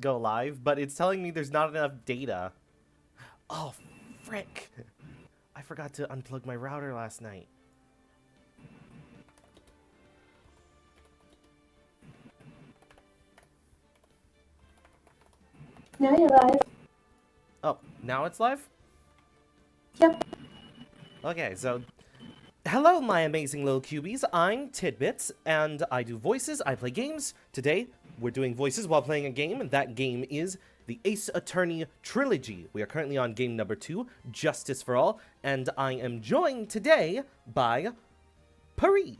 go live, but it's telling me there's not enough data. Oh, frick. I forgot to unplug my router last night. Now you're live. Oh, now it's live? Yep. Okay, so hello, my amazing little cubies. I'm Tidbits, and I do voices. I play games. Today, we're doing voices while playing a game, and that game is the Ace Attorney Trilogy. We are currently on game number 2, Justice for All, and I am joined today by Paris.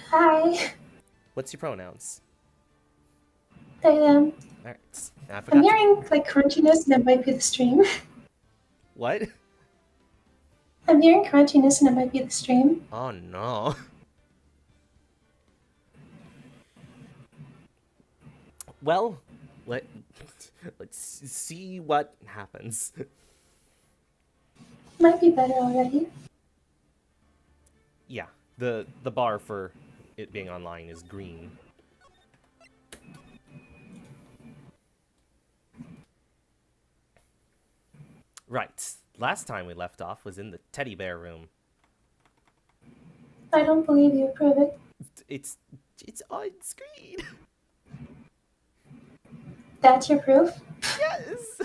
Hi. What's your pronouns? They them. Alright, I I'm forgot to... hearing like crunchiness and it might be the stream. What? I'm hearing crunchiness and it might be the stream. Oh no. Well, let's see what happens. Might be better already. Yeah, the bar for it being online is green. Right. Last time we left off was in the teddy bear room. I don't believe you. Prove it. It's on screen. That's your proof? Yes.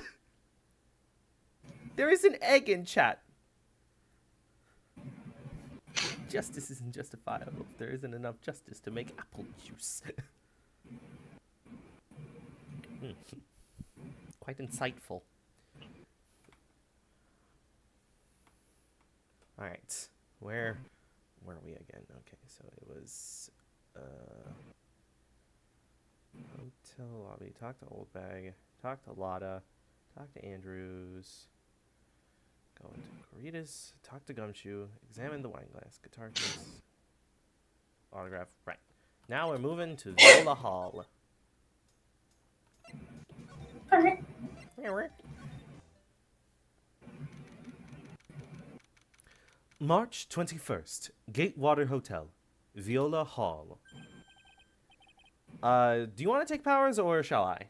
There is an egg in chat. Justice isn't justifiable if there isn't enough justice to make apple juice. Quite insightful. Alright. Where are we again? Okay, so it was hotel lobby. Talk to Old Bag. Talk to Lotta. Talk to Andrews. Go into Caritas. Talk to Gumshoe. Examine the wine glass. Guitar case. Autograph. Right. Now we're moving to Zola Hall. Alright. March 21st. Gatewater Hotel. Viola Hall. Do you want to take powers or shall I?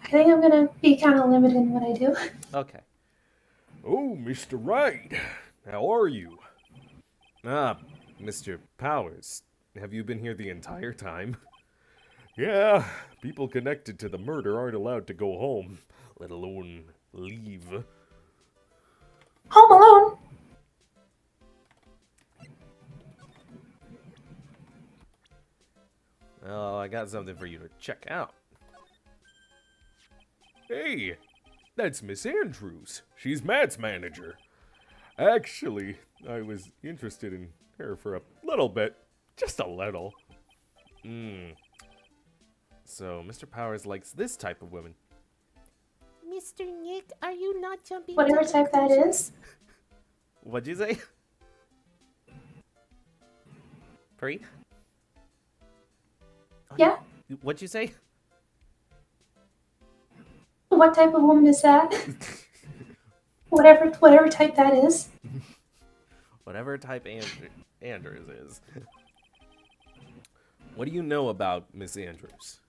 I think I'm gonna be kind of limited in what I do. Okay. Oh, Mr. Wright, how are you? Ah, Mr. Powers. Have you been here the entire time? Yeah, people connected to the murder aren't allowed to go home, let alone leave. Home Alone. Oh, I got something for you to check out. Hey, that's Miss Andrews. She's Matt's manager. Actually, I was interested in her for a little bit. Just a little. So, Mr. Powers likes this type of woman. Mr. Nick, are you not jumping Whatever to type that is. What'd you say? Free? Yeah. What'd you say? What type of woman is that? whatever type that is. Whatever type Andrews is. What do you know about Miss Andrews?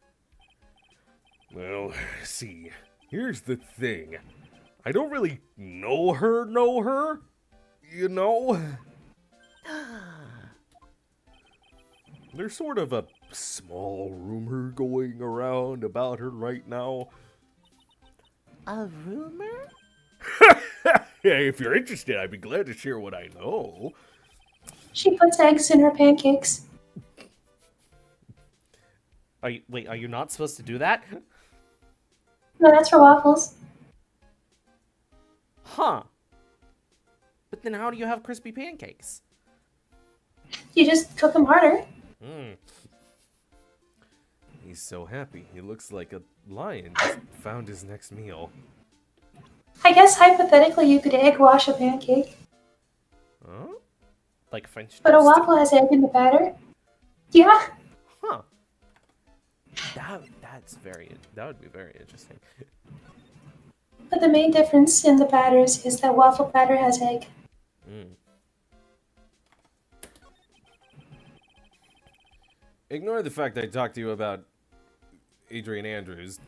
Well, see, here's the thing. I don't really know her, you know? There's sort of a small rumor going around about her right now. A rumor? Hey, if you're interested, I'd be glad to share what I know. She puts eggs in her pancakes. Are you not supposed to do that? No, that's for waffles. Huh. But then how do you have crispy pancakes? You just cook them harder. He's so happy. He looks like a lion just found his next meal. I guess hypothetically you could egg wash a pancake. Huh? Like French But a toast? waffle has egg in the batter. Yeah. Huh. That would be very interesting. But the main difference in the batters is that waffle batter has egg. Ignore the fact I talked to you about Adrian Andrews.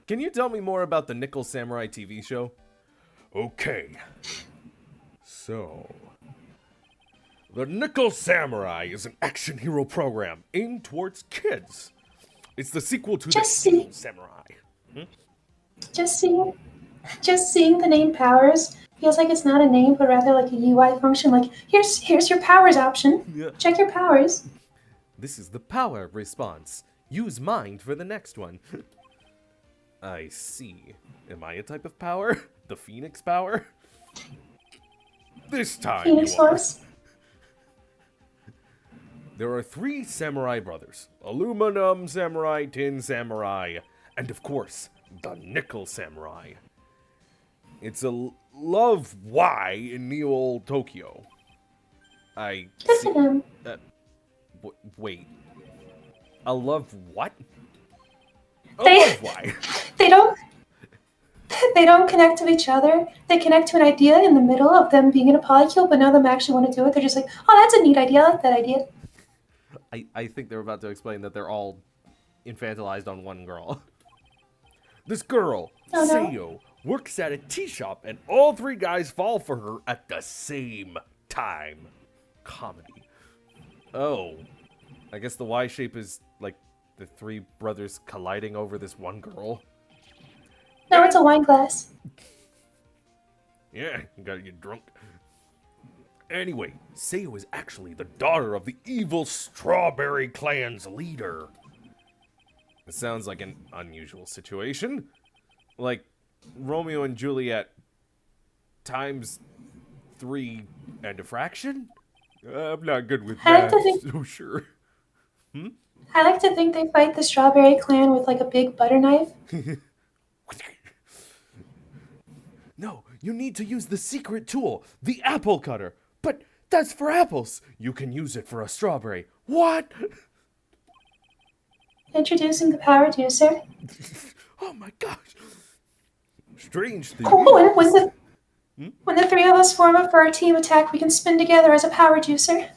Can you tell me more about the Nickel Samurai TV show? Okay. So, the Nickel Samurai is an action hero program aimed towards kids. It's the sequel to Just the see- Nickel Samurai. Just seeing the name powers feels like it's not a name, but rather like a UI function. Like here's your powers option. Yeah. Check your powers. This is the power response. Use mind for the next one. I see. Am I a type of power? The Phoenix power? This time Phoenix you are. Force. There are 3 samurai brothers. Aluminum Samurai, Tin Samurai, and of course, the Nickel Samurai. It's a love Y in Neo Tokyo. I Good see. for them. Wait. A love what? A They- love Y. They don't connect to each other. They connect to an idea in the middle of them being in a polycule, but none of them actually want to do it. They're just like, oh, that's a neat idea. I like that idea. I think they're about to explain that they're all infantilized on one girl. This girl, Oh, no. Seiyo, works at a tea shop and all 3 guys fall for her at the same time. Comedy. Oh. I guess the Y shape is like the 3 brothers colliding over this one girl. No, it's a wine glass. Yeah, you gotta get drunk. Anyway, Seiyo is actually the daughter of the evil Strawberry Clan's leader. It sounds like an unusual situation. Like Romeo and Juliet times 3 and a fraction? I'm not good with I like that, to think- so sure. I like to think they fight the Strawberry Clan with like a big butter knife. No, you need to use the secret tool, the apple cutter. But that's for apples. You can use it for a strawberry. What? Introducing the power juicer. Oh my gosh. Strange thing. Oh, and when the 3 of us form up for our team attack, we can spin together as a power juicer.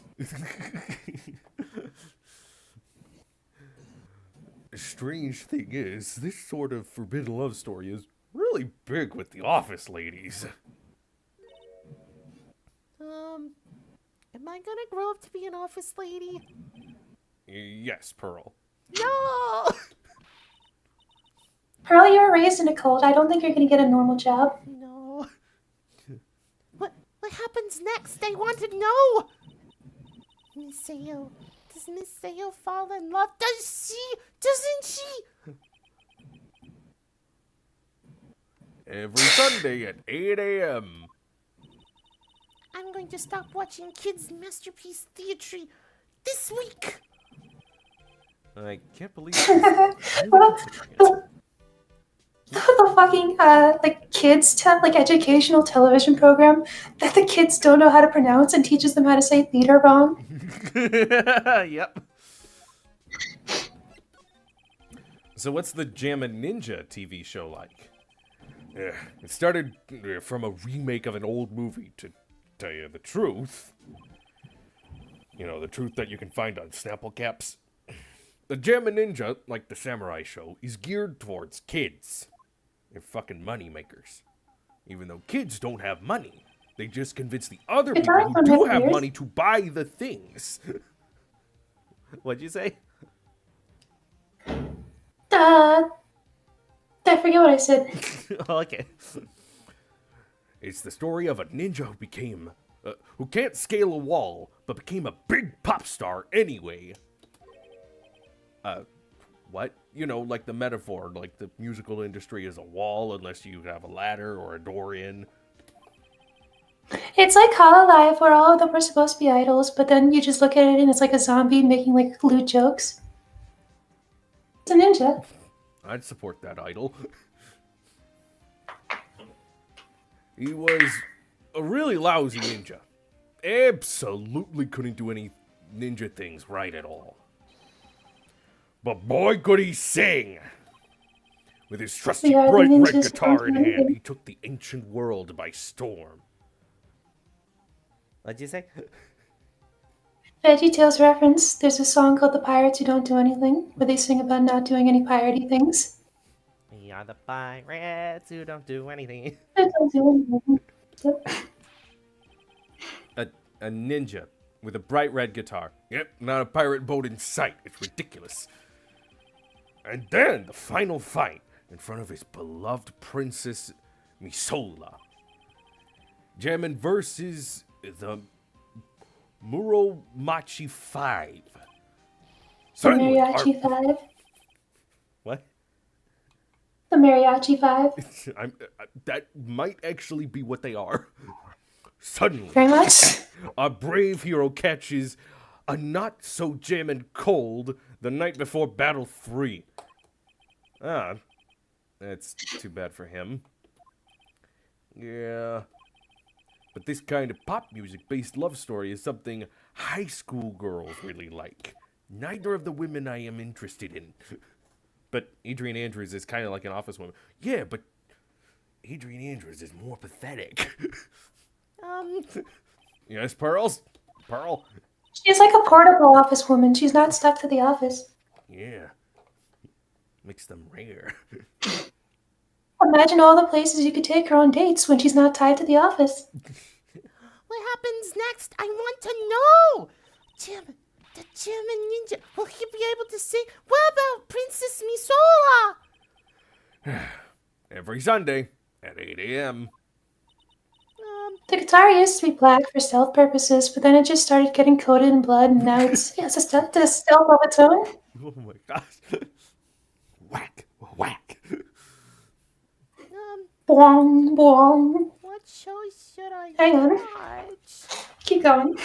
Strange thing is, this sort of forbidden love story is really big with the office ladies. Am I gonna grow up to be an office lady? Yes, Pearl. No! Pearl, you were raised in a cult. I don't think you're going to get a normal job. No. What happens next? I want to know! Miss Sayo. Does Miss Sayo fall in love? Doesn't she? Every Sunday at 8 a.m. I'm going to stop watching kids' masterpiece theatre this week. I can't believe this. Really considering it. The fucking like kids like educational television program that the kids don't know how to pronounce and teaches them how to say theater wrong. Yep. So what's the Jammin' Ninja TV show like? It started from a remake of an old movie, to tell you the truth. You know, the truth that you can find on Snapple Caps. The Jammin' Ninja, like the Samurai show, is geared towards kids. They're fucking money makers. Even though kids don't have money, they just convince the other It's people not who for do my have ears. money to buy the things. What'd you say? I forget what I said. Okay. It's the story of a ninja who became, who can't scale a wall, but became a big pop star anyway. What? You know, like the metaphor, like the musical industry is a wall unless you have a ladder or a door in. It's like Hololive where all of them were supposed to be idols, but then you just look at it and it's like a zombie making like lewd jokes. It's a ninja. I'd support that idol. He was a really lousy ninja. Absolutely couldn't do any ninja things right at all. But boy, could he sing! With his trusty We are the bright red ninjas guitar in from hand, London. he took the ancient world by storm. What'd you say? VeggieTales reference. There's a song called "The Pirates Who Don't Do Anything," where they sing about not doing any piratey things. We are the pirates who don't do anything. They don't do anything. Yep. A ninja with a bright red guitar. Yep, not a pirate boat in sight. It's ridiculous. And then the final fight in front of his beloved princess Misola. Jammin versus the Muromachi 5. The Suddenly, Mariachi Five. What? The Mariachi Five. that might actually be what they are. Suddenly, Very much. our brave hero catches a not so jammin' cold the night before Battle 3. Ah, that's too bad for him. Yeah. But this kind of pop music based love story is something high school girls really like. Neither of the women I am interested in. But Adrian Andrews is kind of like an office woman. Yeah, but Adrian Andrews is more pathetic. Yes, Pearls? Pearl? She's like a portable office woman. She's not stuck to the office. Yeah. Makes them rare. Imagine all the places you could take her on dates when she's not tied to the office. What happens next? I want to know! The German ninja, will he be able to sing? What about Princess Misola? Every Sunday at 8 a.m. The guitar used to be black for stealth purposes, but then it just started getting coated in blood, and now it's a stealth of its own. Oh my gosh. Whack. Whack. Boing, boing. What show should I Hang on. watch? Keep going.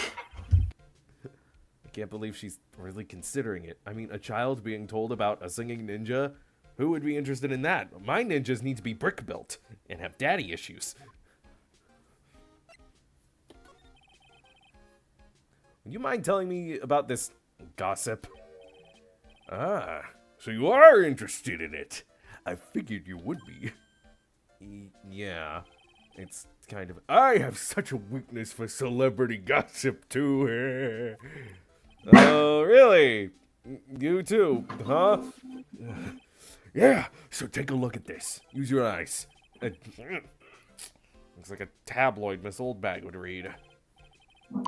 I can't believe she's really considering it. I mean, a child being told about a singing ninja? Who would be interested in that? My ninjas need to be brick built and have daddy issues. Would you mind telling me about this gossip? Ah, so you are interested in it. I figured you would be. Yeah, it's kind of... I have such a weakness for celebrity gossip, too. Oh, really? You too, huh? Yeah, so take a look at this. Use your eyes. Looks like a tabloid Miss Oldbag would read.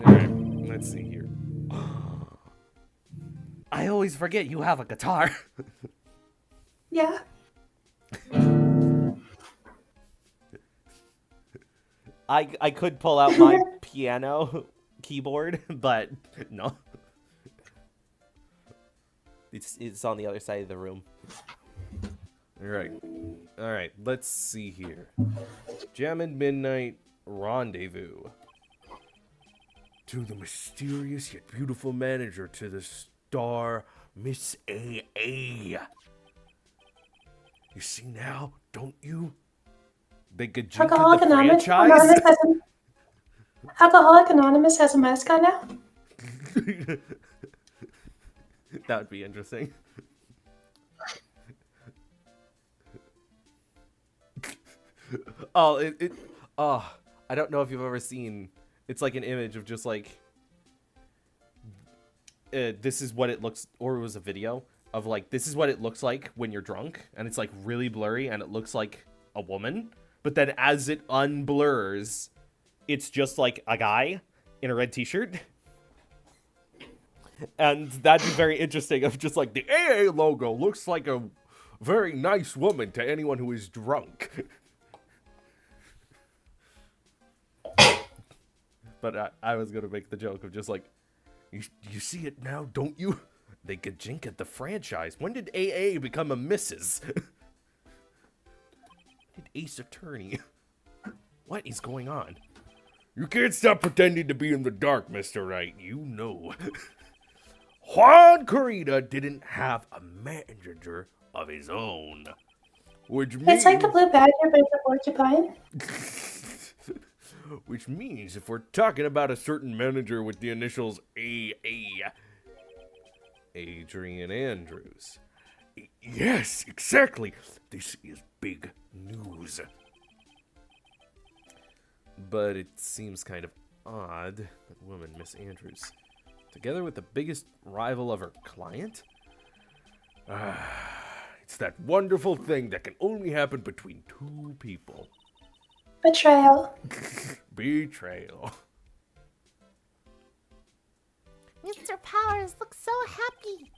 Alright, let's see here. I always forget you have a guitar. Yeah. I could pull out my piano keyboard, but no. It's on the other side of the room. Alright, let's see here. Jammin' Midnight Rendezvous. To the mysterious yet beautiful manager to the star, Miss A.A. You see now, don't you? They could drink at Alcoholic the Anonymous, franchise? Alcoholic Anonymous has a mascot now? That would be interesting. Oh, I don't know if you've ever seen, it's like an image of just like, this is what it looks, or it was a video of like, this is what it looks like when you're drunk, and it's like really blurry, and it looks like a woman, but then as it unblurs, it's just like a guy in a red t-shirt. And that'd be very interesting of just like, the AA logo looks like a very nice woman to anyone who is drunk. But I was gonna make the joke of just like, you see it now, don't you? They could jink at the franchise. When did AA become a Mrs.? Did Ace Attorney? What is going on? You can't stop pretending to be in the dark, Mr. Wright. You know. Juan Corrida didn't have a manager of his own. Which means... It's like the blue badger, but it's a porcupine. Which means if we're talking about a certain manager with the initials AA, Adrian Andrews. Yes, exactly. This is big news. But it seems kind of odd that woman, Miss Andrews, together with the biggest rival of her client? It's that wonderful thing that can only happen between two people. Betrayal. Betrayal. Mr. Powers looks so happy.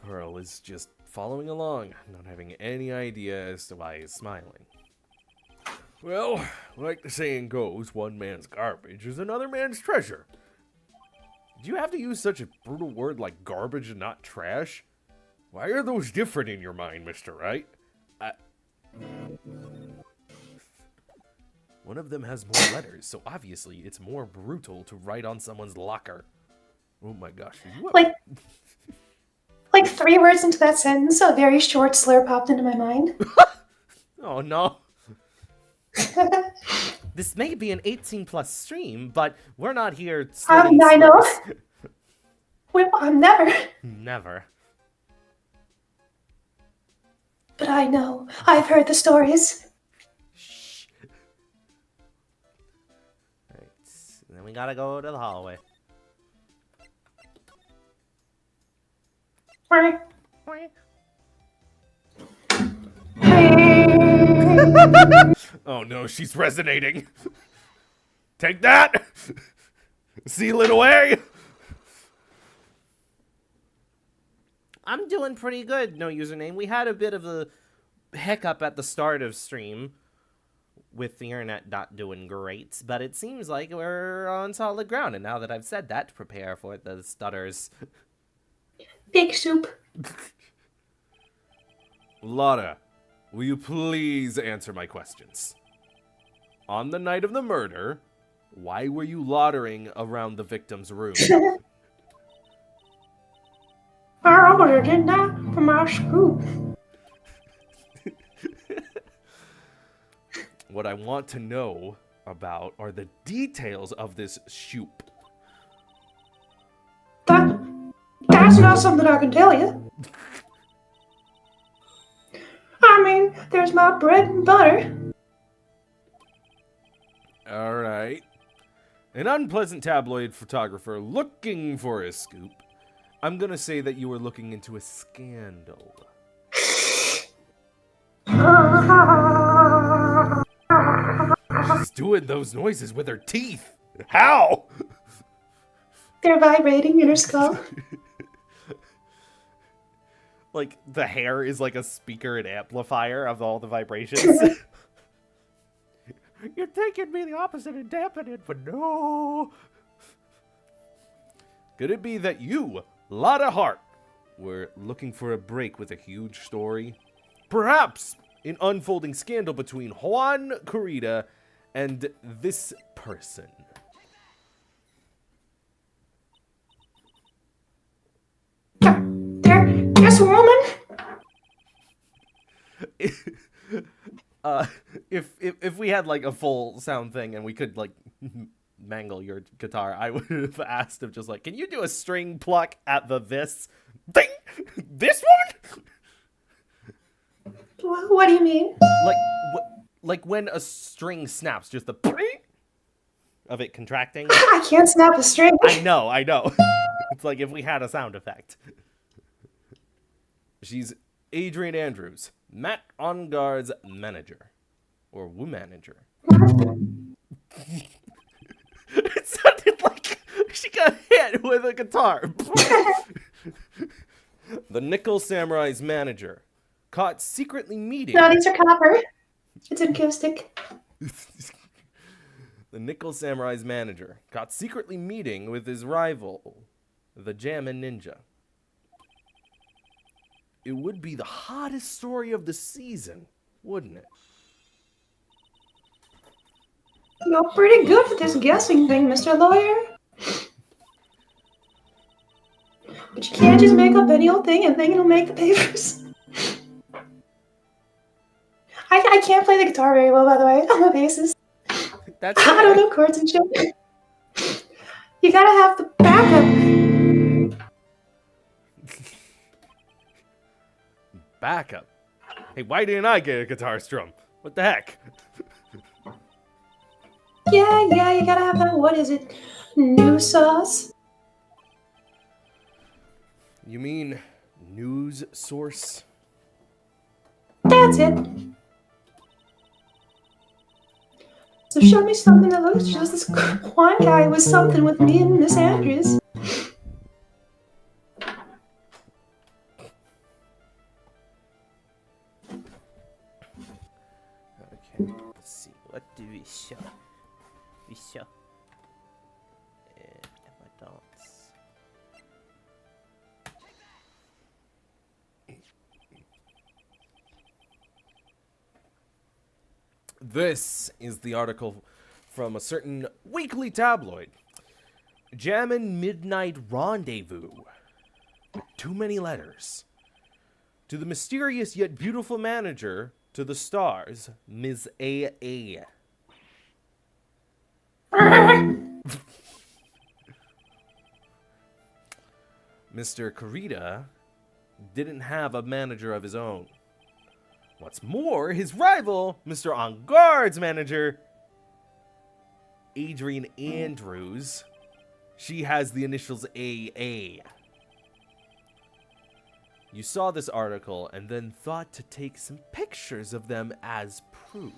Pearl is just following along, not having any idea as to why he's smiling. Well, like the saying goes, one man's garbage is another man's treasure. Did you have to use such a brutal word like garbage and not trash? Why are those different in your mind, Mr. Wright? One of them has more letters, so obviously it's more brutal to write on someone's locker. Oh my gosh. Like 3 words into that sentence, a very short slur popped into my mind. Oh no. This may be an 18+ stream, but we're not here. I know. I'm never. Never. But I know. I've heard the stories. Shh. Alright, then we gotta go to the hallway. Oh no, she's resonating. Take that! Seal it away! I'm doing pretty good, no username. We had a bit of a hiccup at the start of stream with the internet not doing great, but it seems like we're on solid ground, and now that I've said that, prepare for the stutters. Big soup. Lotta, will you please answer my questions? On the night of the murder, why were you loitering around the victim's room? I ordered it now for my scoop. What I want to know about are the details of this shoop. That's not something I can tell you. I mean, there's my bread and butter. Alright. An unpleasant tabloid photographer looking for a scoop. I'm gonna say that you were looking into a scandal. She's doing those noises with her teeth. How? They're vibrating in her skull. Like, the hair is like a speaker and amplifier of all the vibrations. You're taking me the opposite and dampening it, but no. Could it be that you, Lotta Hart, were looking for a break with a huge story? Perhaps an unfolding scandal between Juan Corrida and this person. This woman? If we had like a full sound thing and we could like mangle your guitar, I would have asked him just like, can you do a string pluck at the this thing? This woman? What do you mean? Like when a string snaps, just the of it contracting. I can't snap a string. I know. It's like if we had a sound effect. She's Adrian Andrews, Matt Ongar's manager. Or manager. It sounded like she got hit with a guitar. The Nickel Samurai's manager, caught secretly meeting... No, these are copper. It's acoustic. The Nickel Samurai's manager, caught secretly meeting with his rival, the Jammin' Ninja. It would be the hottest story of the season, wouldn't it? You're pretty good at this guessing thing, Mr. Lawyer. But you can't just make up any old thing and think it'll make the papers. I can't play the guitar very well, by the way. I'm a bassist. That's I don't know chords and shit. You gotta have the backup. Backup. Hey, why didn't I get a guitar strum? What the heck? Yeah, you gotta have that, what is it? New sauce? You mean news source? That's it. So show me something that looks just this one guy was something with me and Miss Andrews. Okay, let's see. What do we show? We show. Emma Dance. This is the article from a certain weekly tabloid. Jammin' Midnight Rendezvous. Too many letters. To the mysterious yet beautiful manager, to the stars, Ms. A.A. Mr. Kurita didn't have a manager of his own. What's more, his rival, Mr. On Guard's manager, Adrian Andrews, she has the initials AA. You saw this article and then thought to take some pictures of them as proof.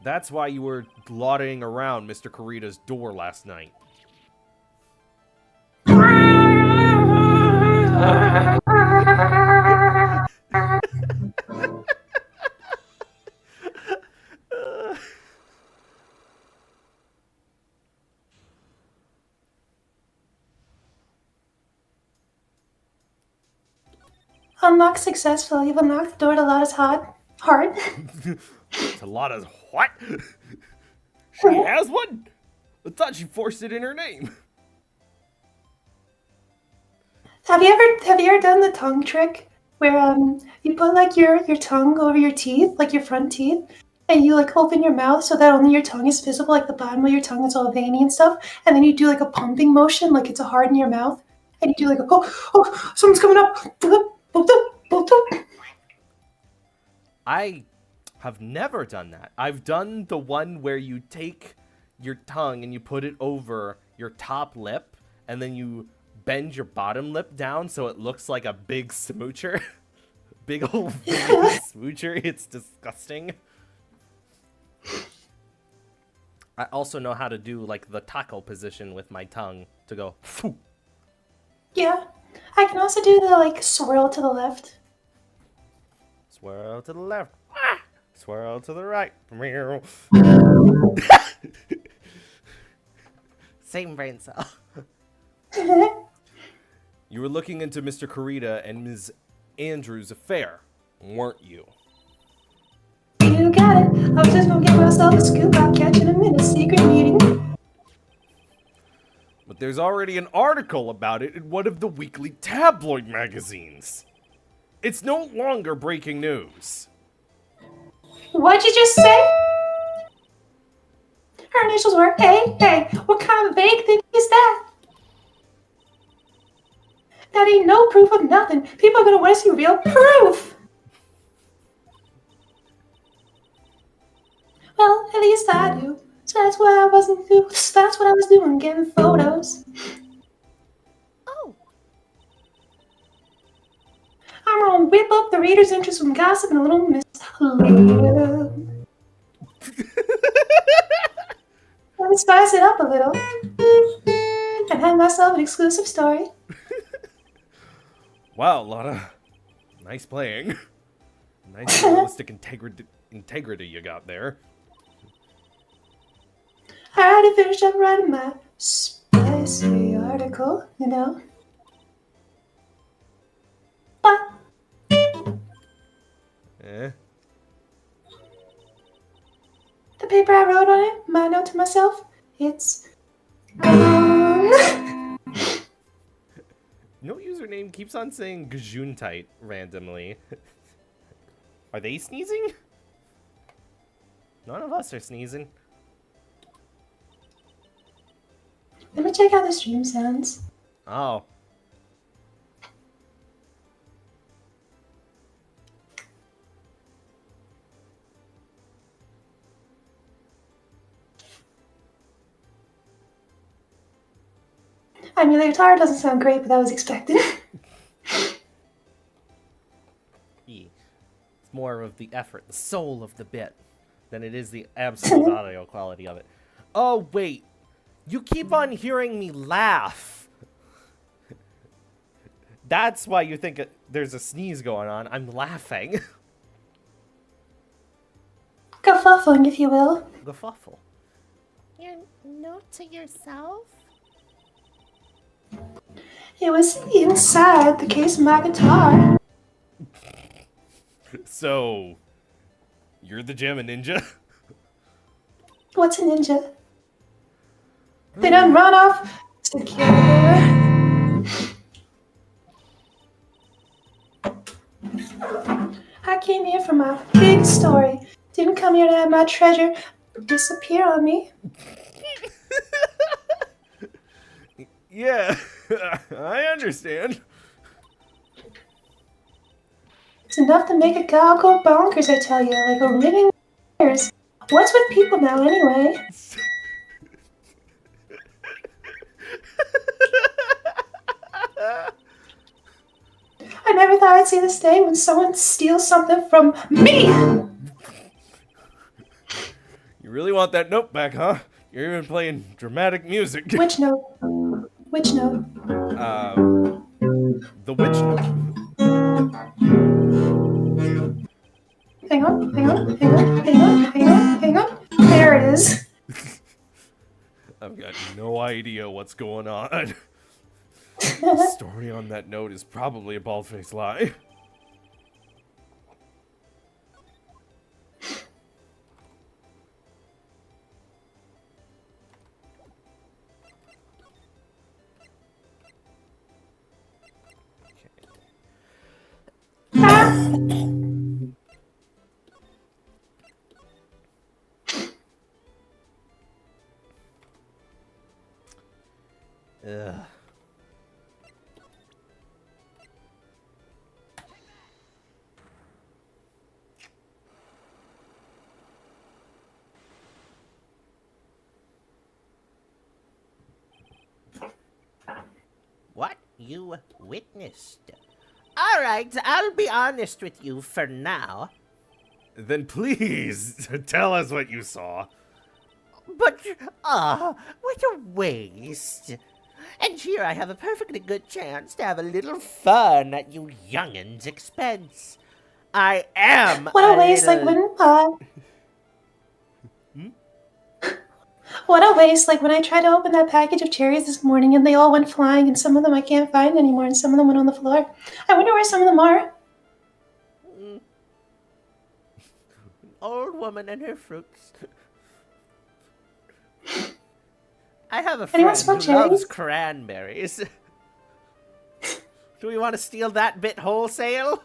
That's why you were loitering around Mr. Kurita's door last night. Unlock successfully. You've unlocked the door to Lotta's heart. To Lotta's what? She has one? I thought she forced it in her name. Have you ever done the tongue trick where you put like your tongue over your teeth, like your front teeth, and you like open your mouth so that only your tongue is visible, like the bottom of your tongue is all veiny and stuff, and then you do like a pumping motion, like it's a heart in your mouth, and you do like a oh someone's coming up. I have never done that. I've done the one where you take your tongue and you put it over your top lip, and then you bend your bottom lip down so it looks like a big smoocher. Big old smoocher. It's disgusting. I also know how to do like the taco position with my tongue to go phew. Yeah, I can also do the like swirl to the left. Swirl to the left. Swirl to the right. Same brain cell. You were looking into Mr. Kurita and Ms. Andrews' affair, weren't you? You got it. I was just gonna get myself a scoop. I'll catch you in a minute. Secret meeting. But there's already an article about it in one of the weekly tabloid magazines. It's no longer breaking news. What'd you just say? Her initials were A. What kind of vague thing is that? That ain't no proof of nothing. People are gonna want to see real proof. Well, at least I do. So that's what I was doing, getting photos. Oh, I'm gonna whip up the reader's interest with gossip and a little mislead. Let me spice it up a little and have myself an exclusive story. Wow, Lotta. Nice playing. Nice journalistic integrity you got there. I already finished up writing my spicy article, you know. What? Eh? The paper I wrote on it, my note to myself, it's No username keeps on saying Gesundheit randomly. Are they sneezing? None of us are sneezing. Let me check how the stream sounds. Oh. I mean, the guitar doesn't sound great, but that was expected. It's more of the effort, the soul of the bit, than it is the absolute audio quality of it. Oh, wait. You keep on hearing me laugh. That's why you think there's a sneeze going on. I'm laughing. Kerfuffling, if you will. Gafuffle. You're note to yourself? It was inside the case of my guitar. So, you're the Jammin' Ninja? What's a ninja? They done run off together. I came here for my big story. Didn't come here to have my treasure disappear on me. Yeah, I understand. It's enough to make a gal go bonkers, I tell you, like a ringing ears. What's with people now, anyway? I never thought I'd see this day when someone steals something from me! You really want that note back, huh? You're even playing dramatic music. Which note? Which note? The witch note. Hang on, hang on, hang on, hang on, hang on, hang on. There it is. I've got no idea what's going on. The story on that note is probably a bald-faced lie. Ugh. What you witnessed. All right, I'll be honest with you for now. Then please, tell us what you saw. But, what a waste. And here I have a perfectly good chance to have a little fun at you young'uns' expense. I am What a waste, like What a waste, like when I tried to open that package of cherries this morning and they all went flying and some of them I can't find anymore and some of them went on the floor. I wonder where some of them are. Old woman and her fruits. I have a Anyone friend smell who loves cherries? cranberries. Do we want to steal that bit wholesale?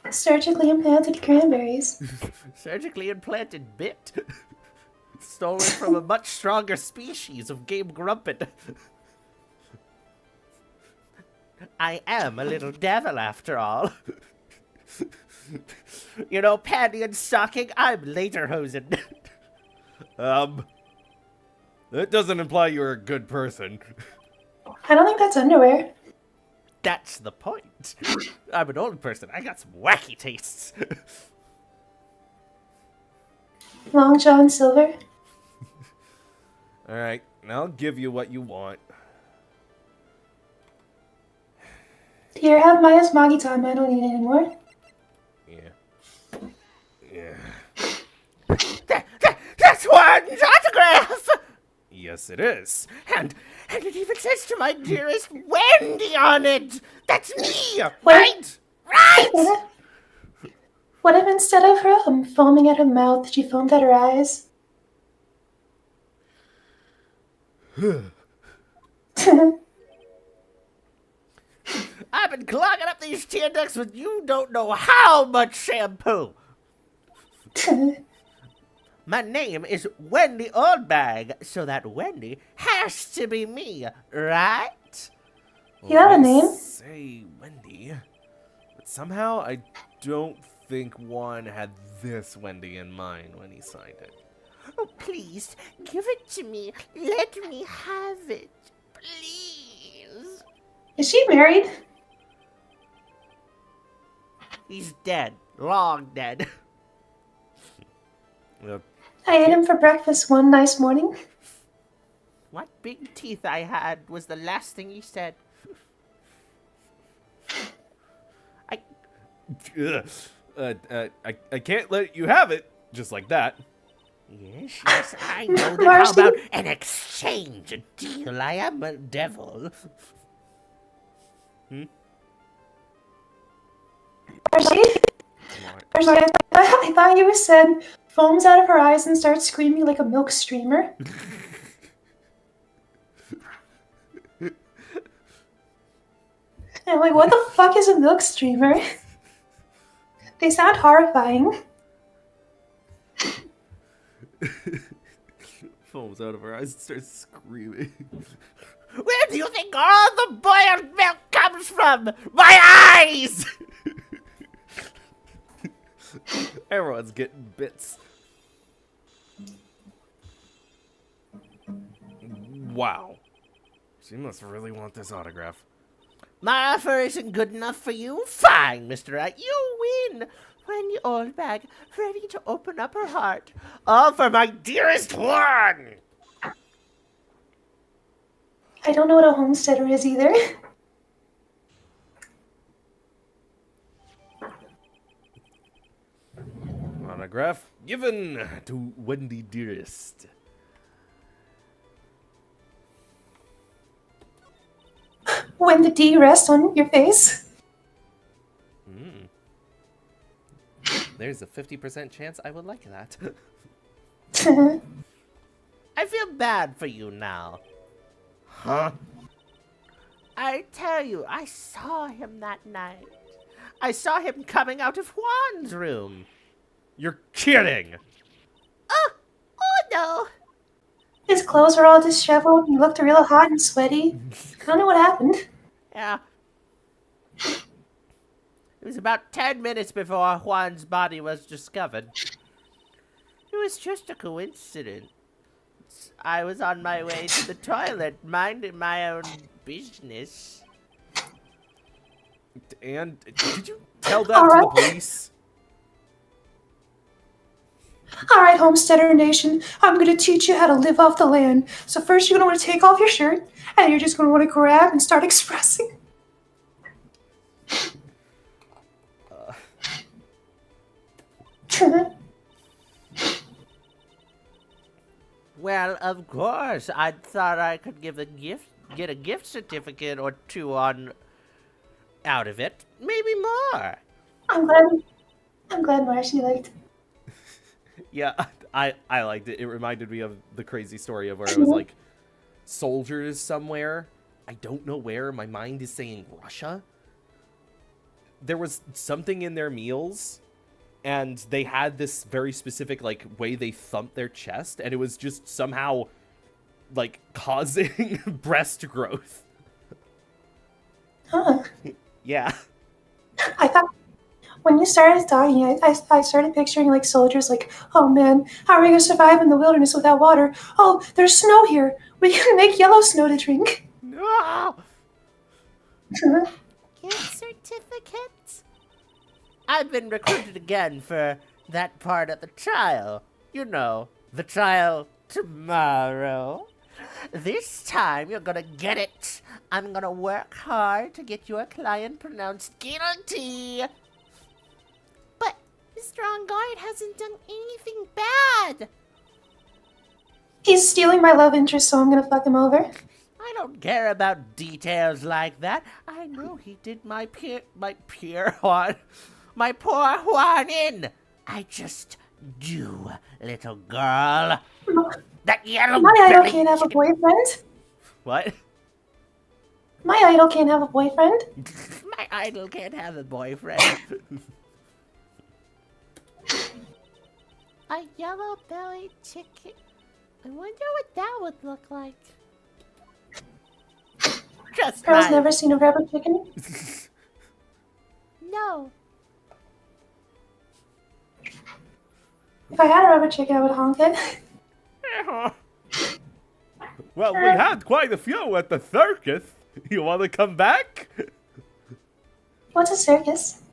Surgically implanted cranberries. Surgically implanted bit. Stolen from a much stronger species of game grumpet. I am a little devil after all. You know, panty and stocking, I'm lederhosen. That doesn't imply you're a good person. I don't think that's underwear. That's the point. I'm an old person. I got some wacky tastes. Long John Silver. Alright, I'll give you what you want. Here, have my Smoggy time. I don't need it anymore. Yeah. That's Warden's autograph! Yes, it is. And it even says to my dearest Wendy on it! That's me! Wait. Right? What if instead of her foaming at her mouth, she foamed at her eyes? I've been clogging up these tear ducts with you don't know how much shampoo. My name is Wendy Oldbag, so that Wendy has to be me, right? You have a name? Say Wendy, but somehow I don't think Juan had this Wendy in mind when he signed it. Oh, please, give it to me. Let me have it. Please. Is she married? He's dead. Long dead. I ate him for breakfast one nice morning. What big teeth I had was the last thing he said. I can't let you have it just like that. Yes, I know that. How about an exchange, a deal? I am a devil. Marcy, I thought you said foams out of her eyes and starts screaming like a milk streamer. And I'm like, what the fuck is a milk streamer? They sound horrifying. Foams out of her eyes and starts screaming. Where do you think all the boiled milk comes from? My eyes! Everyone's getting bits. Wow. She must really want this autograph. My offer isn't good enough for you? Fine, Mr. Right. You win. When you old bag, ready to open up her heart. All for my dearest one! I don't know what a homesteader is either. Autograph given to Wendy Dearest. When the D rests on your face. There's a 50% chance I would like that. I feel bad for you now. Huh? I tell you, I saw him that night. I saw him coming out of Juan's room. You're kidding! Oh no. His clothes were all disheveled and he looked real hot and sweaty. I don't know what happened. Yeah. It was about 10 minutes before Juan's body was discovered. It was just a coincidence. I was on my way to the toilet, minding my own business. And did you tell that to the police? Alright, Homesteader Nation, I'm going to teach you how to live off the land. So first you're going to want to take off your shirt, and you're just going to want to grab and start expressing. Well, of course. I thought I could get a gift certificate or two out of it. Maybe more. I'm glad Marcy liked it. Yeah, I liked it. It reminded me of the crazy story of where it was like soldiers somewhere. I don't know where. My mind is saying Russia. There was something in their meals, and they had this very specific like way they thumped their chest, and it was just somehow like causing breast growth. Huh. Yeah. I thought when you started talking, I started picturing like soldiers like, oh man, how are we going to survive in the wilderness without water? Oh, there's snow here. We can make yellow snow to drink. No! Gift certificates? I've been recruited again for that part of the trial. You know, the trial tomorrow. This time you're gonna get it. I'm gonna work hard to get your client pronounced guilty. But Mr. Onguard hasn't done anything bad. He's stealing my love interest, so I'm going to fuck him over. I don't care about details like that. I know he did my poor Juan in. I just do, little girl. That yellow My idol belly can't have a boyfriend. What? My idol can't have a boyfriend. My idol can't have a boyfriend. A yellow belly chicken. I wonder what that would look like. Just Girls my... never seen a rubber chicken. No. If I had a rubber chicken, I would honk it. Well, we had quite a few at the circus. You want to come back? What's a circus?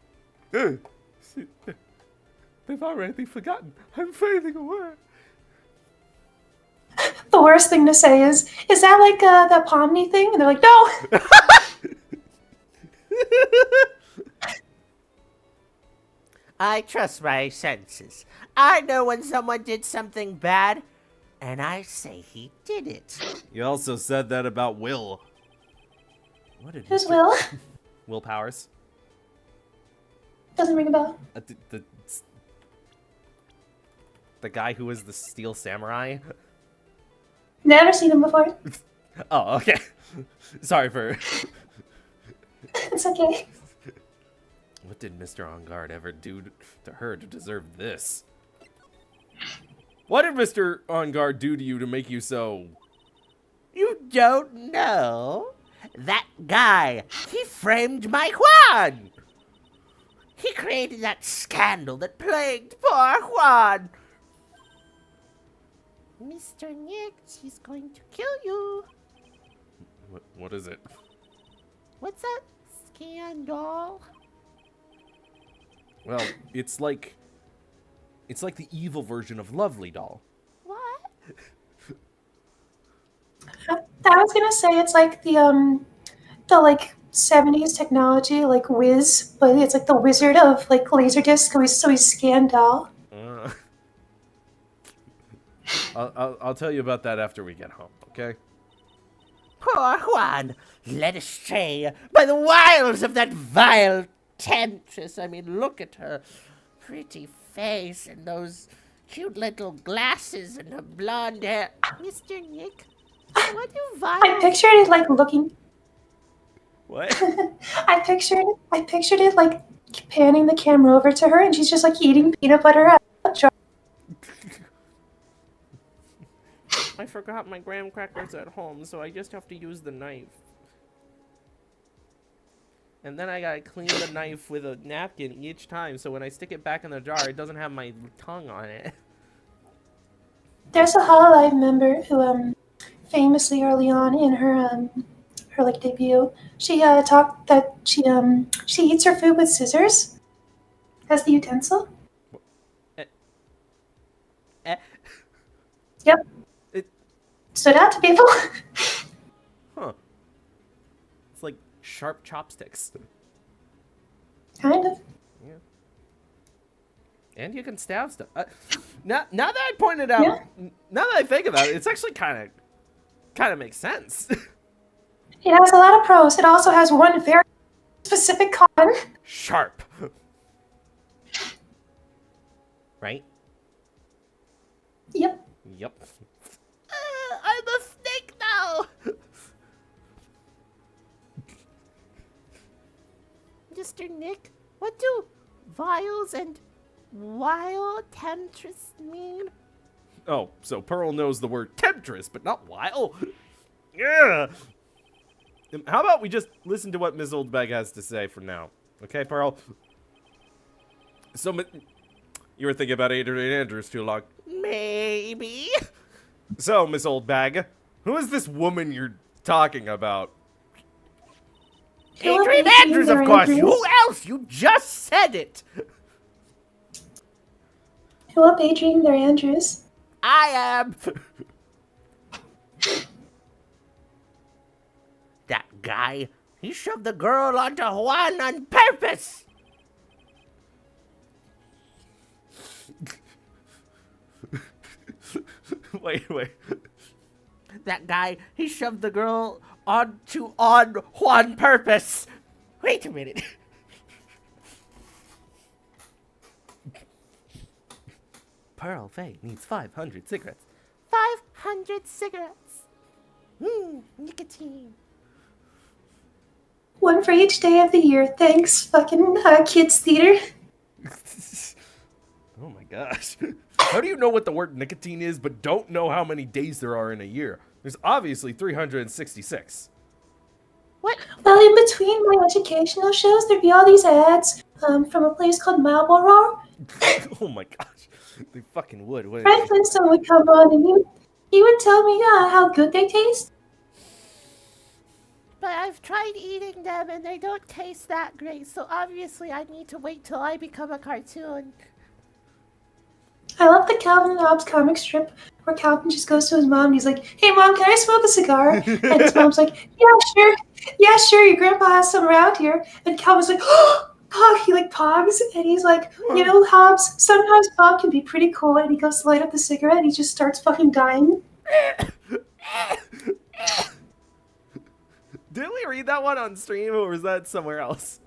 They've already forgotten. I'm fading away. The worst thing to say is that like that Pomni thing? And they're like, no! I trust my senses. I know when someone did something bad, and I say he did it. You also said that about Will. What did Who's Mr. Will? Will Powers? Doesn't ring a bell. The guy who was the Steel Samurai? Never seen him before. Oh, okay. Sorry for... It's okay. What did Mr. On Guard ever do to her to deserve this? What did Mr. On Guard do to you to make you so... You don't know? That guy, he framed my Juan! He created that scandal that plagued poor Juan! Mr. Nick, she's going to kill you. What is it? What's that scandal? Well, it's like the evil version of Lovely Doll. What? I was gonna say it's like the like 70s technology, like Wiz, but it's like the wizard of like Laserdisc, so he's Scandal. I'll tell you about that after we get home, okay? Poor Juan, led astray by the wiles of that vile temptress. I mean, look at her pretty face and those cute little glasses and her blonde hair. Mr. Nick, what do I vials... pictured it like looking. What? I pictured it like panning the camera over to her, and she's just like eating peanut butter out of a jar. I forgot my graham crackers at home, so I just have to use the knife. And then I gotta clean the knife with a napkin each time, so when I stick it back in the jar, it doesn't have my tongue on it. There's a Hololive member who famously early on in her like debut, she talked that she eats her food with scissors as the utensil. Eh. Yep. It- Stood out to people. Huh. It's like sharp chopsticks. Kind of. Yeah. And you can stab stuff. Now that I pointed out, Yeah. now that I think about it, it's actually kind of makes sense. It has a lot of pros. It also has one very specific con. Sharp. Right? Yep. Yep. I'm a snake now! Mr. Nick, what do vials and wild temptress mean? Oh, so Pearl knows the word temptress, but not wile? Yeah. How about we just listen to what Ms. Oldbag has to say for now? Okay, Pearl? So, you were thinking about Adrian Andrews too long. Maybe. So, Miss Oldbag, who is this woman you're talking about? Adrian Andrews, of course. Who else? You just said it. Who up Adrian their Andrews? I am. That guy, he shoved the girl onto Juan on purpose. Wait. That guy, he shoved the girl on Juan purpose. Wait a minute. Pearl Faye needs 500 cigarettes. 500 cigarettes. Nicotine. One for each day of the year. Thanks, fucking kids theater. Oh my gosh. How do you know what the word nicotine is, but don't know how many days there are in a year? There's obviously 366. What? Well, in between my educational shows, there'd be all these ads from a place called Marlboro. Oh my gosh. They fucking would, wouldn't Fred they? Flintstone would come on and he would tell me how good they taste. but I've tried eating them and they don't taste that great, so obviously I need to wait till I become a cartoon. I love the Calvin and Hobbes comic strip where Calvin just goes to his mom and he's like, "Hey mom, can I smoke a cigar?" And his mom's like, yeah, sure, your grandpa has some around here." And Calvin's like, "Oh," he like pogs and he's like, "You know, Hobbes, sometimes Bob can be pretty cool." And he goes to light up the cigarette and he just starts fucking dying. Didn't we read that one on stream, or was that somewhere else?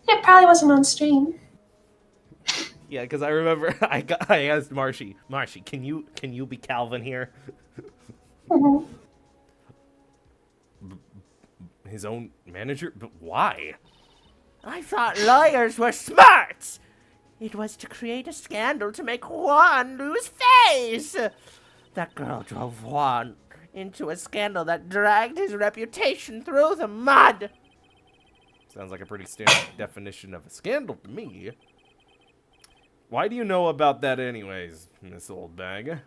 It probably wasn't on stream. Yeah, because I remember I asked Marshy, can you be Calvin here? Mhm. His own manager? But why? I thought lawyers were smart! It was to create a scandal to make Juan lose face! That girl drove Juan into a scandal that dragged his reputation through the mud! Sounds like a pretty standard definition of a scandal to me. Why do you know about that anyways, Miss Old Bag?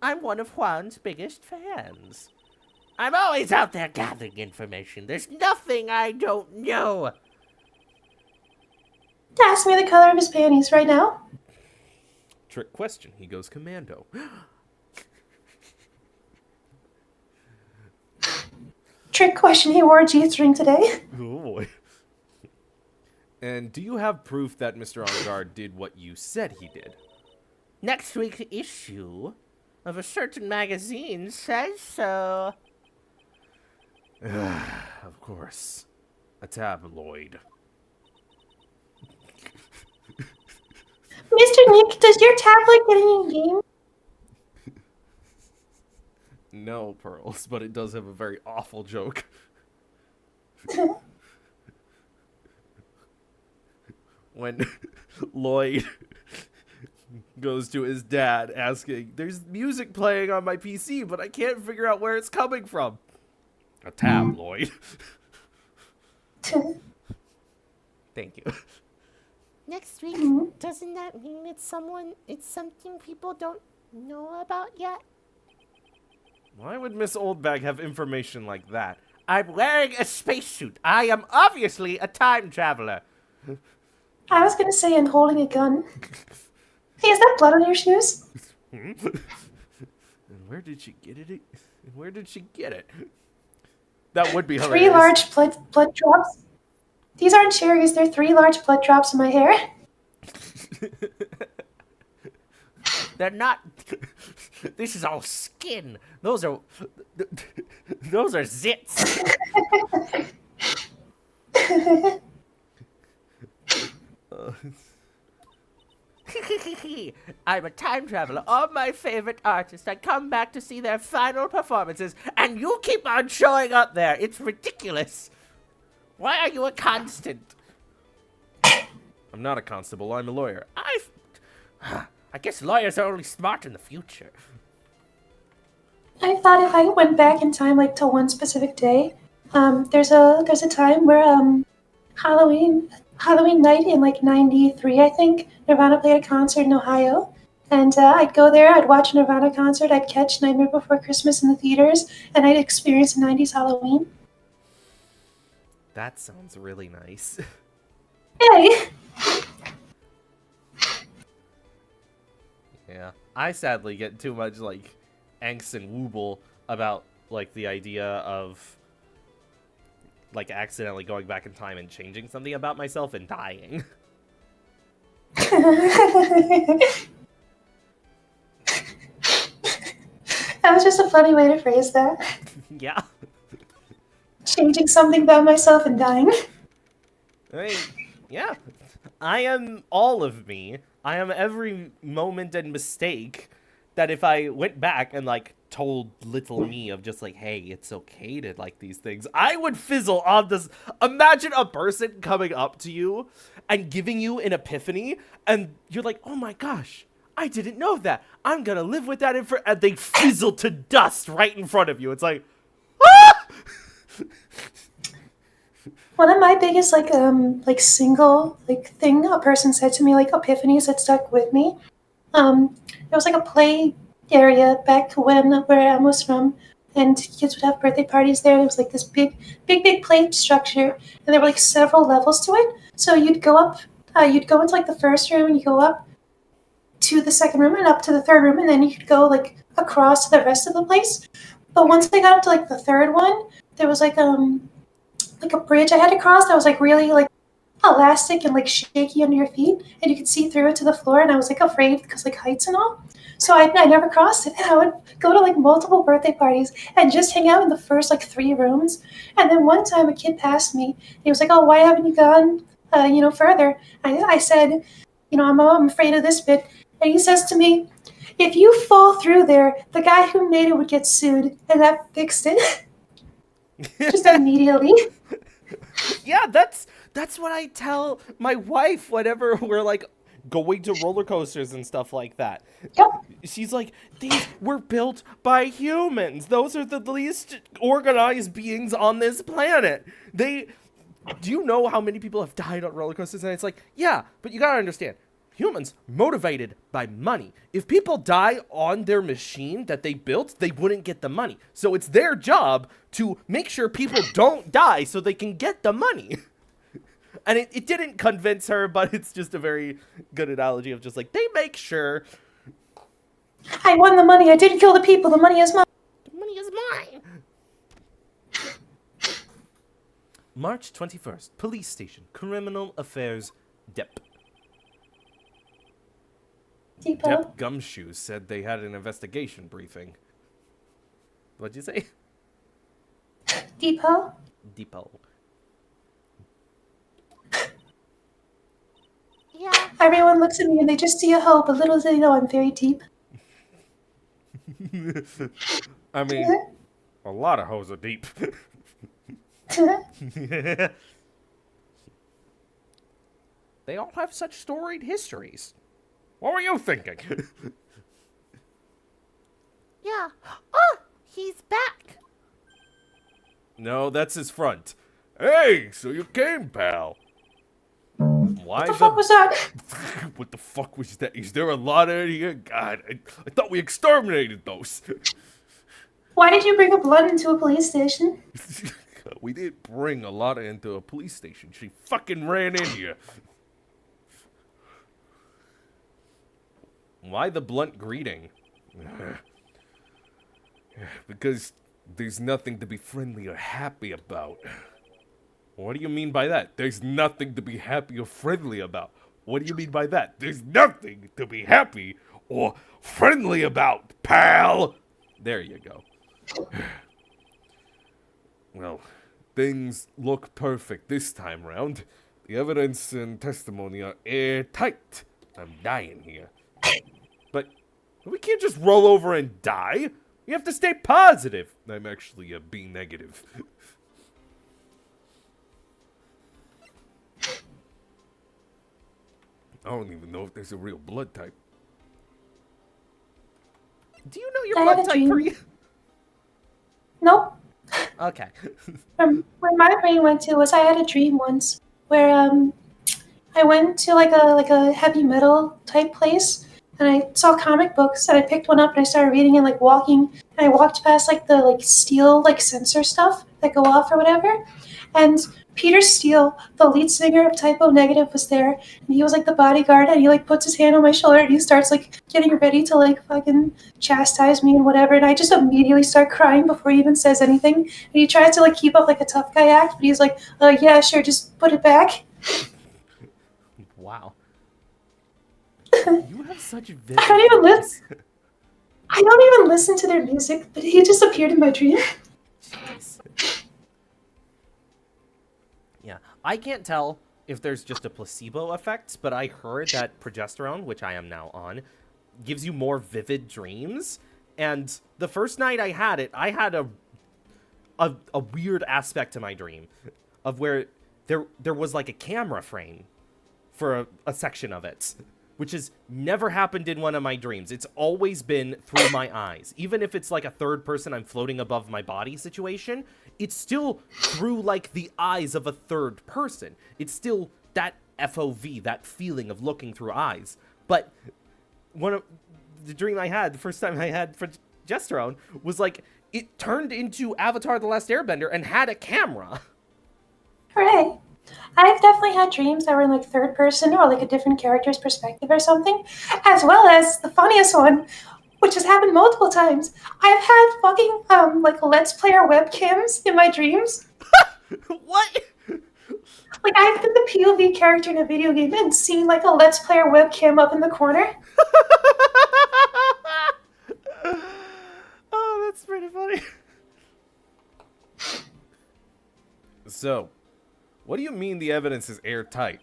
I'm one of Juan's biggest fans. I'm always out there gathering information. There's nothing I don't know. Ask me the color of his panties right now. Trick question. He goes commando. Trick question, he wore a G-string today. Oh boy. And do you have proof that Mr. Onguard did what you said he did? Next week's issue of a certain magazine says so. Of course. A tabloid. Mr. Nick, does your tablet get any game? No, Pearls, but it does have a very awful joke. When Lloyd goes to his dad asking, "There's music playing on my PC, but I can't figure out where it's coming from." A tabloid. Thank you. Next week, doesn't that mean it's something people don't know about yet? Why would Miss Oldbag have information like that? I'm wearing a spacesuit. I am obviously a time traveler. I was gonna say, and holding a gun. Hey, is that blood on your shoes? And where did she get it? And where did she get it? That would be hilarious. 3 large blood drops. These aren't cherries, they're 3 large blood drops in my hair. They're not. This is all skin. Those are zits. I'm a time traveler. All my favorite artists. I come back to see their final performances, and you keep on showing up there. It's ridiculous. Why are you a constant? I'm not a constable, I'm a lawyer. I guess lawyers are only smart in the future. I thought if I went back in time, like to one specific day, there's a time where Halloween night in like '93, I think, Nirvana played a concert in Ohio, and I'd go there, I'd watch a Nirvana concert, I'd catch Nightmare Before Christmas in the theaters, and I'd experience a '90s Halloween. That sounds really nice. Hey. Yeah. I sadly get too much, like, angst and wooble about, like, the idea of, like, accidentally going back in time and changing something about myself and dying. That was just a funny way to phrase that. Yeah. Changing something about myself and dying. I mean, yeah. I am all of me. I am every moment and mistake that if I went back and, like, told little me of just like, hey, it's okay to like these things, I would fizzle on this. Imagine a person coming up to you and giving you an epiphany, and you're like, oh my gosh, I didn't know that. I'm gonna live with that and they fizzle to dust right in front of you. It's like, ah! One of my biggest single thing a person said to me, like epiphanies that stuck with me. It was like a play area back where I was from, and kids would have birthday parties there. There was like this big play structure, and there were like several levels to it. So you'd go up, you'd go into like the first room, and you go up to the second room and up to the third room, and then you could go like across to the rest of the place. But once they got up to like the third one, there was like a bridge I had to cross that was like really like elastic and like shaky under your feet, and you could see through it to the floor. And I was like afraid because like heights and all, so I never crossed it. And I would go to like multiple birthday parties and just hang out in the first like 3 rooms. And then one time a kid passed me. And he was like, "Oh, why haven't you gone, further?" I said, I'm afraid of this bit. And he says to me, "If you fall through there, the guy who made it would get sued," and that fixed it. Just immediately. Yeah, that's what I tell my wife whenever we're like going to roller coasters and stuff like that. Yep. She's like, "These were built by humans. Those are the least organized beings on this planet. Do you know how many people have died on roller coasters?" And it's like, yeah, but you gotta understand, humans motivated by money. If people die on their machine that they built, they wouldn't get the money. So it's their job to make sure people don't die so they can get the money. And it didn't convince her, but it's just a very good analogy of just like, they make sure. I won the money. I didn't kill the people. The money is mine. The money is mine. March 21st, Police Station, Criminal Affairs, Dep. Depot. Dep Gumshoe said they had an investigation briefing. What'd you say? Depot. Depot. Yeah. Everyone looks at me and they just see a hoe, but little do they know I'm very deep. I mean, a lot of hoes are deep. They all have such storied histories. What were you thinking? Yeah. Oh, he's back. No, that's his front. Hey, so you came, pal. Why What the fuck was that? What the fuck was that? Is there a lot in here? God, I thought we exterminated those. Why did you bring a blood into a police station? We did bring a lot into a police station. She fucking ran in here. Why the blunt greeting? Because there's nothing to be friendly or happy about. What do you mean by that? There's nothing to be happy or friendly about. What do you mean by that? There's nothing to be happy or friendly about, pal! There you go. Well, things look perfect this time round. The evidence and testimony are airtight. I'm dying here. But we can't just roll over and die. We have to stay positive. I'm actually being negative. I don't even know if there's a real blood type. Do you know your I blood had a type, dream. Pri? Nope. Okay. Where my brain went to was I had a dream once where I went to like a heavy metal type place, and I saw comic books, and I picked one up and I started reading and like walking, and I walked past like the like steel like sensor stuff that go off or whatever, and Peter Steele, the lead singer of Typo Negative, was there, and he was like the bodyguard, and he like puts his hand on my shoulder and he starts like getting ready to like fucking chastise me and whatever, and I just immediately start crying before he even says anything, and he tries to like keep up like a tough guy act, but he's like, yeah, sure, just put it back. Wow. You have such vivid I don't even voice. I don't even listen to their music, but he just appeared in my dream. Jeez. Yeah, I can't tell if there's just a placebo effect, but I heard that progesterone, which I am now on, gives you more vivid dreams. And the first night I had it, I had a weird aspect to my dream of where there was like a camera frame for a section of it, which has never happened in one of my dreams. It's always been through my eyes. Even if it's like a third person I'm floating above my body situation, it's still through like the eyes of a third person. It's still that FOV, that feeling of looking through eyes. But one of the dream I had, the first time I had progesterone, was like it turned into Avatar: The Last Airbender and had a camera. Hooray. I've definitely had dreams that were in like third person or like a different character's perspective or something, as well as the funniest one, which has happened multiple times. I've had fucking like Let's Player webcams in my dreams. What? Like I've been the POV character in a video game and seen like a Let's Player webcam up in the corner. Oh, that's pretty funny. So, what do you mean the evidence is airtight?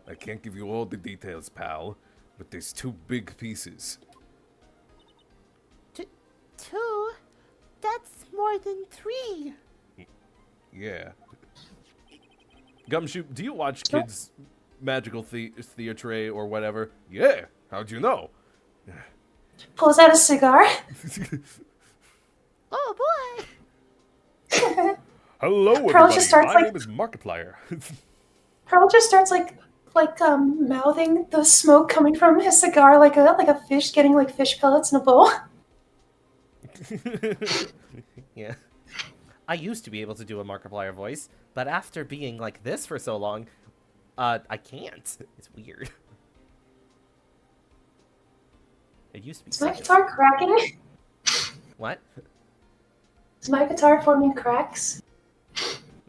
I can't give you all the details, pal, but there's 2 big pieces. 2? That's more than 3. Yeah. Gumshoe, do you watch kids' magical theatre or whatever? Yeah. How'd you know? Pulls out a cigar. Oh boy! Hello, Pearl everybody. just starts, My like- name is Markiplier. Pearl just starts like mouthing the smoke coming from his cigar like a fish getting like fish pellets in a bowl. Yeah. I used to be able to do a Markiplier voice, but after being like this for so long, I can't. It's weird. It used to be Is my sick. guitar cracking? What? Is my guitar forming cracks?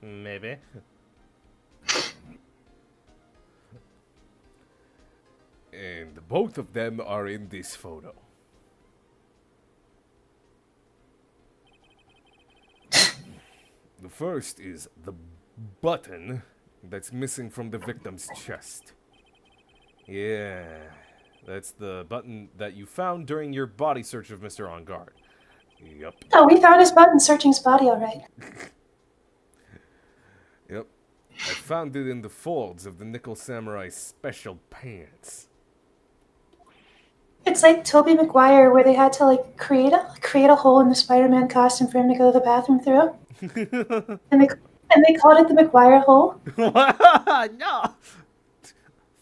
Maybe. And both of them are in this photo. The first is the button that's missing from the victim's chest. Yeah, that's the button that you found during your body search of Mr. On Guard. Yup, Oh, we found his button searching his body alright. yep. I found it in the folds of the Nickel Samurai's special pants. It's like Tobey Maguire where they had to like create a hole in the Spider-Man costume for him to go to the bathroom through. and they called it the Maguire hole. No!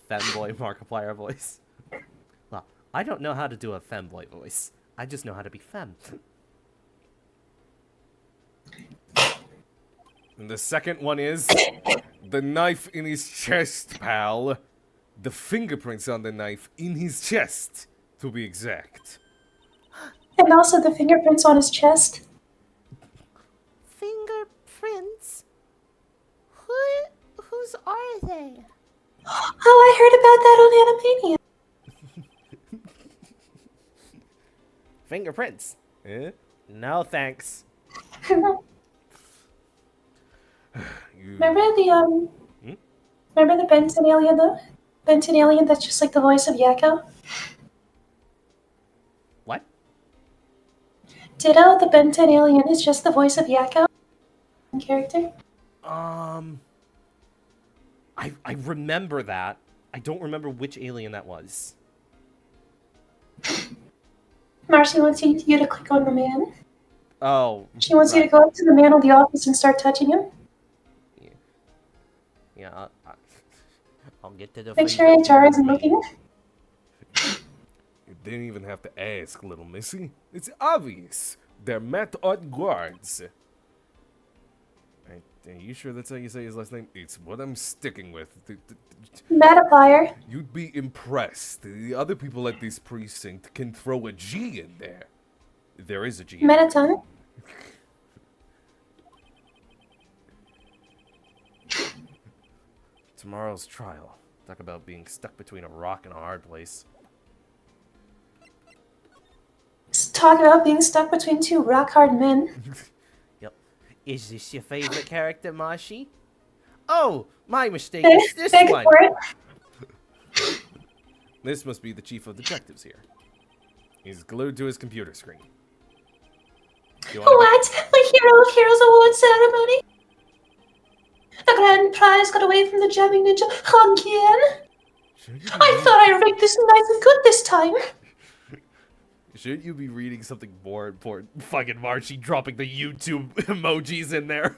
Femboy Markiplier voice. Well, I don't know how to do a femboy voice. I just know how to be femme. And the second one is the knife in his chest, pal. The fingerprints on the knife in his chest, to be exact. And also the fingerprints on his chest. Fingerprints? Whose are they? Oh, I heard about that on Animania. Fingerprints. Eh? No thanks. You... Remember the Benton alien though? Benton alien that's just like the voice of Yakko? What? Ditto, the Benton alien is just the voice of Yakko character. I remember that. I don't remember which alien that was. Marcy wants you to click on the man. Oh. She wants you to go up to the man in the office and start touching him. Yeah, I'll get to the Make sure HR isn't fingerprint. looking. You didn't even have to ask, little missy. It's obvious. They're met on guards. Are you sure that's how you say his last name? It's what I'm sticking with. Metaplier. You'd be impressed. The other people at this precinct can throw a G in there. There is a G. Metaton. Tomorrow's trial. Talk about being stuck between a rock and a hard place. Let's talk about being stuck between 2 rock-hard men. Yep. Is this your favorite character, Mashi? Oh, my mistake. Beg It's this beg one. for it. This must be the chief of detectives here. He's glued to his computer screen. You wanna What? The Hero of Heroes Award ceremony? The grand prize got away from the jamming ninja again. I thought I rigged this nice and good this time. Shouldn't you be reading something More important. Fucking Marshy dropping the YouTube emojis in there.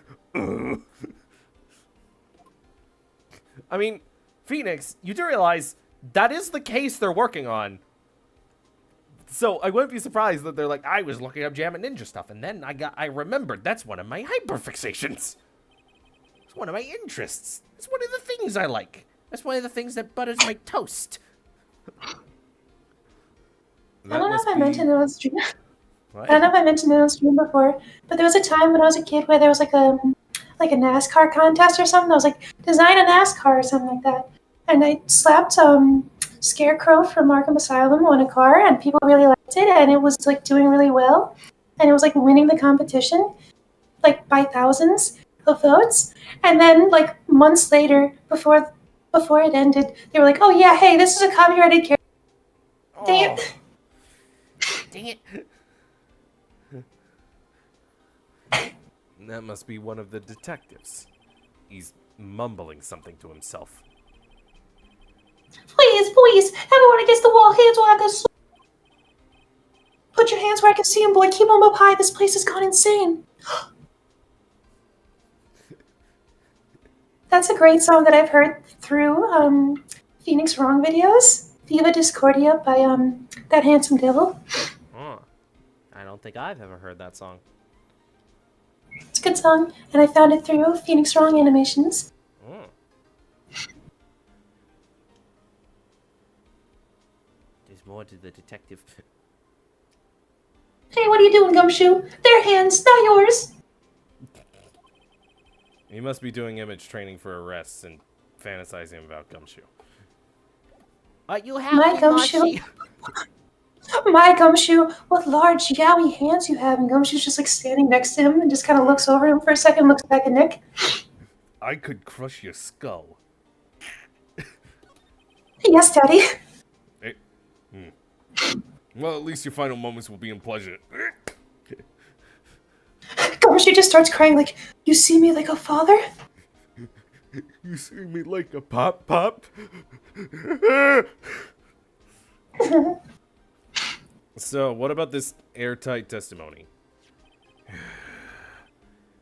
I mean, Phoenix, you do realize that is the case they're working on. So I wouldn't be surprised that they're like, I was looking up Jam and Ninja stuff, and then I remembered that's one of my hyperfixations. It's one of my interests. It's one of the things I like. That's one of the things that butters my toast. I don't know if I mentioned it on stream. What? I don't know if I mentioned it on stream before, but there was a time when I was a kid where there was like a NASCAR contest or something. I was like, design a NASCAR or something like that. And I slapped Scarecrow from Arkham Asylum on a car, and people really liked it, and it was like doing really well, and it was like winning the competition, like by thousands of votes. And then like months later, before it ended, they were like, "Oh yeah, hey, this is a copyrighted character." Dang it. Dang it. That must be one of the detectives. He's mumbling something to himself. Please, everyone against the wall, hands where I can see. Put your hands where I can see them, boy. Keep them up high. This place has gone insane. That's a great song that I've heard through Phoenix Wrong videos. Viva Discordia by That Handsome Devil. Oh, I don't think I've ever heard that song. It's a good song, and I found it through Phoenix Wrong Animations. Oh. There's more to the detective. Hey, what are you doing, Gumshoe? Their hands, not yours. He must be doing image training for arrests and fantasizing about Gumshoe. Are you My having Gumshoe. Mochi? My Gumshoe, what large, yowie hands you have. And Gumshoe's just like standing next to him and just kind of looks over him for a second, looks back at Nick. I could crush your skull. Yes, Daddy. Hey. Well, at least your final moments will be in pleasure. Gumshoe just starts crying like, you see me like a father? You see me like a pop? So, what about this airtight testimony?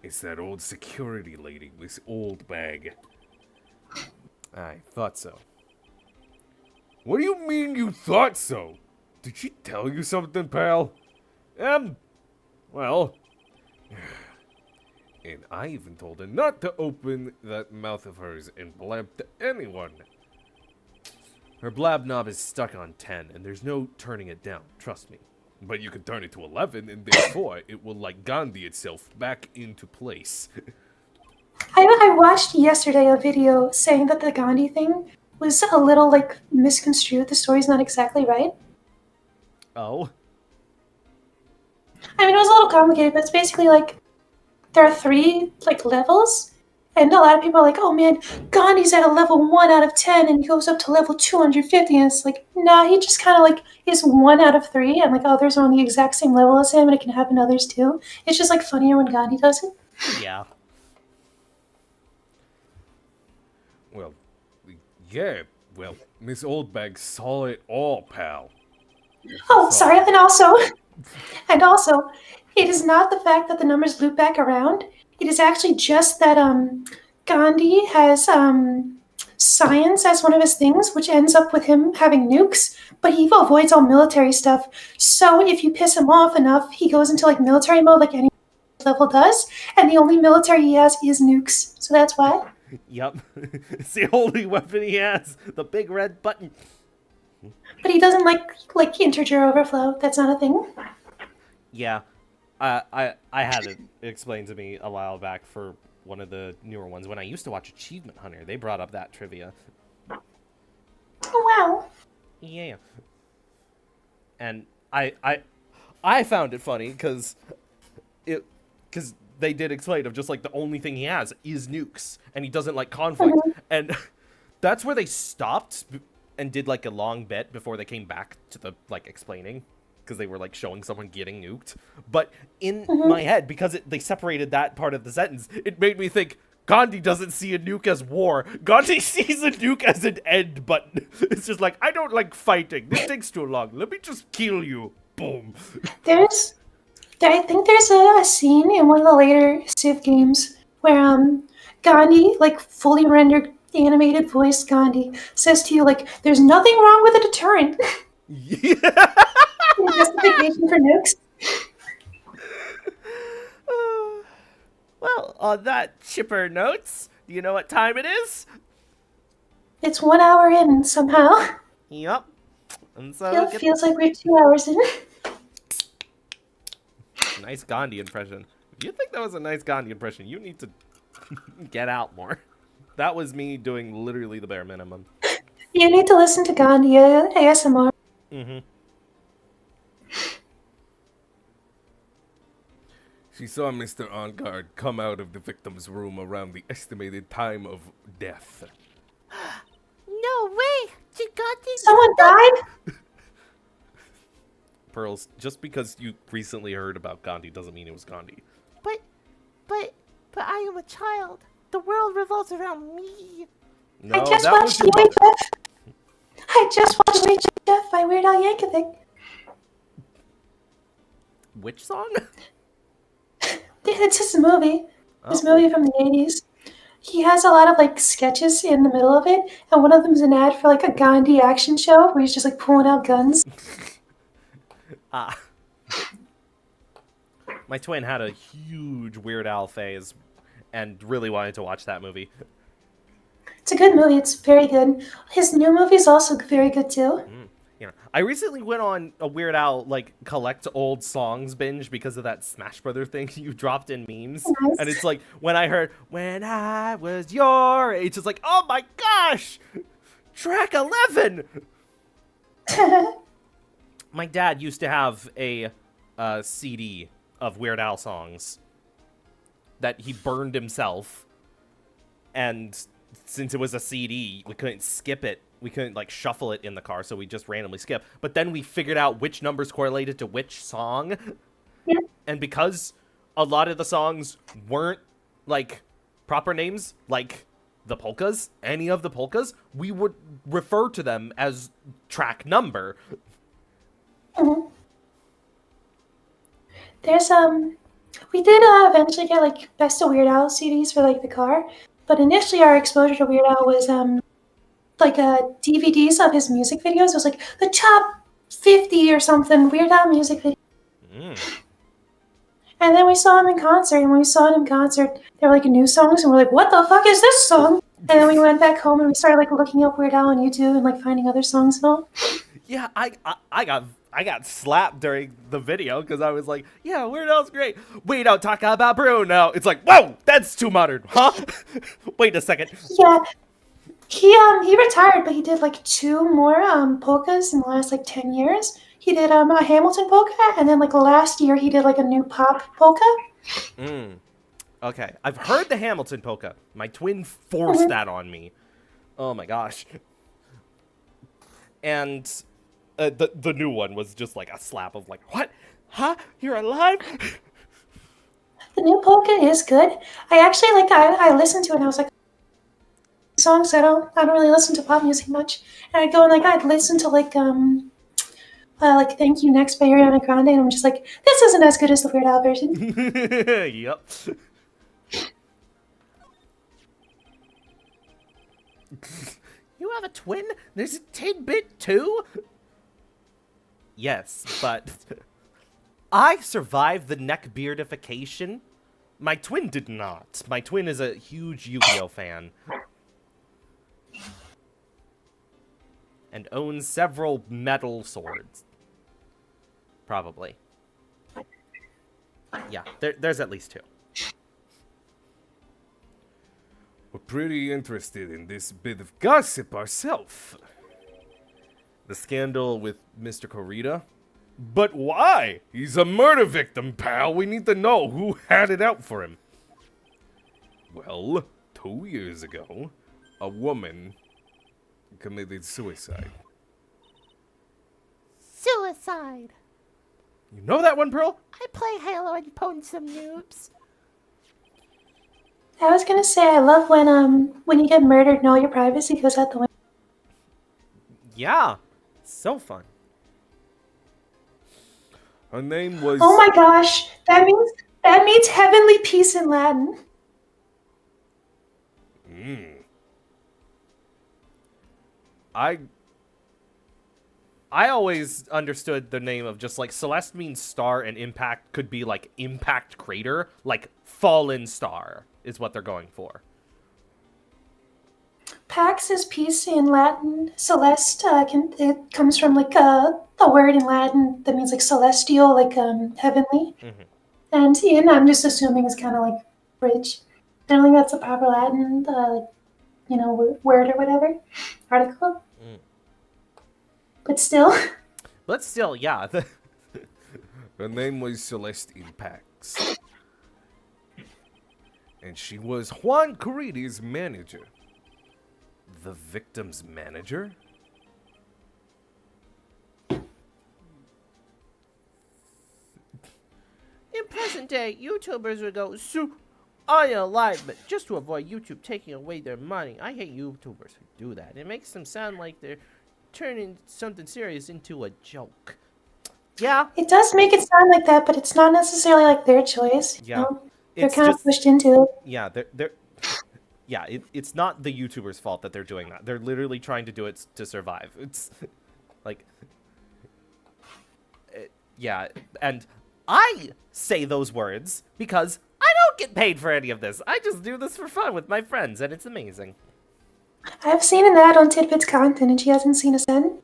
It's that old security lady, this old bag. I thought so. What do you mean you thought so? Did she tell you something, pal? Well, And I even told her not to open that mouth of hers and blab to anyone. her blab knob is stuck on 10, and there's no turning it down, trust me. But you can turn it to 11, and therefore it will, like Gandhi itself, back into place. I watched yesterday a video saying that the Gandhi thing was a little like misconstrued. The story's not exactly right. Oh? I mean, it was a little complicated, but it's basically like there are 3 like levels, and a lot of people are like, "Oh man, Gandhi's at a level 1 out of 10, and he goes up to level 250." And it's like, nah, he just kind of like is 1 out of 3, and like others are on the exact same level as him, and it can happen to others too. It's just like funnier when Gandhi does it. Yeah. Well, yeah, well, Miss Oldbag saw it all, pal. Oh, sorry, and also, it is not the fact that the numbers loop back around. It is actually just that Gandhi has science as one of his things, which ends up with him having nukes, but he avoids all military stuff. So if you piss him off enough, he goes into like military mode like any level does, and the only military he has is nukes. So that's why. Yup. It's the only weapon he has. The big red button. But he doesn't like integer overflow. That's not a thing. Yeah. I had it explained to me a while back for one of the newer ones. When I used to watch Achievement Hunter, they brought up that trivia. Oh wow. Yeah. And I found it funny because they did explain of just like the only thing he has is nukes, and he doesn't like conflict, and that's where they stopped and did like a long bit before they came back to the like explaining, because they were like showing someone getting nuked. But in my head, because they separated that part of the sentence, it made me think Gandhi doesn't see a nuke as war. Gandhi sees a nuke as an end button. It's just like, I don't like fighting. This takes too long. Let me just kill you. Boom. I think there's a scene in one of the later Civ games where Gandhi, like fully rendered animated voice Gandhi, says to you like, "There's nothing wrong with a deterrent." Yeah. Justification for nukes. Well, on that chipper notes, do you know what time it is? It's 1 hour in somehow. Yup. And so, Feels like we're 2 hours in. nice Gandhi impression. If you think that was a nice Gandhi impression, you need to get out more. That was me doing literally the bare minimum. You need to listen to Gandhi ASMR. Mm-hmm. She saw Mr. Onguard come out of the victim's room around the estimated time of death. No way! Gandhi. Someone died? Pearls, just because you recently heard about Gandhi doesn't mean it was Gandhi. But I am a child. The world revolves around me. No, I just that was watched your mother. UHF. I just watched UHF by Weird Al Yankovic. Which song? It's his movie. His Oh. movie from the 80s. He has a lot of like sketches in the middle of it, and one of them is an ad for like a Gandhi action show where he's just like pulling out guns. Ah. My twin had a huge Weird Al phase and really wanted to watch that movie. It's a good movie. It's very good. His new movie is also very good too. You know, I recently went on a Weird Al like collect old songs binge because of that Smash Brother thing you dropped in memes. Nice. And it's like when I heard "When I Was Your Age," it's like, oh my gosh, track 11. My dad used to have a CD of Weird Al songs that he burned himself, and since it was a CD, we couldn't skip it. We couldn't like shuffle it in the car, so we just randomly skip. But then we figured out which numbers correlated to which song, Yeah. and because a lot of the songs weren't like proper names, like the polkas, any of the polkas, we would refer to them as track number. Mhm. There's we did eventually get like Best of Weird Al CDs for like the car, but initially our exposure to Weird Al was like DVDs of his music videos. It was like the top 50 or something Weird Al music videos. And then we saw him in concert, and when we saw him in concert, there were like new songs, and we're like, what the fuck is this song? And then we went back home and we started like looking up Weird Al on YouTube and like finding other songs and all. Yeah, I got slapped during the video because I was like, yeah, Weird Al's great. We don't talk about Bruno. It's like, whoa, that's too modern, huh? Wait a second. Yeah, he retired, but he did like 2 more polkas in the last like 10 years. He did a Hamilton polka, and then like last year he did like a new pop polka. Okay, I've heard the Hamilton polka. My twin forced that on me. Oh my gosh. And the new one was just like a slap of like, what? Huh? You're alive? The new polka is good. I actually like I listened to it and I was like, songs I don't really listen to pop music much, and I'd go and like I'd listen to like Thank You Next by Ariana Grande, and I'm just like, this isn't as good as the Weird Al version. Yep. You have a twin? There's a tidbit too? Yes, but I survived the neck beardification. My twin did not. My twin is a huge Yu-Gi-Oh fan. And owns several metal swords. Probably. Yeah, there's at least 2. We're pretty interested in this bit of gossip ourselves. The scandal with Mr. Corrida? But why? He's a murder victim, pal. We need to know who had it out for him. Well, 2 years ago, a woman committed suicide. Suicide. You know that one, Pearl? I play Halo and pwn some noobs. I was gonna say I love when you get murdered and all your privacy goes out the window. Yeah. So fun. Her name was... Oh my gosh, that means heavenly peace in Latin. I always understood the name of just like Celeste means star and impact could be like impact crater, like fallen star is what they're going for. Pax is peace in Latin. Celeste it comes from like a word in Latin that means like celestial, like heavenly. Mm-hmm. And in, I'm just assuming is kind of like bridge. I don't think that's a proper Latin, word or whatever, article. Mm. But still, But still, yeah. Her name was Celeste Impax. And she was Juan Caridi's manager. The victim's manager? In present day, YouTubers would go, "So, I am live," but just to avoid YouTube taking away their money. I hate YouTubers who do that. It makes them sound like they're turning something serious into a joke. Yeah, it does make it sound like that, but it's not necessarily like their choice. You Yeah. know? They're It's kind just of pushed into it. yeah, it's not the YouTuber's fault that they're doing that. They're literally trying to do it to survive. It's like yeah, and I say those words because I don't get paid for any of this. I just do this for fun with my friends, and it's amazing. I've seen an ad on Tidbit's content, and she hasn't seen a cent.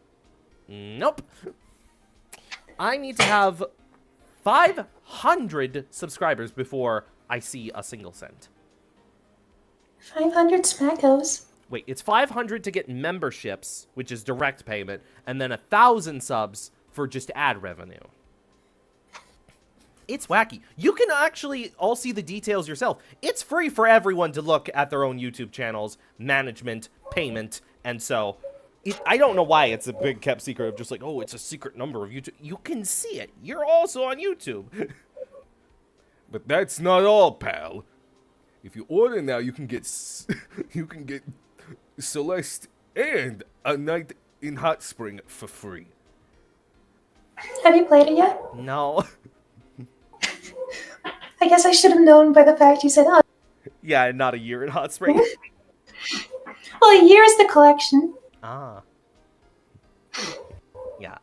Nope. I need to have 500 subscribers before I see a single cent. 500 smackos. Wait, it's 500 to get memberships, which is direct payment, and then 1,000 subs for just ad revenue. It's wacky. You can actually all see the details yourself. It's free for everyone to look at their own YouTube channels, management, payment, and so I don't know why it's a big kept secret of just like, oh, it's a secret number of YouTube. You can see it. You're also on YouTube. But that's not all, pal. If you order now, you can get Celeste and a night in Hot Spring for free. Have you played it yet? No. I guess I should have known by the fact you said, oh, Yeah, not a year in Hot Spring. well, a year is the collection. Ah. Yeah,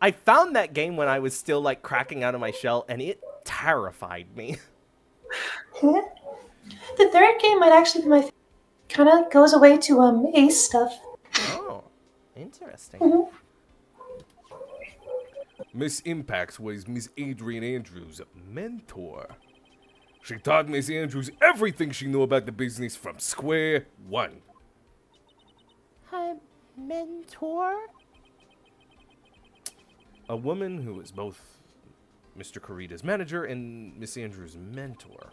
I found that game when I was still like cracking out of my shell, and it terrified me. The third game might actually be my favorite. Kind of goes away to Ace stuff. Oh, interesting. Mhm. Miss Impax was Miss Adrian Andrews' mentor. She taught Miss Andrews everything she knew about the business from square one. Her mentor? A woman who was both Mr. Carida's manager and Miss Andrews' mentor.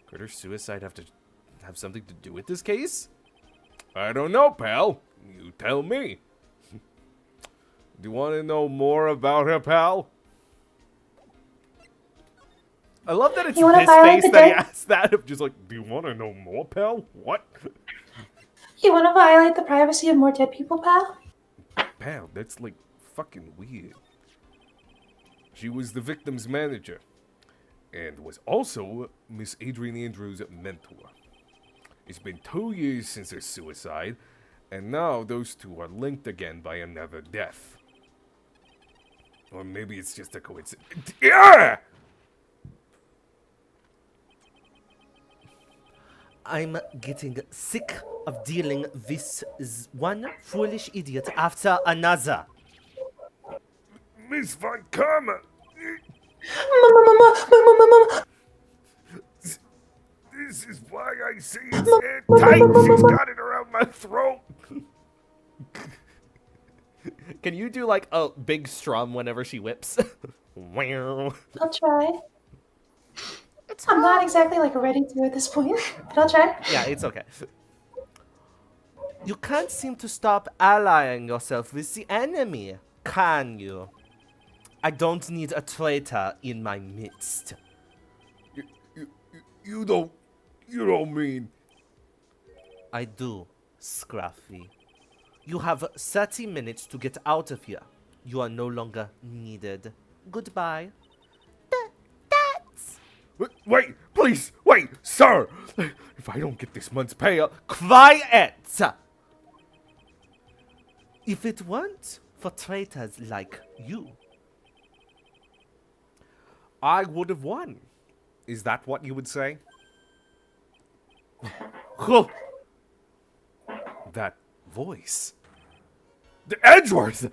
Could her suicide have something to do with this case? I don't know, pal. You tell me. Do you want to know more about her, pal? I love that it's You wanna his violate face the that he dead? asks that of just like, Do you want to know more, pal? What? You want to violate the privacy of more dead people, pal? Pal, that's like fucking weird. She was the victim's manager and was also Miss Adrian Andrews' mentor. It's been 2 years since her suicide, and now those two are linked again by another death. Or maybe it's just a coincidence. Yeah! I'm getting sick of dealing with one foolish idiot after another. Miss Von Karma! This is why I say it's airtight. She's got it around my throat. Can you do like a big strum whenever she whips? Wow. I'll try. I'm not exactly like ready to at this point, but I'll try. Yeah, it's okay. You can't seem to stop allying yourself with the enemy, can you? I don't need a traitor in my midst. You don't mean... I do, Scruffy. You have 30 minutes to get out of here. You are no longer needed. Goodbye. That's... Wait, please, wait, sir! If I don't get this month's pay, Quiet! If it weren't for traitors like you, I would have won. Is that what you would say? Huh. That voice. The Edgeworth!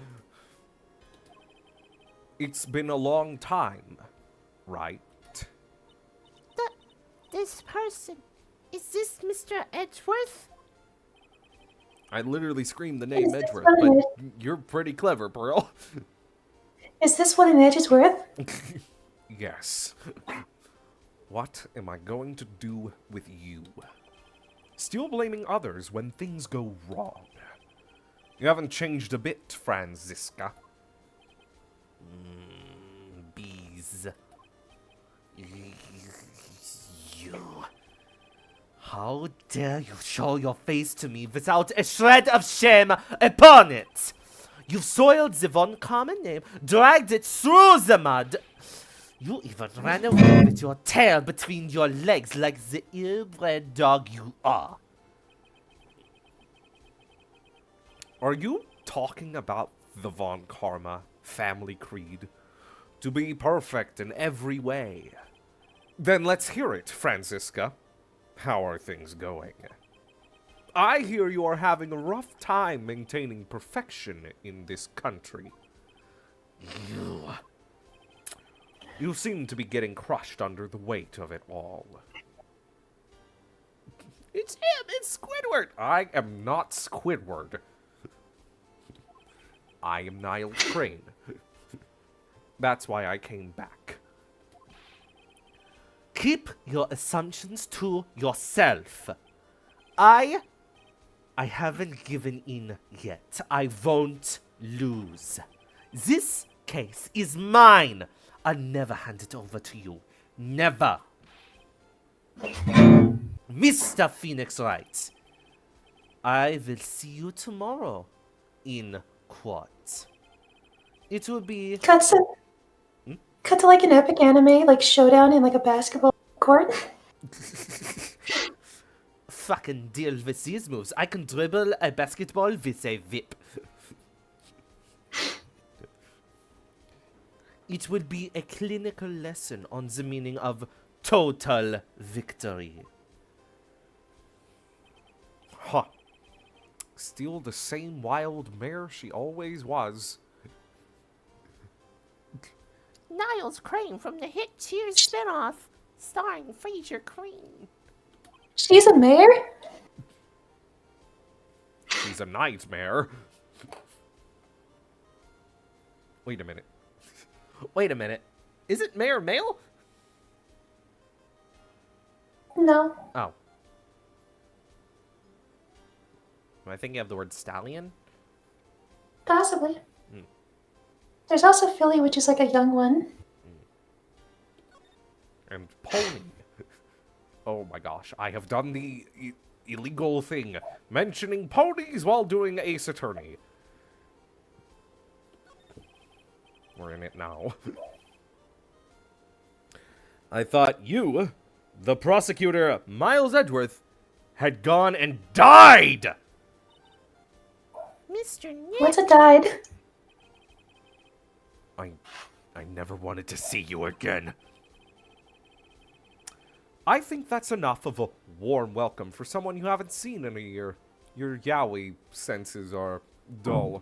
It's been a long time, right? This person. Is this Mr. Edgeworth? I literally screamed the name Is this Edgeworth, what but it you're pretty clever, Pearl. Is this what an edge is worth? Yes. What am I going to do with you? Still blaming others when things go wrong. You haven't changed a bit, Franziska. bees. You. How dare you show your face to me without a shred of shame upon it? You've soiled the one common name, dragged it through the mud. You even ran away with your tail between your legs like the ill-bred dog you are. Are you talking about the Von Karma family creed? To be perfect in every way. Then let's hear it, Franziska. How are things going? I hear you are having a rough time maintaining perfection in this country. You seem to be getting crushed under the weight of it all. It's him! It's Squidward! I am not Squidward. I am Niles Crane. That's why I came back. Keep your assumptions to yourself. I haven't given in yet. I won't lose. This case is mine. I'll never hand it over to you. Never. Mr. Phoenix writes, I will see you tomorrow in court. It will be... Cut to like an epic anime, like showdown in like a basketball court. Fucking deal with these moves. I can dribble a basketball with a whip. It will be a clinical lesson on the meaning of total victory. Huh. Still the same wild mare she always was. Niles Crane from the hit Cheers spinoff, starring Fraser Crane. She's a mayor? She's a nightmare. Wait a minute. Wait a minute. Is it mare male? No. Oh. Am I thinking of the word stallion? Possibly. There's also Philly, which is like a young one. And pony. Oh my gosh, I have done the illegal thing. Mentioning ponies while doing Ace Attorney. We're in it now. I thought you, the prosecutor Miles Edgeworth, had gone and died! Mr. Nick. What's a died? I never wanted to see you again. I think that's enough of a warm welcome for someone you haven't seen in a year. Your yaoi senses are dull.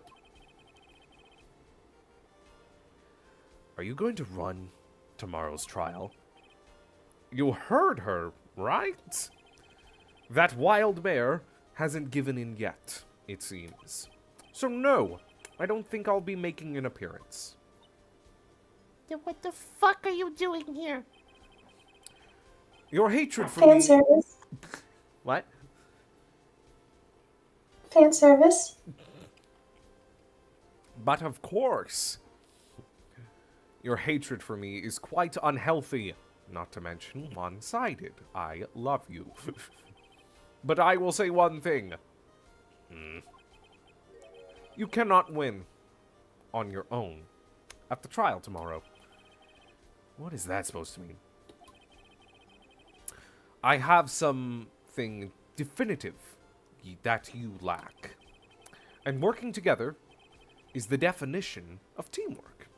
Are you going to run tomorrow's trial? You heard her, right? That wild mare hasn't given in yet, it seems. So no, I don't think I'll be making an appearance. Then what the fuck are you doing here? Your hatred for Fan me... service. What? Fan service. But of course. Your hatred for me is quite unhealthy. Not to mention one-sided. I love you. But I will say one thing. You cannot win on your own at the trial tomorrow. What is that supposed to mean? I have something definitive that you lack. And working together is the definition of teamwork.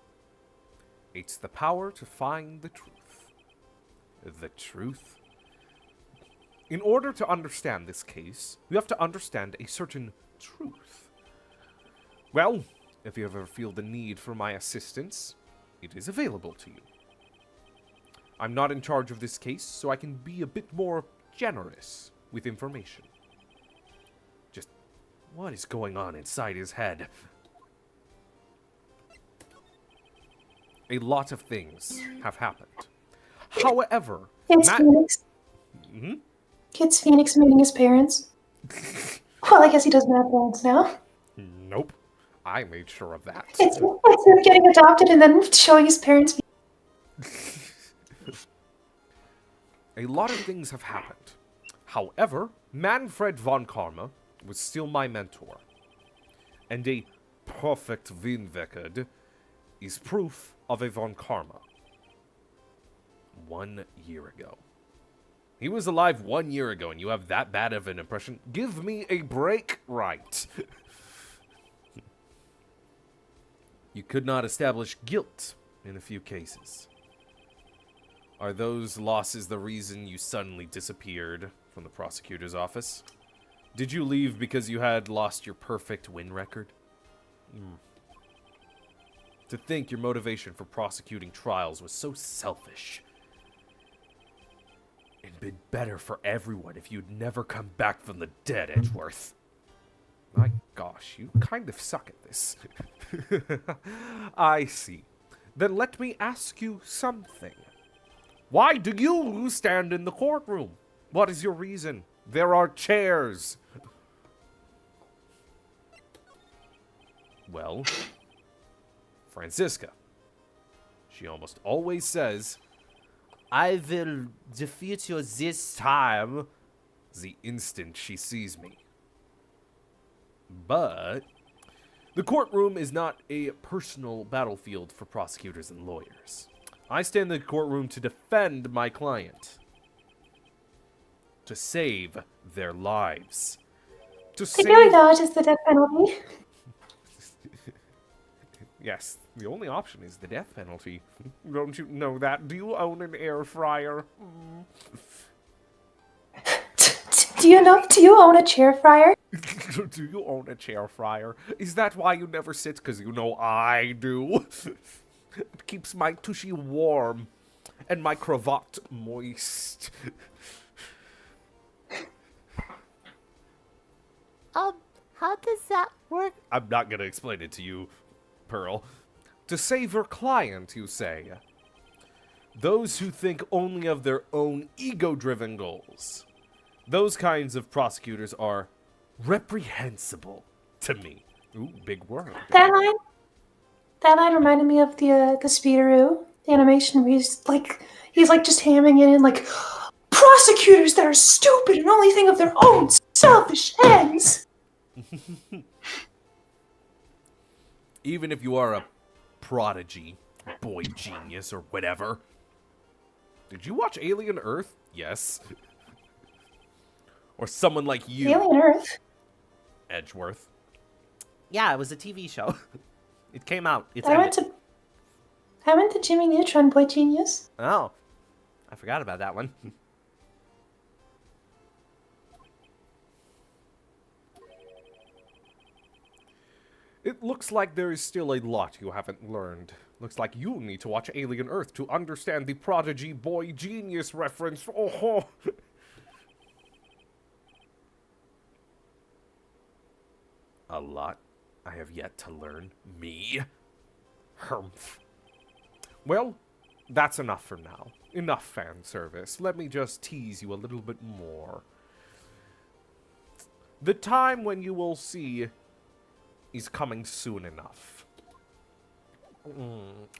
It's the power to find the truth. The truth? In order to understand this case, you have to understand a certain truth. Well, if you ever feel the need for my assistance, it is available to you. I'm not in charge of this case, so I can be a bit more generous with information. Just, what is going on inside his head? A lot of things have happened. However, It's Phoenix. Mhm. It's Phoenix meeting his parents. Well, I guess he doesn't have parents now. Nope. I made sure of that. It's him getting adopted and then showing his parents. A lot of things have happened. However, Manfred von Karma was still my mentor. And a perfect Windwecked is proof of a von Karma. 1 year ago. He was alive 1 year ago, and you have that bad of an impression? Give me a break, right? You could not establish guilt in a few cases. Are those losses the reason you suddenly disappeared from the prosecutor's office? Did you leave because you had lost your perfect win record? To think your motivation for prosecuting trials was so selfish. It'd been better for everyone if you'd never come back from the dead, Edgeworth. My gosh, you kind of suck at this. I see. Then let me ask you something. Why do you stand in the courtroom? What is your reason? There are chairs. Well, Franziska. She almost always says, I will defeat you this time, the instant she sees me. But the courtroom is not a personal battlefield for prosecutors and lawyers. I stand in the courtroom to defend my client. To save their lives. To I save... do acknowledge it's the death penalty. Yes, the only option is the death penalty. Don't you know that? Do you own an air fryer? Do you own a chair fryer? Do you own a chair fryer? Is that why you never sit? Because you know I do. It keeps my tushy warm. And my cravat moist. How does that work? I'm not gonna explain it to you, Pearl. To save your client, you say. Those who think only of their own ego-driven goals. Those kinds of prosecutors are reprehensible to me. Ooh, big word. That line reminded me of the Speederoo animation where he's like just hamming it in like prosecutors that are stupid and only think of their own selfish ends. Even if you are a prodigy, boy genius, or whatever. Did you watch Alien Earth? Yes. Or someone like you, Alien Earth. Edgeworth. Yeah, it was a TV show. It came out. It's I went ended. to Jimmy Neutron, Boy Genius. Oh, I forgot about that one. It looks like there is still a lot you haven't learned. Looks like you need to watch Alien Earth to understand the prodigy boy genius reference. Oh, a lot I have yet to learn. Me? Humph. Well, that's enough for now. Enough fan service. Let me just tease you a little bit more. The time when you will see is coming soon enough.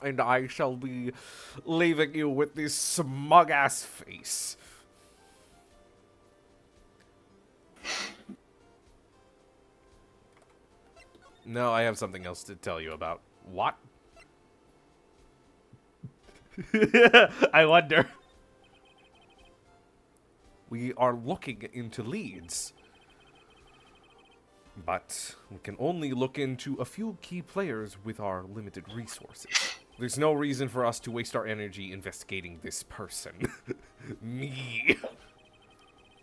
And I shall be leaving you with this smug-ass face. No, I have something else to tell you about. What? I wonder. We are looking into leads. But we can only look into a few key players with our limited resources. There's no reason for us to waste our energy investigating this person. Me.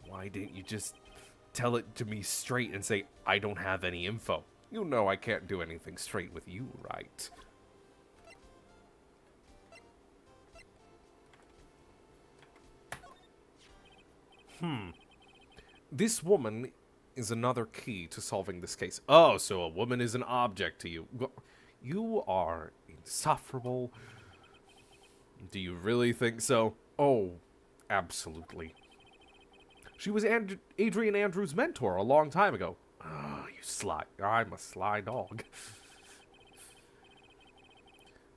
Why didn't you just tell it to me straight and say, I don't have any info? You know I can't do anything straight with you, right? This woman is another key to solving this case. Oh, so a woman is an object to you. Well, you are insufferable. Do you really think so? Oh, absolutely. She was Adrian Andrews' mentor a long time ago. Oh, you sly. I'm a sly dog.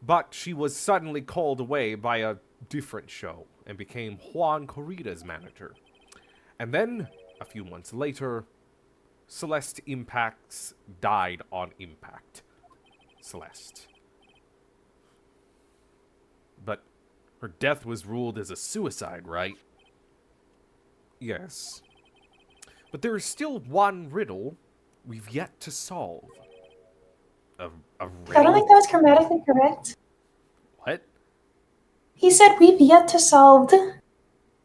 But she was suddenly called away by a different show and became Juan Corrida's manager. And then, a few months later, Celeste Impacts died on Impact. Celeste. But her death was ruled as a suicide, right? Yes. But there is still one riddle we've yet to solve. A riddle? I don't think that was grammatically correct. What? He said we've yet to solve.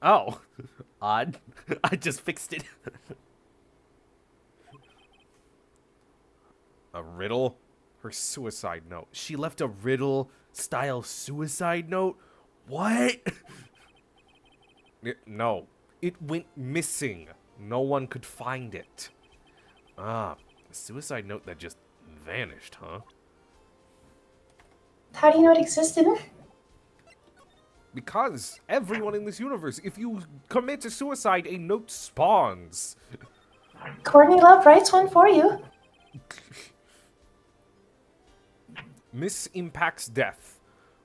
Oh, odd. I just fixed it. A riddle? Her suicide note. She left a riddle-style suicide note? What? No. It went missing. No one could find it. Ah, a suicide note that just vanished, huh? How do you know it existed? Because everyone in this universe, if you commit a suicide, a note spawns. Courtney Love writes one for you. Miss Impact's death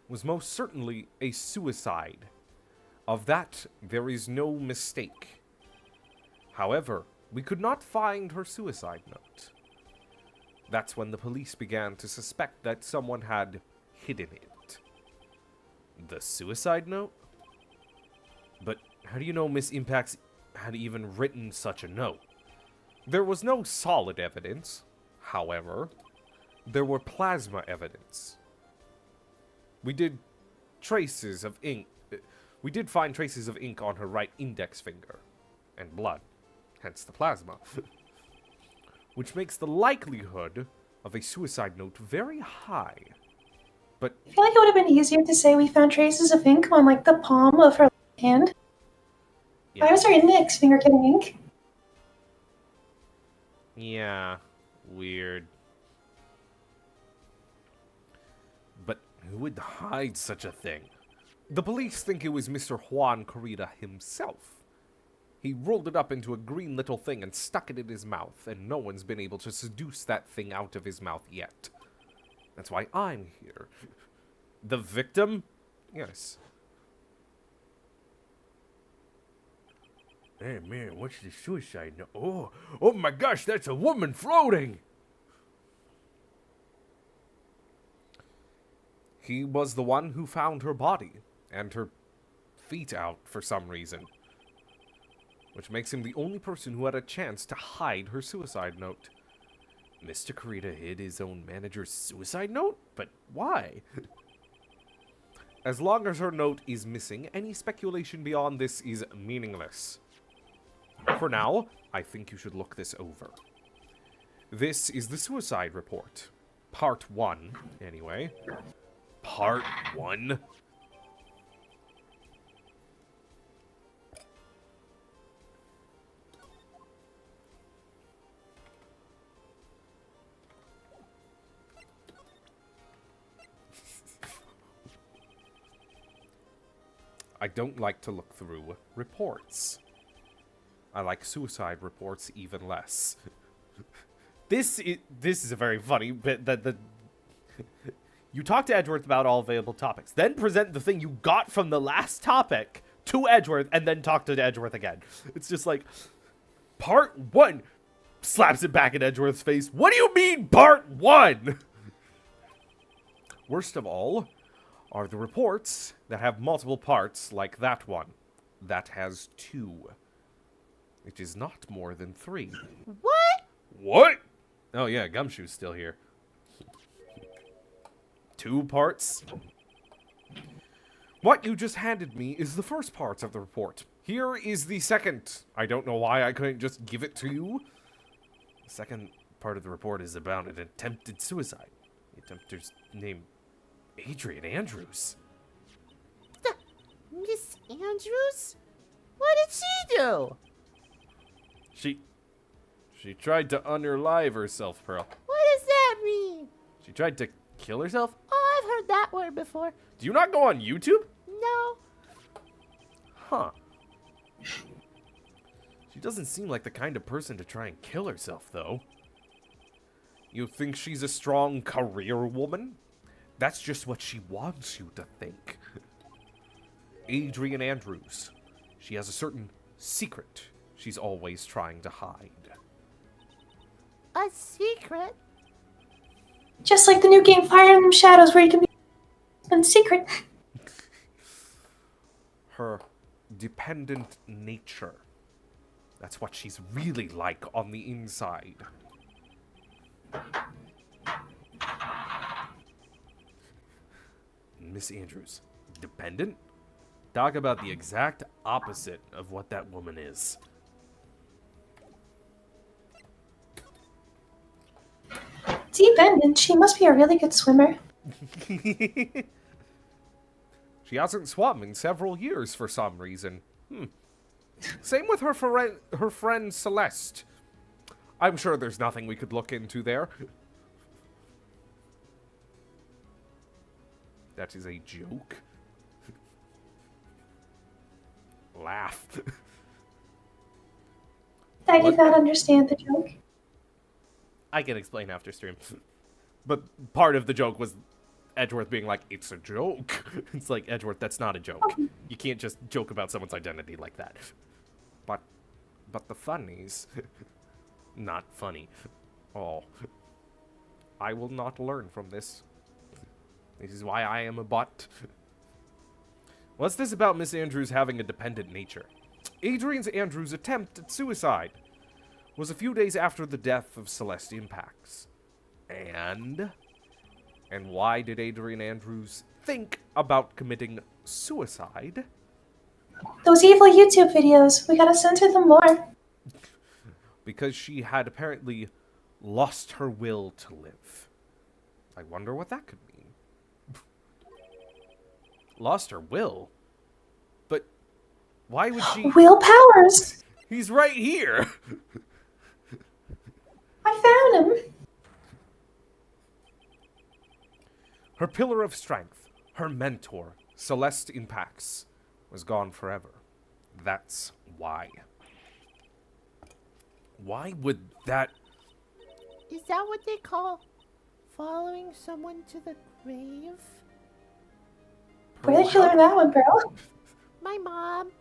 was most certainly a suicide. Of that, there is no mistake. However, we could not find her suicide note. That's when the police began to suspect that someone had hidden it. The suicide note? But how do you know Miss Impacts had even written such a note? There was no solid evidence. However, there were plasma evidence. We did traces of ink. We did find traces of ink on her right index finger. And blood. Hence the plasma. Which makes the likelihood of a suicide note very high. But I feel like it would have been easier to say we found traces of ink on, like, the palm of her hand. Yeah. Why was her index finger getting ink? yeah, weird. But who would hide such a thing? The police think it was Mr. Juan Corrida himself. He rolled it up into a green little thing and stuck it in his mouth, and no one's been able to seduce that thing out of his mouth yet. That's why I'm here. The victim? Yes. Hey man, what's the suicide note? Oh my gosh, that's a woman floating! He was the one who found her body, and her feet out for some reason. Which makes him the only person who had a chance to hide her suicide note. Mr. Corrida hid his own manager's suicide note? But why? As long as her note is missing, any speculation beyond this is meaningless. For now, I think you should look this over. This is the suicide report. Part 1, anyway. Part 1? I don't like to look through reports. I like suicide reports even less. This is a very funny bit that you talk to Edgeworth about all available topics, then present the thing you got from the last topic to Edgeworth, and then talk to Edgeworth again. It's just like, part 1 slaps it back in Edgeworth's face. What do you mean, part 1? Worst of all are the reports that have multiple parts like that one. That has 2. It is not more than 3. What? What? Oh yeah, Gumshoe's still here. 2 parts? What you just handed me is the first part of the report. Here is the second. I don't know why I couldn't just give it to you. The second part of the report is about an attempted suicide. The attempter's name, Adrian Andrews. Miss Andrews? What did she do? She tried to unalive herself, Pearl. What does that mean? She tried to kill herself? Oh, I've heard that word before. Do you not go on YouTube? No. Huh. She doesn't seem like the kind of person to try and kill herself, though. You think she's a strong career woman? That's just what she wants you to think. Adrian Andrews. She has a certain secret she's always trying to hide. A secret? Just like the new game Fire Emblem Shadows, where you can be in secret. Her dependent nature. That's what she's really like on the inside. Miss Andrews, dependent? Talk about the exact opposite of what that woman is. Dependent. She must be a really good swimmer. She hasn't swum in several years for some reason. Same with her friend Celeste. I'm sure there's nothing we could look into there. That is a joke. Laugh. I did not understand the joke. I can explain after stream. But part of the joke was Edgeworth being like, it's a joke. It's like, Edgeworth, that's not a joke. You can't just joke about someone's identity like that. But the funnies. Not funny. Oh. I will not learn from this. This is why I am a butt. What's this about Miss Andrews having a dependent nature? Adrian Andrews' attempt at suicide was a few days after the death of Celeste Impacts. And why did Adrian Andrews think about committing suicide? Those evil YouTube videos. We gotta censor them more. Because she had apparently lost her will to live. I wonder what that could mean. Lost her will? But why would she... Will Powers! He's right here! I found him. Her pillar of strength, her mentor, Celeste Impacts, was gone forever. That's why. Why would that... Is that what they call following someone to the grave? Where did you learn that one, Pearl? My mom.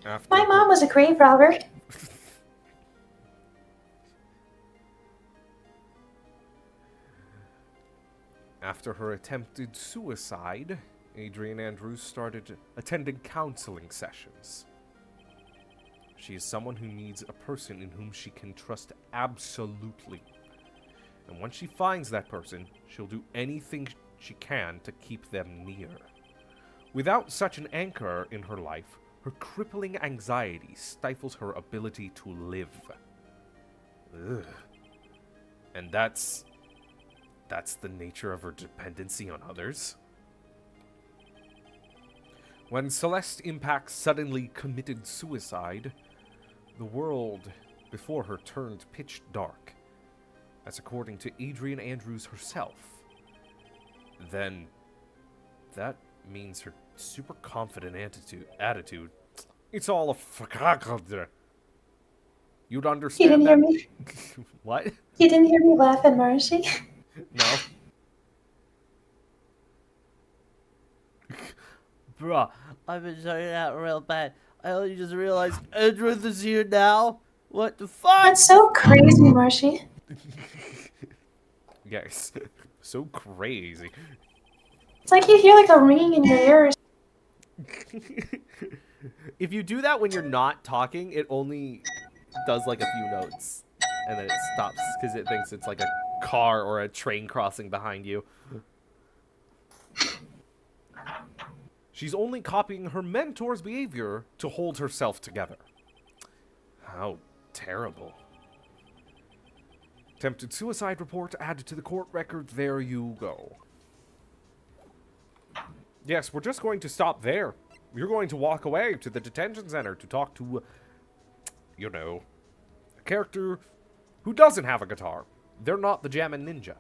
After My mom was a grave robber. After her attempted suicide, Adrian Andrews started attending counseling sessions. She is someone who needs a person in whom she can trust absolutely. And once she finds that person, she'll do anything she can to keep them near. Without such an anchor in her life, her crippling anxiety stifles her ability to live. Ugh. And that's the nature of her dependency on others. When Celeste Impact suddenly committed suicide, the world before her turned pitch dark. As according to Adrian Andrews herself. Then that means her super confident attitude. It's all a facade. You'd understand. You didn't that? hear me? What? You didn't hear me laugh at Marshy? No. Bruh, I've been zoning out real bad. I only just realized Edgeworth is here now. What the fuck? That's so crazy, Marshy. Yes. So crazy. It's like you hear like a ringing in your ears. If you do that when you're not talking, it only does like a few notes, and then it stops because it thinks it's like a car or a train crossing behind you. She's only copying her mentor's behavior to hold herself together. How terrible. Attempted suicide report added to the court record. There you go. Yes, we're just going to stop there. You're going to walk away to the detention center to talk to, you know, a character who doesn't have a guitar. They're not the Jammin' Ninja.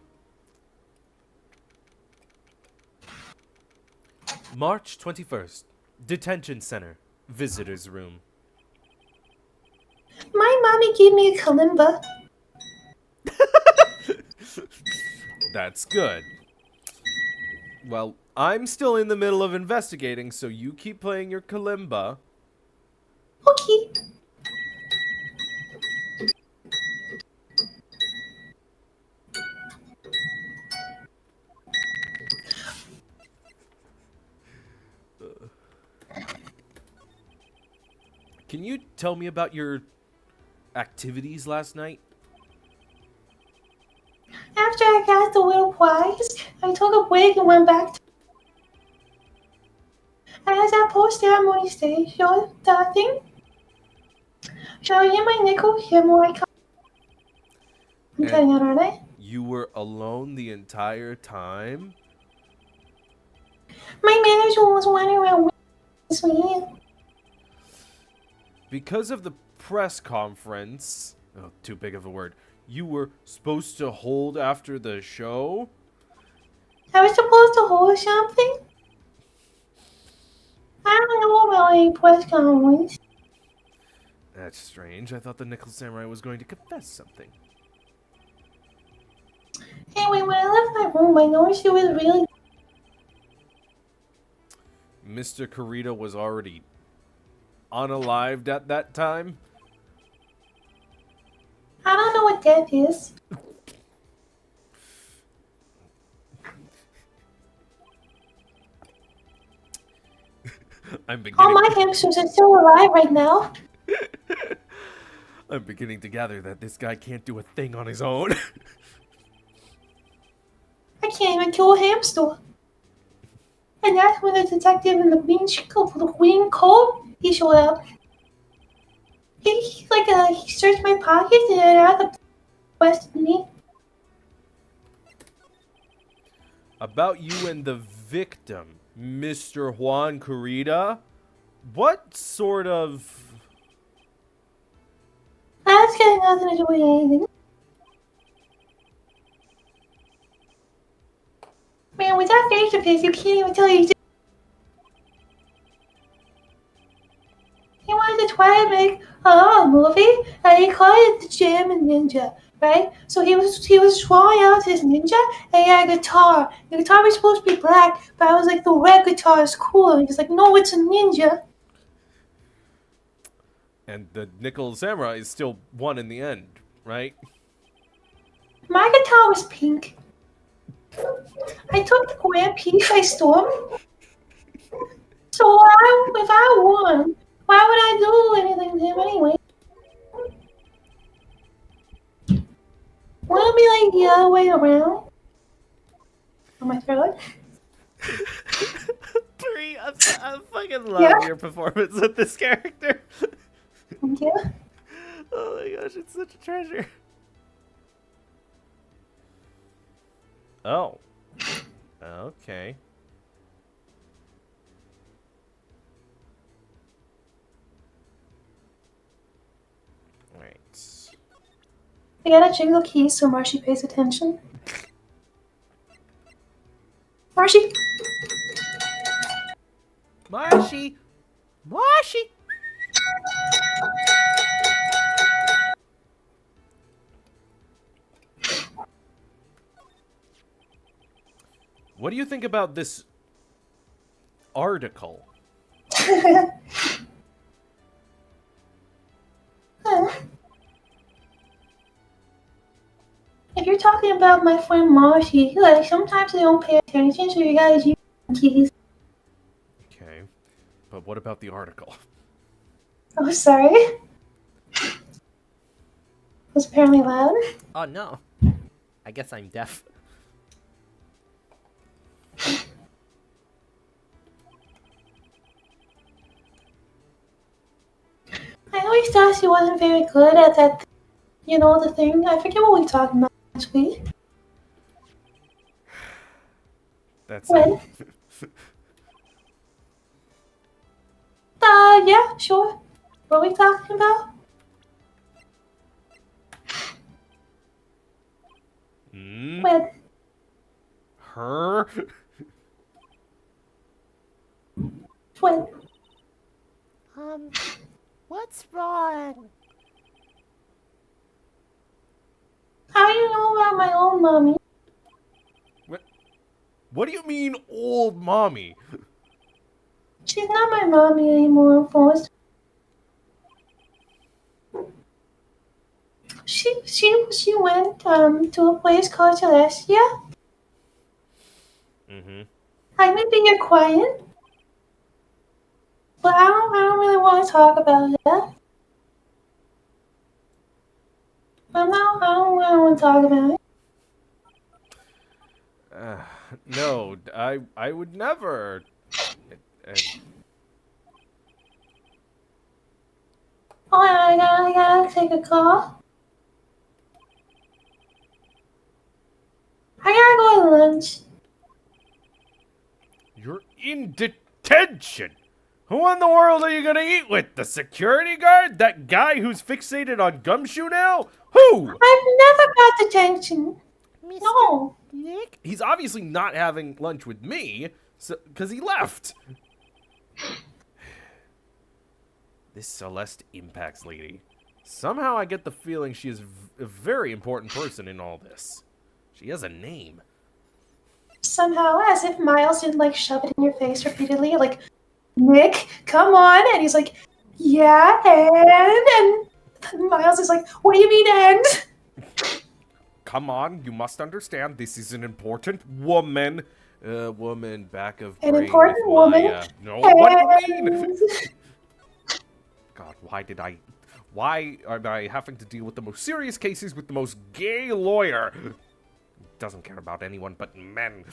March 21st. Detention Center. Visitor's Room. My mommy gave me a kalimba. That's good. Well, I'm still in the middle of investigating, so you keep playing your kalimba. Okay. Can you tell me about your activities last night? After I got the little prize, I took a break and went back to... As that post-ceremony stage showed the thing. Shall I get my nickel? Here more I come. I'm And- cutting out, aren't I? You were alone the entire time? My manager was wondering around this weekend. Because of the press conference, oh, too big of a word, you were supposed to hold after the show? I was supposed to hold something? I don't know about any press conference. That's strange. I thought the Nickel Samurai was going to confess something. Anyway, when I left my room, I noticed it was really... Mr. Kurita was already unalived at that time? I don't know what death is. I'm All beginning. my hamsters are still alive right now. I'm beginning to gather that this guy can't do a thing on his own. I can't even kill a hamster. And that's when the detective in the green coat, he showed up. He searched my pockets and had the questioned me. About you and the victim, Mr. Juan Kurita? What sort of... That's got nothing to do with anything. Man, with that face of his, you can't even tell he's... He wanted to try to make a horror movie, and he called it the Jammin' Ninja, right? So he was drawing out his ninja, and he had a guitar. The guitar was supposed to be black, but I was like, the red guitar is cool. And he's like, no, it's a ninja. And the Nickel Samurai is still won in the end, right? My guitar was pink. I took the grand piece by storm. So if I won, why would I do anything to him anyway? Wouldn't it be like the other way around? On my throat? Brie, I fucking love Yeah? your performance with this character. Thank you. Oh my gosh, it's such a treasure. Oh. Okay. Right. I gotta jingle keys so Marshy pays attention. Marshy! Marshy! Marshy! What do you think about this article? If you're talking about my friend Marshy, like sometimes they don't pay attention, so you gotta use keys. Okay. But what about the article? Oh, sorry. was apparently loud. Oh no. I guess I'm deaf. I always thought she wasn't very good at that, you know, the thing. I forget what we talked about last week. That's When? it. Yeah, sure. What are we talking about? Hmm? When? Her? When? What's wrong? How do you know about my old mommy? What do you mean, old mommy? She's not my mommy anymore, of course. She went to a place called Celestia. Mm-hmm. I may be quiet, but I don't really want to talk about that. But no, I don't really want to talk about it. No, I would never. Uh, Oh, I gotta take a call. I gotta go to lunch. You're in detention! Who in the world are you gonna eat with? The security guard? That guy who's fixated on Gumshoe now? Who? I've never got detention. Mr. No. Nick? He's obviously not having lunch with me, because he left. This Celeste Impacts lady. Somehow I get the feeling she is a very important person in all this. She has a name. Somehow, as if Miles didn't like shove it in your face repeatedly, like, Nick, come on. And he's like, yeah, and Miles is like, what do you mean, and? Come on, you must understand this is an important woman. Woman, back of An brain important with woman. Maya. No, what do you mean? And- God, why am I having to deal with the most serious cases with the most gay lawyer? Doesn't care about anyone but men.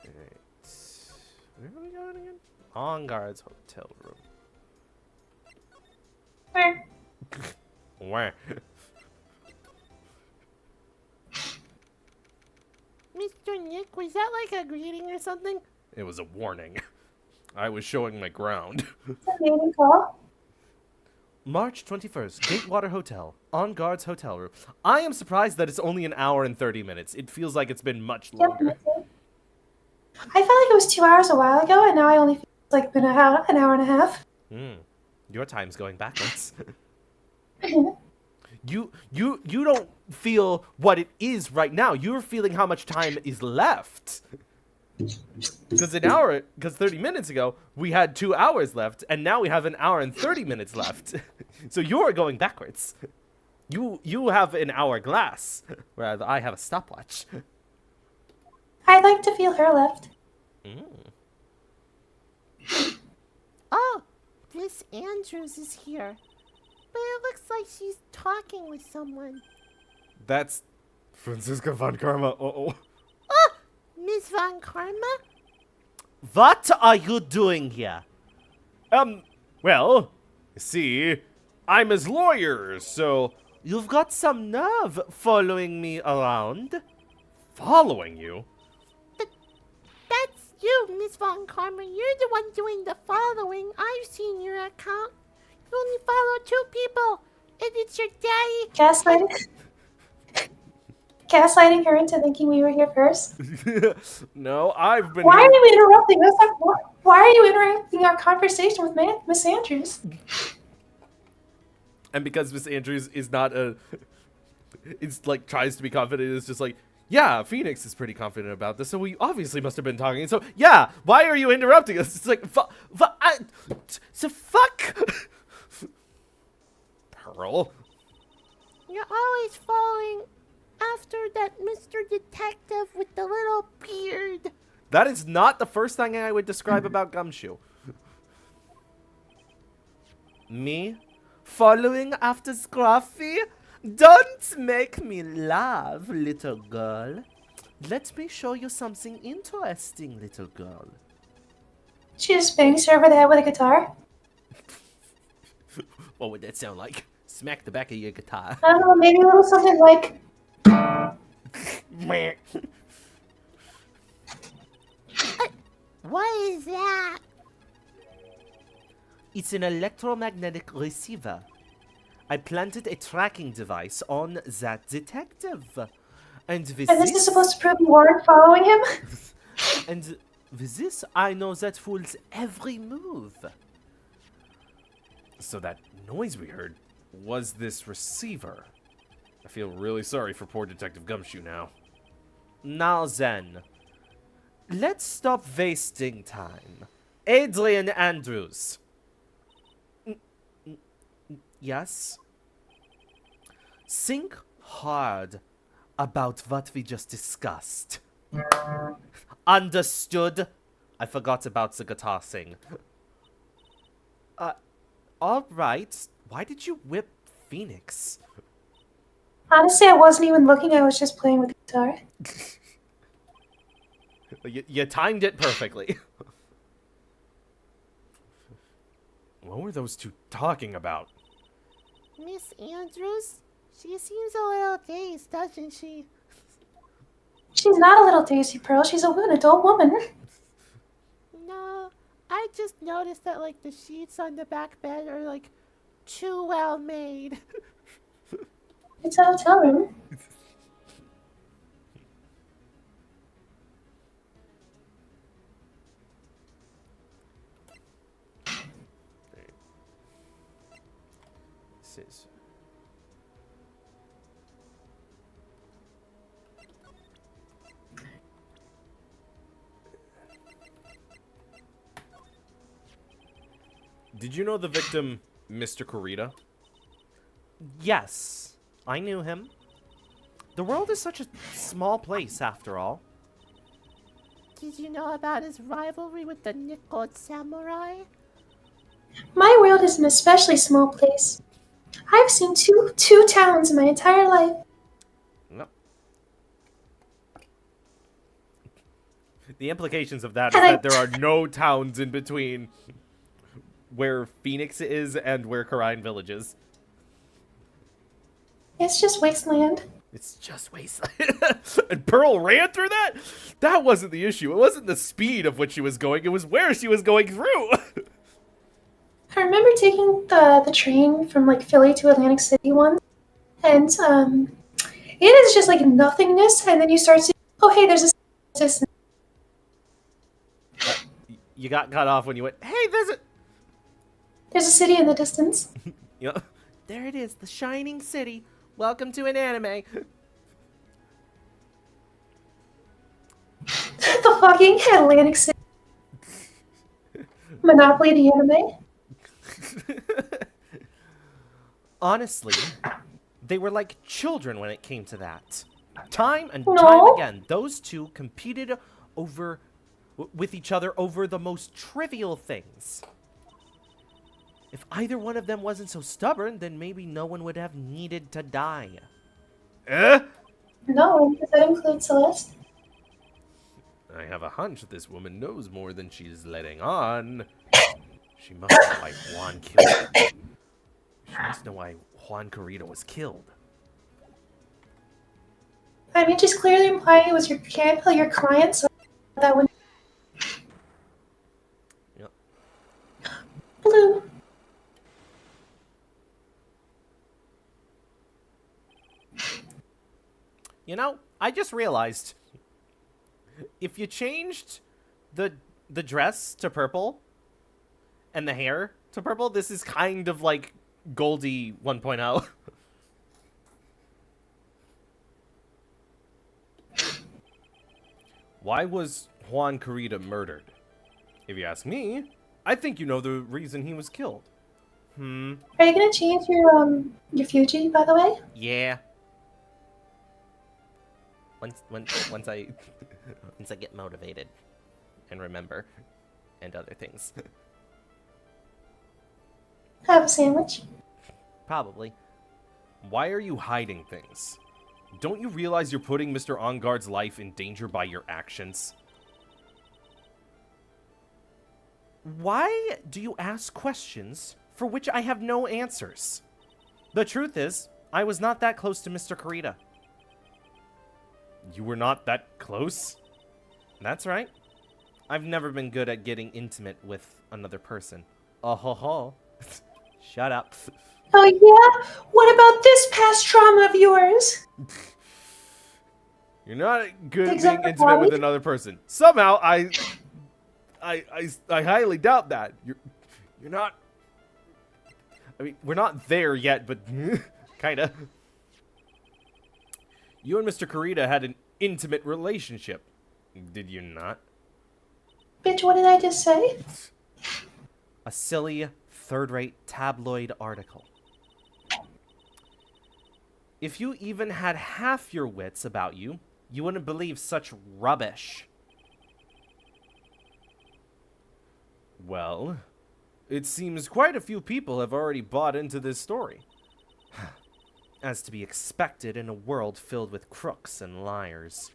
Alright. Where are we going again? On guard's hotel room. Where? Mr. Nick, was that like a greeting or something? It was a warning. I was showing my ground. Maiden call. March 21st, Gatewater Hotel. On guard's hotel room. I am surprised that it's only an hour and 30 minutes. It feels like it's been much Yep. longer. I felt like it was 2 hours a while ago, and now I only feel it's like been an hour and a half. Your time's going backwards. You don't feel what it is right now. You're feeling how much time is left. Because 30 minutes ago, we had 2 hours left, and now we have an hour and 30 minutes left. So you're going backwards. You have an hourglass, whereas I have a stopwatch. I'd like to feel her left. Oh, Miss Andrews is here. But it looks like she's talking with someone. That's Franziska von Karma. Uh-oh. Oh, Miss Von Karma? What are you doing here? Well, you see, I'm his lawyer, so... You've got some nerve following me around. Following you? That's you, Miss Von Karma. You're the one doing the following. I've seen your account. You only follow 2 people. And it's your daddy. Gaslighting her into thinking we were here first. No, I've been... Why are you interrupting us? Why are you interrupting our conversation with Miss Andrews? And because Miss Andrews is not a... It's like, tries to be confident, it's just like, yeah, Phoenix is pretty confident about this, so we obviously must have been talking. So, yeah, why are you interrupting us? It's like, fuck. Pearl? You're always following after that Mr. Detective with the little beard. That is not the first thing I would describe about Gumshoe. Me? Following after Scruffy? Don't make me laugh, little girl. Let me show you something interesting, little girl. She just bangs her over the head with a guitar. What would that sound like? Smack the back of your guitar. I don't know, maybe a little something like. What is that? It's an electromagnetic receiver. I planted a tracking device on that detective. And with And this is supposed to prove you weren't following him? And with this, I know that fool's every move. So that noise we heard was this receiver. I feel really sorry for poor Detective Gumshoe now. Now then, let's stop wasting time. Adrian Andrews. Yes? Think hard about what we just discussed. Understood? I forgot about the guitar thing. Alright. Why did you whip Phoenix? Honestly, I wasn't even looking, I was just playing with the guitar. You timed it perfectly. What were those two talking about? Miss Andrews? She seems a little dazed, doesn't she? She's not a little Daisy Pearl, she's an adult woman. No, I just noticed that, like, the sheets on the back bed are, like, too well made. It's a hotel room. This is... Did you know the victim, Mr. Corita? Yes, I knew him. The world is such a small place, after all. Did you know about his rivalry with the Nickel Samurai? My world is an especially small place. I've seen two towns in my entire life. No. The implications of that is And I- that there are no towns in between where Phoenix is and where Karine Village is. It's just wasteland. It's just wasteland. And Pearl ran through that? That wasn't the issue. It wasn't the speed of which she was going. It was where she was going through. I remember taking the train from like Philly to Atlantic City once, and it is just like nothingness, and then you start seeing, oh hey, there's this. You got cut off when you went, hey, There's a city in the distance. you know, there it is, the shining city. Welcome to an anime. The fucking Atlantic City. Monopoly the anime. Honestly, they were like children when it came to that. Time and No. time again, those two competed with each other over the most trivial things. If either one of them wasn't so stubborn, then maybe no one would have needed to die. No, does that include Celeste? I have a hunch this woman knows more than she's letting on. She must know why Juan killed her. She must know why Juan Corita was killed. I mean, she's clearly implying it was your client, so that would. Yep. Blue. You know, I just realized if you changed the dress to purple and the hair to purple, this is kind of like Goldie 1.0. Why was Juan Corita murdered? If you ask me, I think you know the reason he was killed. Are you gonna change your Fuji, by the way? Yeah. Once I once I get motivated and remember and other things. Have a sandwich. Probably. Why are you hiding things? Don't you realize you're putting Mr. OnGuard's life in danger by your actions? Why do you ask questions for which I have no answers? The truth is, I was not that close to Mr. Kurita. You were not that close? That's right. I've never been good at getting intimate with another person. Oh ho ho. Shut up. Oh yeah? What about this past trauma of yours? You're not good at being Exactly. intimate with another person. Somehow, I highly doubt that. You're not. I mean, we're not there yet, but kinda. You and Mr. Kurita had an intimate relationship, did you not? Bitch, what did I just say? A silly, third-rate tabloid article. If you even had half your wits about you, you wouldn't believe such rubbish. Well, it seems quite a few people have already bought into this story. As to be expected in a world filled with crooks and liars.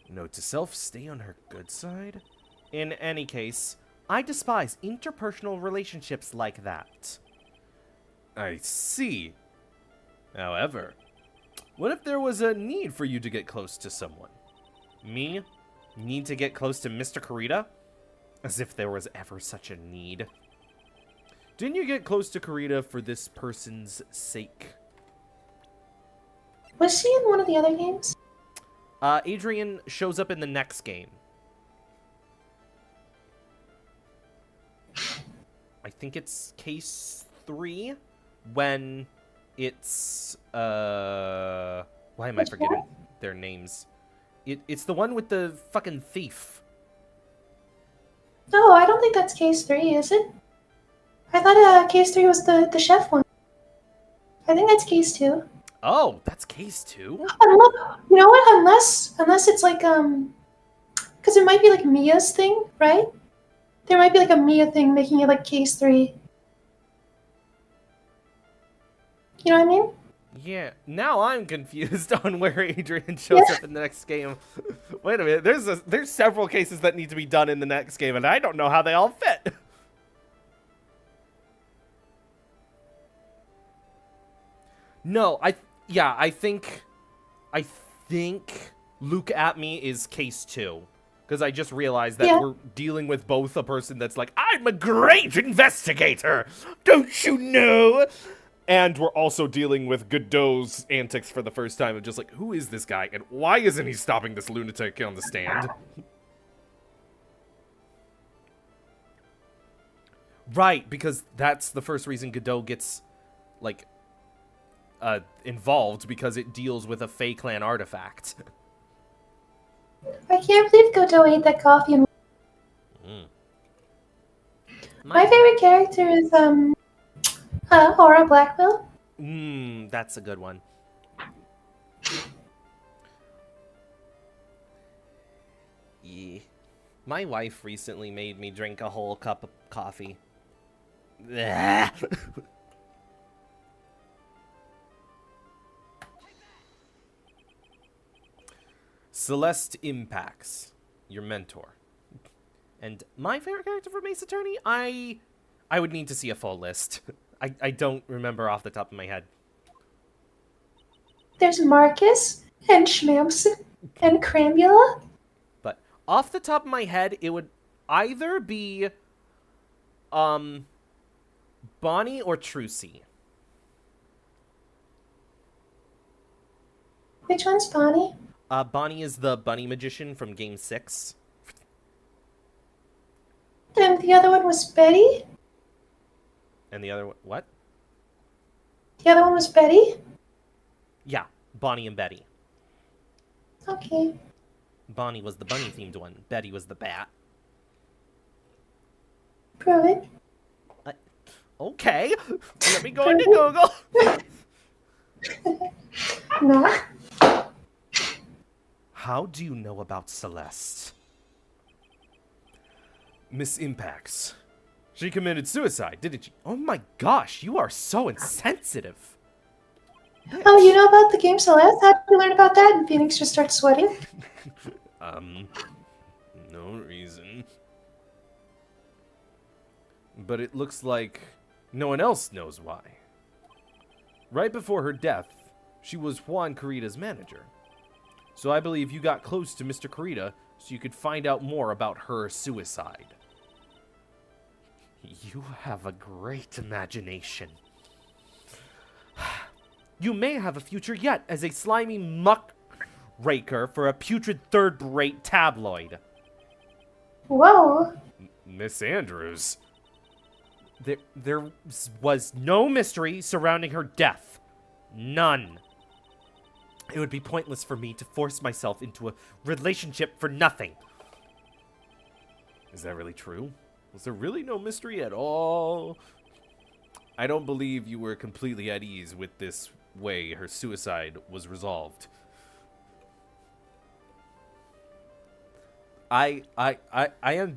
Note to self, stay on her good side. In any case, I despise interpersonal relationships like that. I see. However, what if there was a need for you to get close to someone? Me? Need to get close to Mr. Kurita? As if there was ever such a need. Didn't you get close to Kurita for this person's sake? Was she in one of the other games? Adrian shows up in the next game. I think it's case 3 when it's why am I Which forgetting one? their names? It's the one with the fucking thief. No, I don't think that's case 3, is it? I thought case 3 was the chef one. I think that's case 2. Oh, that's case 2? You know what? Unless it's like because it might be like Mia's thing, right? There might be like a Mia thing making it like case 3. You know what I mean? Yeah, now I'm confused on where Adrian shows up in the next game. Wait a minute, there's several cases that need to be done in the next game, and I don't know how they all fit. No, I think Luke at me is case 2. Because I just realized that we're dealing with both a person that's like, I'm a great investigator, don't you know? And we're also dealing with Godot's antics for the first time of just like, who is this guy? And why isn't he stopping this lunatic on the stand? Right, because that's the first reason Godot gets, like, involved, because it deals with a Fae Clan artifact. I can't believe Godot ate that coffee. And my favorite character is Aura Blackbill. That's a good one. Yeah. My wife recently made me drink a whole cup of coffee. Celeste Impacts, your mentor. And my favorite character for Mace Attorney? I would need to see a full list. I don't remember off the top of my head. There's Marcus and Schmamps and Crambula. But off the top of my head, it would either be Bonnie or Trucy. Which one's Bonnie? Bonnie is the bunny magician from Game 6. And the other one was Betty? And the other one, what? The other one was Betty? Yeah, Bonnie and Betty. Okay. Bonnie was the bunny-themed one. Betty was the bat. Prove it. Okay, let me go into Google. Nah. How do you know about Celeste? Miss Impacts. She committed suicide, didn't she? Oh my gosh, you are so insensitive. Oh, you know about the game Celeste? How did you learn about that? And Phoenix just starts sweating. No reason. But it looks like no one else knows why. Right before her death, she was Juan Corrida's manager. So I believe you got close to Mr. Corrida so you could find out more about her suicide. You have a great imagination. You may have a future yet as a slimy muckraker for a putrid third-rate tabloid. Whoa. Miss Andrews. There was no mystery surrounding her death. None. It would be pointless for me to force myself into a relationship for nothing. Is that really true? Was there really no mystery at all? I don't believe you were completely at ease with this way her suicide was resolved. I am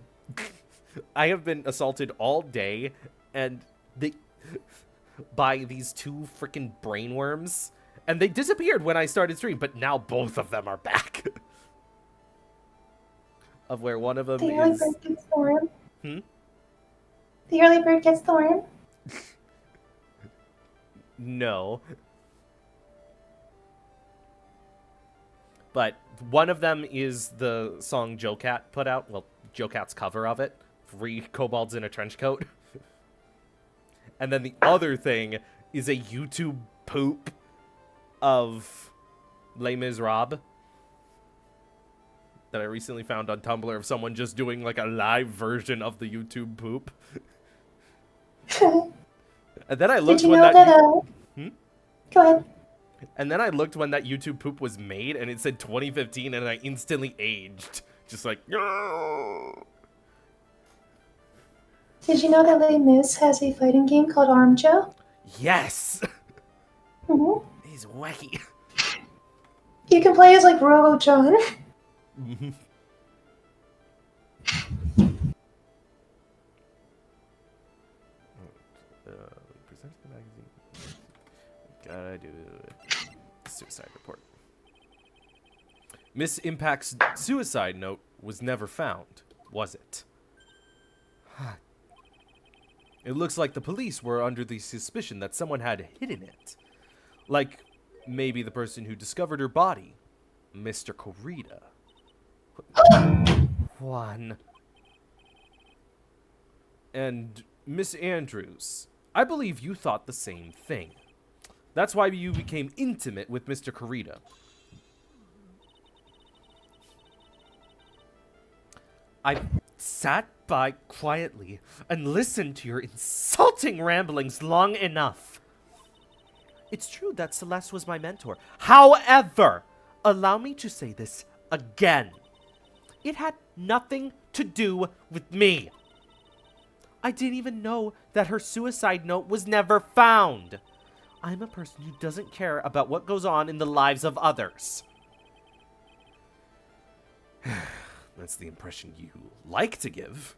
I have been assaulted all day and by these two freaking brainworms, and they disappeared when I started stream, but now both of them are back. Of where one of them The early is bird gets the worm. Hmm? The early bird gets the worm. No. But one of them is the song Joe Cat put out. Well, Joe Cat's cover of it. 3 kobolds in a trench coat. And then the other thing is a YouTube poop of Les Miserables that I recently found on Tumblr of someone just doing like a live version of the YouTube poop. And then I looked Did you when know that... that, Go ahead. And then I looked when that YouTube poop was made, and it said 2015, and I instantly aged. Just like, no. Did you know that Les Mis has a fighting game called Arm Joe? Yes! Mm-hmm. He's wacky. You can play as like Robo John. Present the magazine. Gotta do suicide report. Miss Impact's suicide note was never found, was it? It looks like the police were under the suspicion that someone had hidden it. Like, maybe the person who discovered her body, Mr. Corrida. Juan. And Miss Andrews, I believe you thought the same thing. That's why you became intimate with Mr. Corrida. I sat by quietly and listened to your insulting ramblings long enough. It's true that Celeste was my mentor. However, allow me to say this again. It had nothing to do with me. I didn't even know that her suicide note was never found. I'm a person who doesn't care about what goes on in the lives of others. That's the impression you like to give.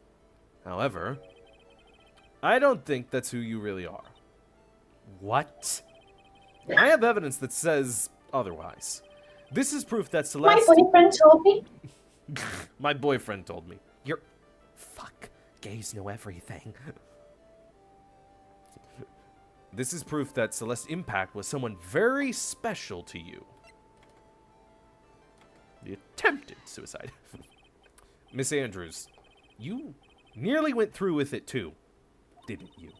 However, I don't think that's who you really are. What? I have evidence that says otherwise. This is proof that Celeste... My boyfriend told me. My boyfriend told me. You're... Fuck. Gays know everything. This is proof that Celeste Impact was someone very special to you. The attempted suicide. Miss Andrews, you nearly went through with it too, didn't you?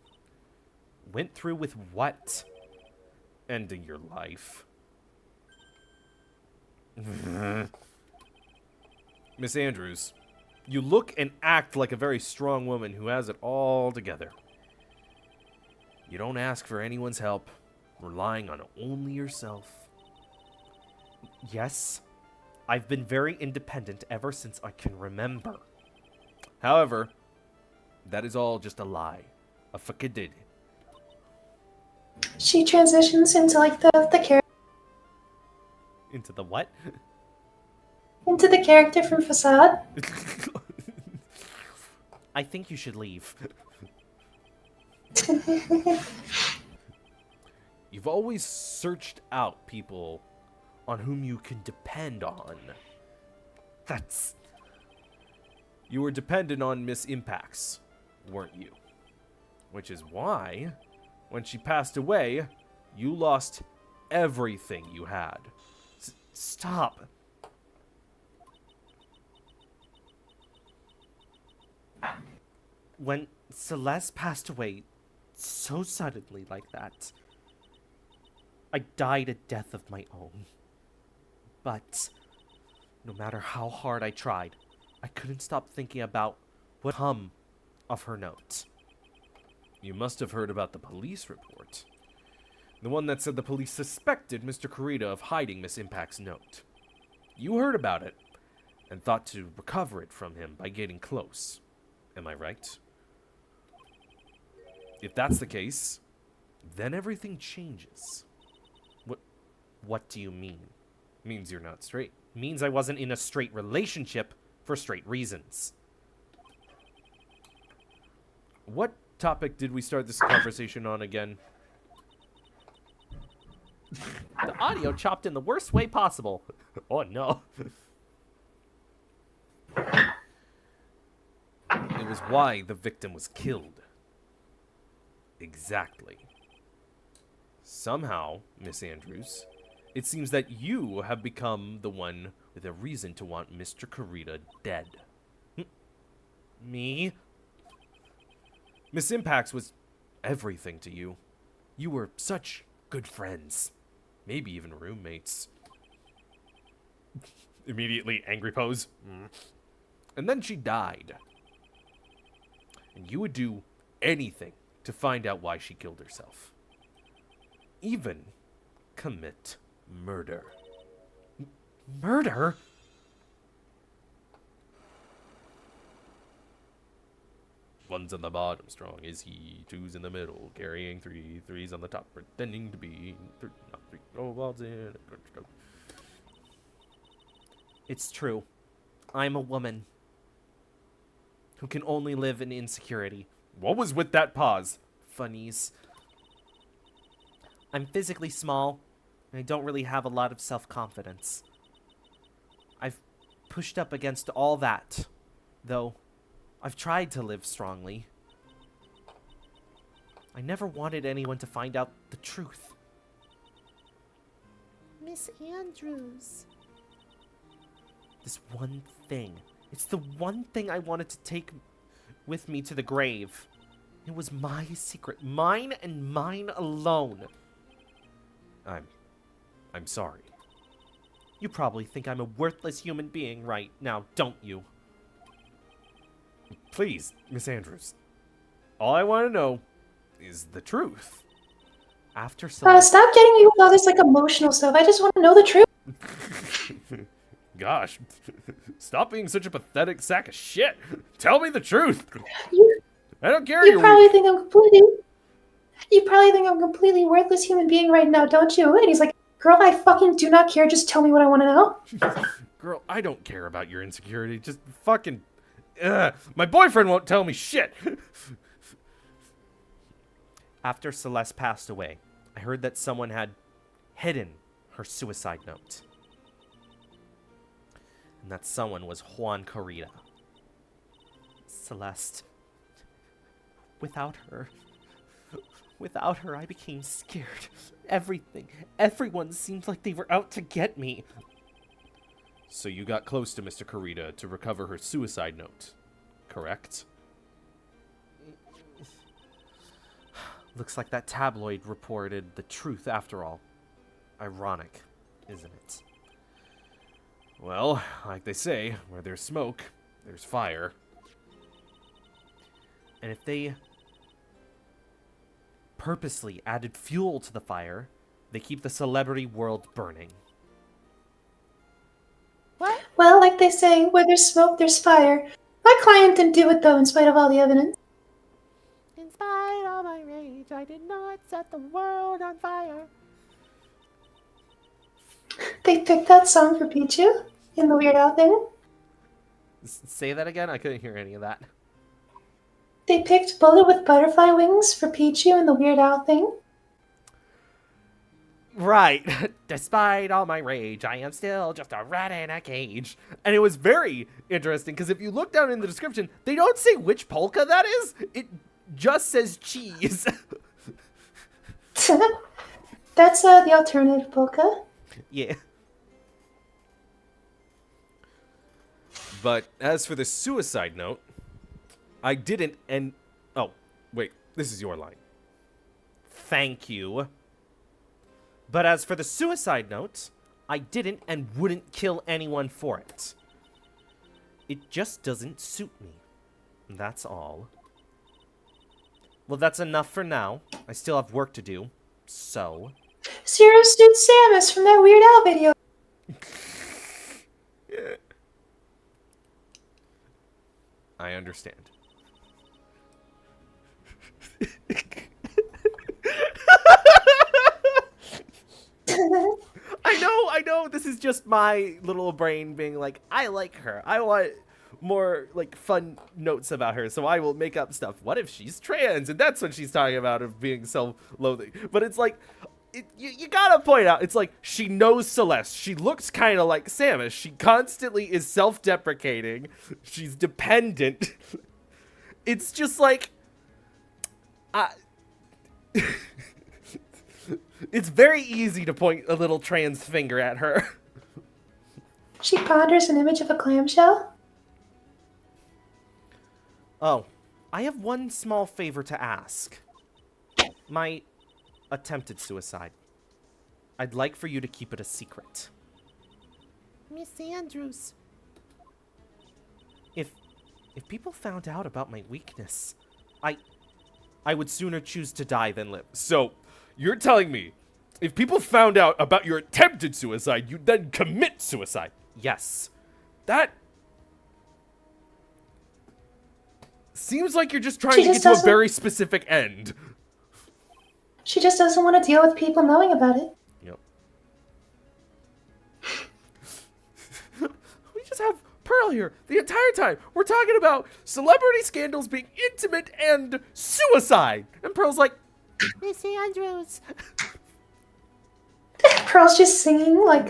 Went through with what? Ending your life. Miss Andrews, you look and act like a very strong woman who has it all together. You don't ask for anyone's help, relying on only yourself. Yes, I've been very independent ever since I can remember. However, that is all just a lie. A fakadid. She transitions into like the character Into the what? from Facade. I think you should leave. You've always searched out people on whom you can depend on. That's... You were dependent on Miss Impacts, weren't you? Which is why, when she passed away, you lost everything you had. Stop. When Celeste passed away so suddenly like that, I died a death of my own. But no matter how hard I tried, I couldn't stop thinking about what come of her note. You must have heard about the police report. The one that said the police suspected Mr. Kurita of hiding Miss Impact's note. You heard about it, and thought to recover it from him by getting close. Am I right? If that's the case, then everything changes. What do you mean? Means you're not straight. Means I wasn't in a straight relationship for straight reasons. What topic did we start this conversation on again? The audio chopped in the worst way possible. Oh no. It was why the victim was killed. Exactly. Somehow, Miss Andrews, it seems that you have become the one with a reason to want Mr. Kurita dead. Me? Miss Impacts was everything to you. You were such good friends. Maybe even roommates. Immediately angry pose. And then she died. And you would do anything to find out why she killed herself. Even commit murder. Murder? One's on the bottom, strong is he. Two's in the middle, carrying three. Three's on the top, pretending to be not three. Oh, balls in. It's true. I'm a woman who can only live in insecurity. What was with that pause? Funnies. I'm physically small, and I don't really have a lot of self-confidence. I've pushed up against all that, though I've tried to live strongly. I never wanted anyone to find out the truth. Miss Andrews. This one thing. It's the one thing I wanted to take with me to the grave. It was my secret. Mine and mine alone. I'm sorry. You probably think I'm a worthless human being right now, don't you? Please, Miss Andrews. All I want to know is the truth. After Celeste... Stop getting me with all this like emotional stuff. I just want to know the truth. Gosh, stop being such a pathetic sack of shit. Tell me the truth. I don't care. You probably think I'm a completely worthless human being right now, don't you? And he's like, girl, I fucking do not care. Just tell me what I want to know. Girl, I don't care about your insecurity. Just fucking... my boyfriend won't tell me shit. After Celeste passed away, I heard that someone had hidden her suicide note. And that someone was Juan Kurita. Celeste. Without her, I became scared. Everyone seemed like they were out to get me. So you got close to Mr. Kurita to recover her suicide note, correct? Looks like that tabloid reported the truth after all. Ironic, isn't it? Well, like they say, where there's smoke, there's fire. And if they purposely added fuel to the fire, they keep the celebrity world burning. What? Well, like they say, where there's smoke, there's fire. My client didn't do it though, in spite of all the evidence. In spite of my rage, I did not set the world on fire. They picked that song for Pichu in the Weird Al thing. Say that again? I couldn't hear any of that. they picked Bullet with butterfly wings for Pichu and the Weird Owl thing. Right. Despite all my rage, I am still just a rat in a cage. And it was very interesting because if you look down in the description, they don't say which polka that is. It just says cheese. That's the alternative polka. Yeah. But as for the suicide note, I didn't and... Oh, wait, this is your line. Thank you. But as for the suicide note, I didn't and wouldn't kill anyone for it. It just doesn't suit me. That's all. Well, that's enough for now. I still have work to do. So... Zero Suit Samus from that Weird Al video. I understand. I know, this is just my little brain being like, I like her. I want more, like, fun notes about her, so I will make up stuff. What if she's trans? And that's what she's talking about, of being self-loathing. But it's like, you gotta point out, it's like, she knows Celeste. She looks kind of like Samus. She constantly is self-deprecating. She's dependent. It's just like... It's very easy to point a little trans finger at her. She ponders an image of a clamshell. Oh, I have one small favor to ask. My attempted suicide. I'd like for you to keep it a secret. Miss Andrews. If people found out about my weakness, I would sooner choose to die than live. So, you're telling me, if people found out about your attempted suicide, you'd then commit suicide? Yes. That... seems like you're just trying She to just get to a doesn't- very specific end. She just doesn't want to deal with people knowing about it. Yep. We just have Pearl here the entire time. We're talking about celebrity scandals being intimate and suicide. And Pearl's like, Miss Andrews. Pearl's just singing like,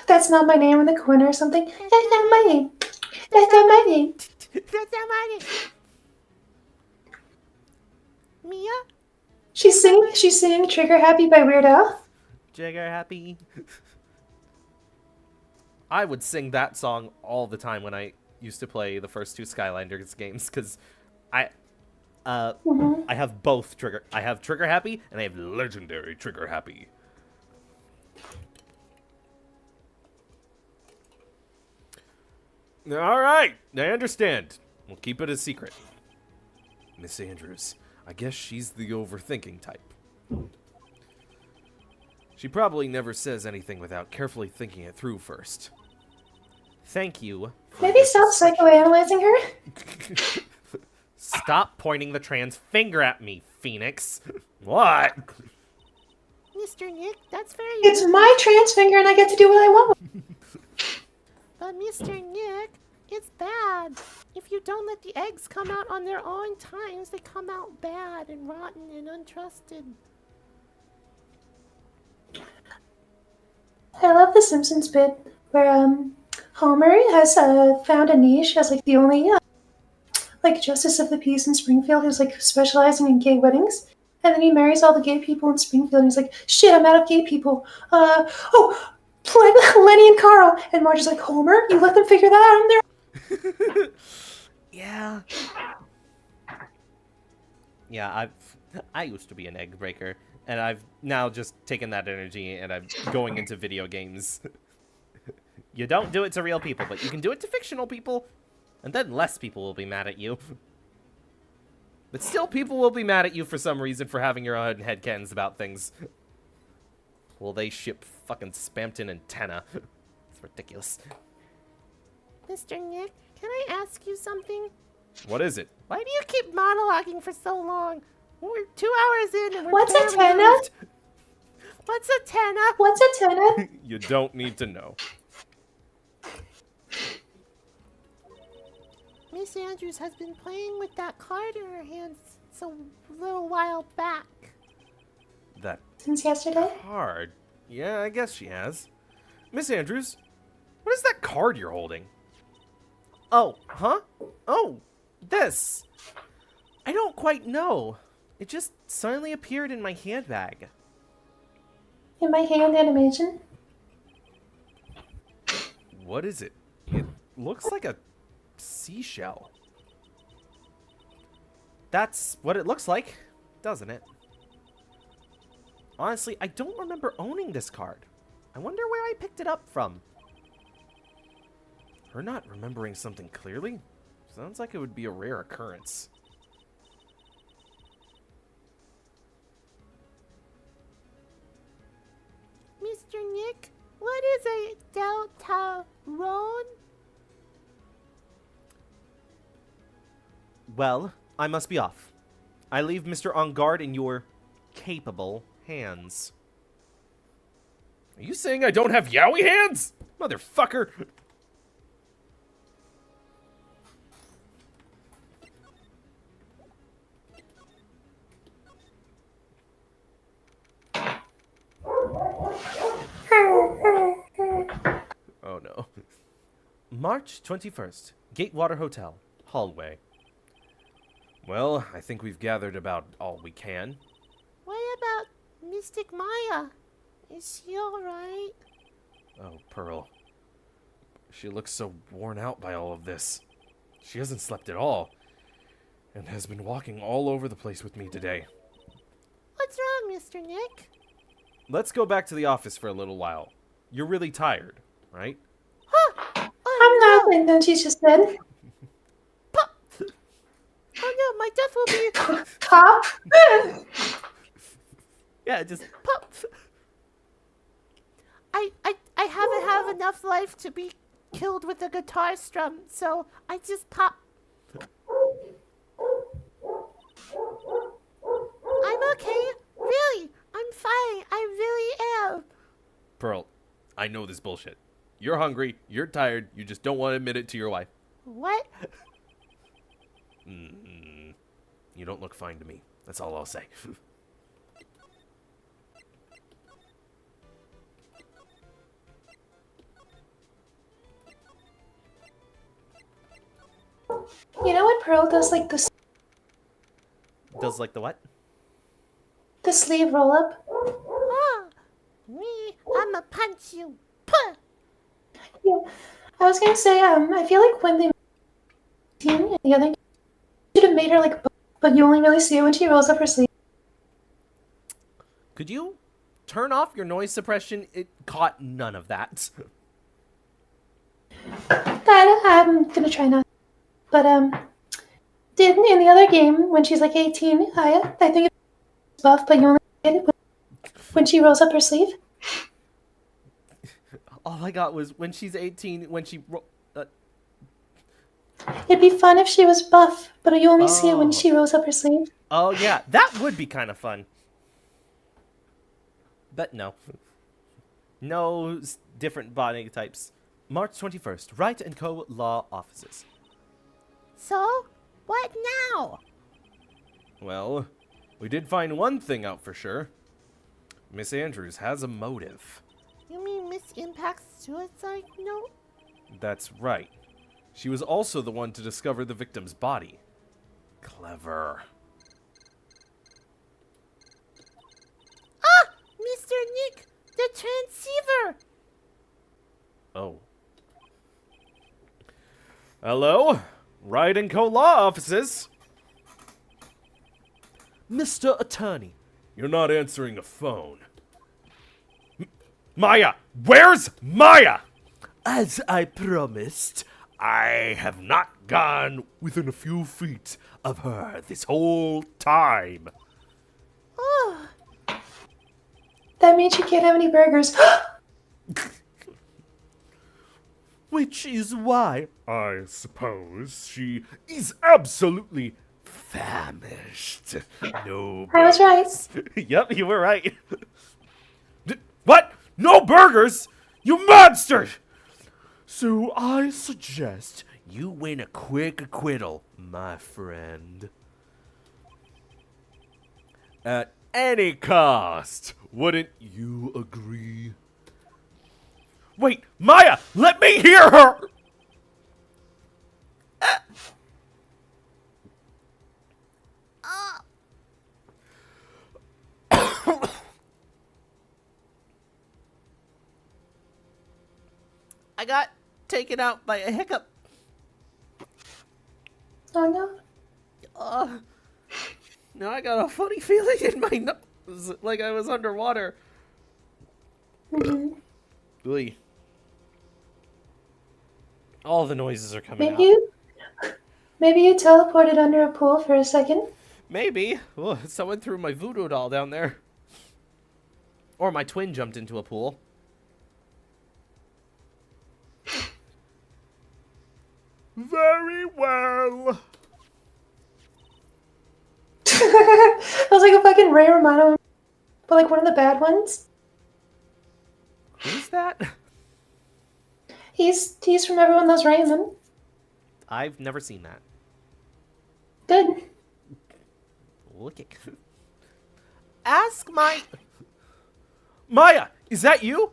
that's not my name in the corner or something. That's not my name. That's not my name. That's not my name. Mia? She's singing Trigger Happy by Weird Al. Jigger happy. I would sing that song all the time when I used to play the first two Skylanders games, because I have both Trigger. I have Trigger Happy, and I have Legendary Trigger Happy. Alright, I understand. We'll keep it a secret. Miss Andrews, I guess she's the overthinking type. She probably never says anything without carefully thinking it through first. Thank you. Maybe stop psychoanalyzing her. Stop pointing the trans finger at me, Phoenix. What? Mr. Nick, that's very It's my trans finger and I get to do what I want. But Mr. Nick, it's bad. If you don't let the eggs come out on their own times, they come out bad and rotten and untrusted. I love the Simpsons bit where Homer has found a niche as like the only like justice of the peace in Springfield who's like specializing in gay weddings, and then he marries all the gay people in Springfield. And he's like, "Shit, I'm out of gay people." Lenny and Carl, and Marge's like, "Homer, you let them figure that out on their." Yeah. Yeah, I used to be an egg breaker, and I've now just taken that energy and I'm going into video games. You don't do it to real people, but you can do it to fictional people, and then less people will be mad at you. But still, people will be mad at you for some reason for having your own headcanons about things. Well, they ship fucking Spampton and Tenna. It's ridiculous. Mr. Nick, can I ask you something? What is it? Why do you keep monologuing for so long? We're 2 hours in and we're What's a barely tenna? moved. What's a tenna? What's a tenna? You don't need to know. Miss Andrews has been playing with that card in her hands a little while back. That Since yesterday? card? Yeah, I guess she has. Miss Andrews, what is that card you're holding? Oh, huh? Oh, this. I don't quite know. It just suddenly appeared in my handbag. In my hand animation? What is it? It looks like a seashell. That's what it looks like, doesn't it? Honestly, I don't remember owning this card. I wonder where I picked it up from. Her not remembering something clearly? Sounds like it would be a rare occurrence. Mr. Nick, what is a deltarune? Well, I must be off. I leave Mr. On Guard in your capable hands. Are you saying I don't have yaoi hands? Motherfucker! Oh no. March 21st, Gatewater Hotel, hallway. Well, I think we've gathered about all we can. What about Mystic Maya? Is she alright? Oh, Pearl. She looks so worn out by all of this. She hasn't slept at all, and has been walking all over the place with me today. What's wrong, Mr. Nick? Let's go back to the office for a little while. You're really tired, right? Huh? I'm not, and then she just said, Pop! Oh no, my death will be Pop. Yeah, just pop! I haven't had enough life to be killed with a guitar strum, so I just pop. I'm okay. Really, I'm fine. I really am. Pearl, I know this bullshit. You're hungry, you're tired, you just don't want to admit it to your wife. What? You don't look fine to me. That's all I'll say. You know what Pearl does, like the Does like the what? sleeve roll up? Ah, me, I'ma punch you. Puh! Yeah. I was gonna say, I feel like when they team and the other should have made her like, but you only really see it when she rolls up her sleeve. Could you turn off your noise suppression? It caught none of that. That I'm gonna try not. But did in the other game when she's like 18, I think it's buff, but you only get it when she rolls up her sleeve. All I got was when she's 18, when she... It'd be fun if she was buff, but you only see it when Oh. she rolls up her sleeve. Oh, yeah, that would be kind of fun. But no. No different body types. March 21st, Wright & Co. Law Offices. So, what now? Well, we did find one thing out for sure. Miss Andrews has a motive. You mean Miss Impact's suicide note? That's right. She was also the one to discover the victim's body. Clever. Ah! Mr. Nick, the transceiver! Oh. Hello? Wright & Co. Law Offices? Mr. Attorney. You're not answering a phone. Maya! Where's Maya? As I promised, I have not gone within a few feet of her this whole time. Oh, That means she can't have any burgers. Which is why, I suppose, she is absolutely famished. No I was right. Yep, you were right. What? No burgers? You monster! So I suggest You win a quick acquittal, my friend. At any cost. Wouldn't you agree? Wait, Maya, let me hear her! I got taken out by a hiccup. Oh no. Now I got a funny feeling in my nose, like I was underwater. Oy. All the noises are coming out. Maybe you teleported under a pool for a second. Maybe. Oh, someone threw my voodoo doll down there. Or my twin jumped into a pool. Very well. It was like a fucking Ray Romano, but like one of the bad ones. Who's that? He's from Everyone Loves Raymond. I've never seen that. Good. Look at. Ask my. Maya, is that you?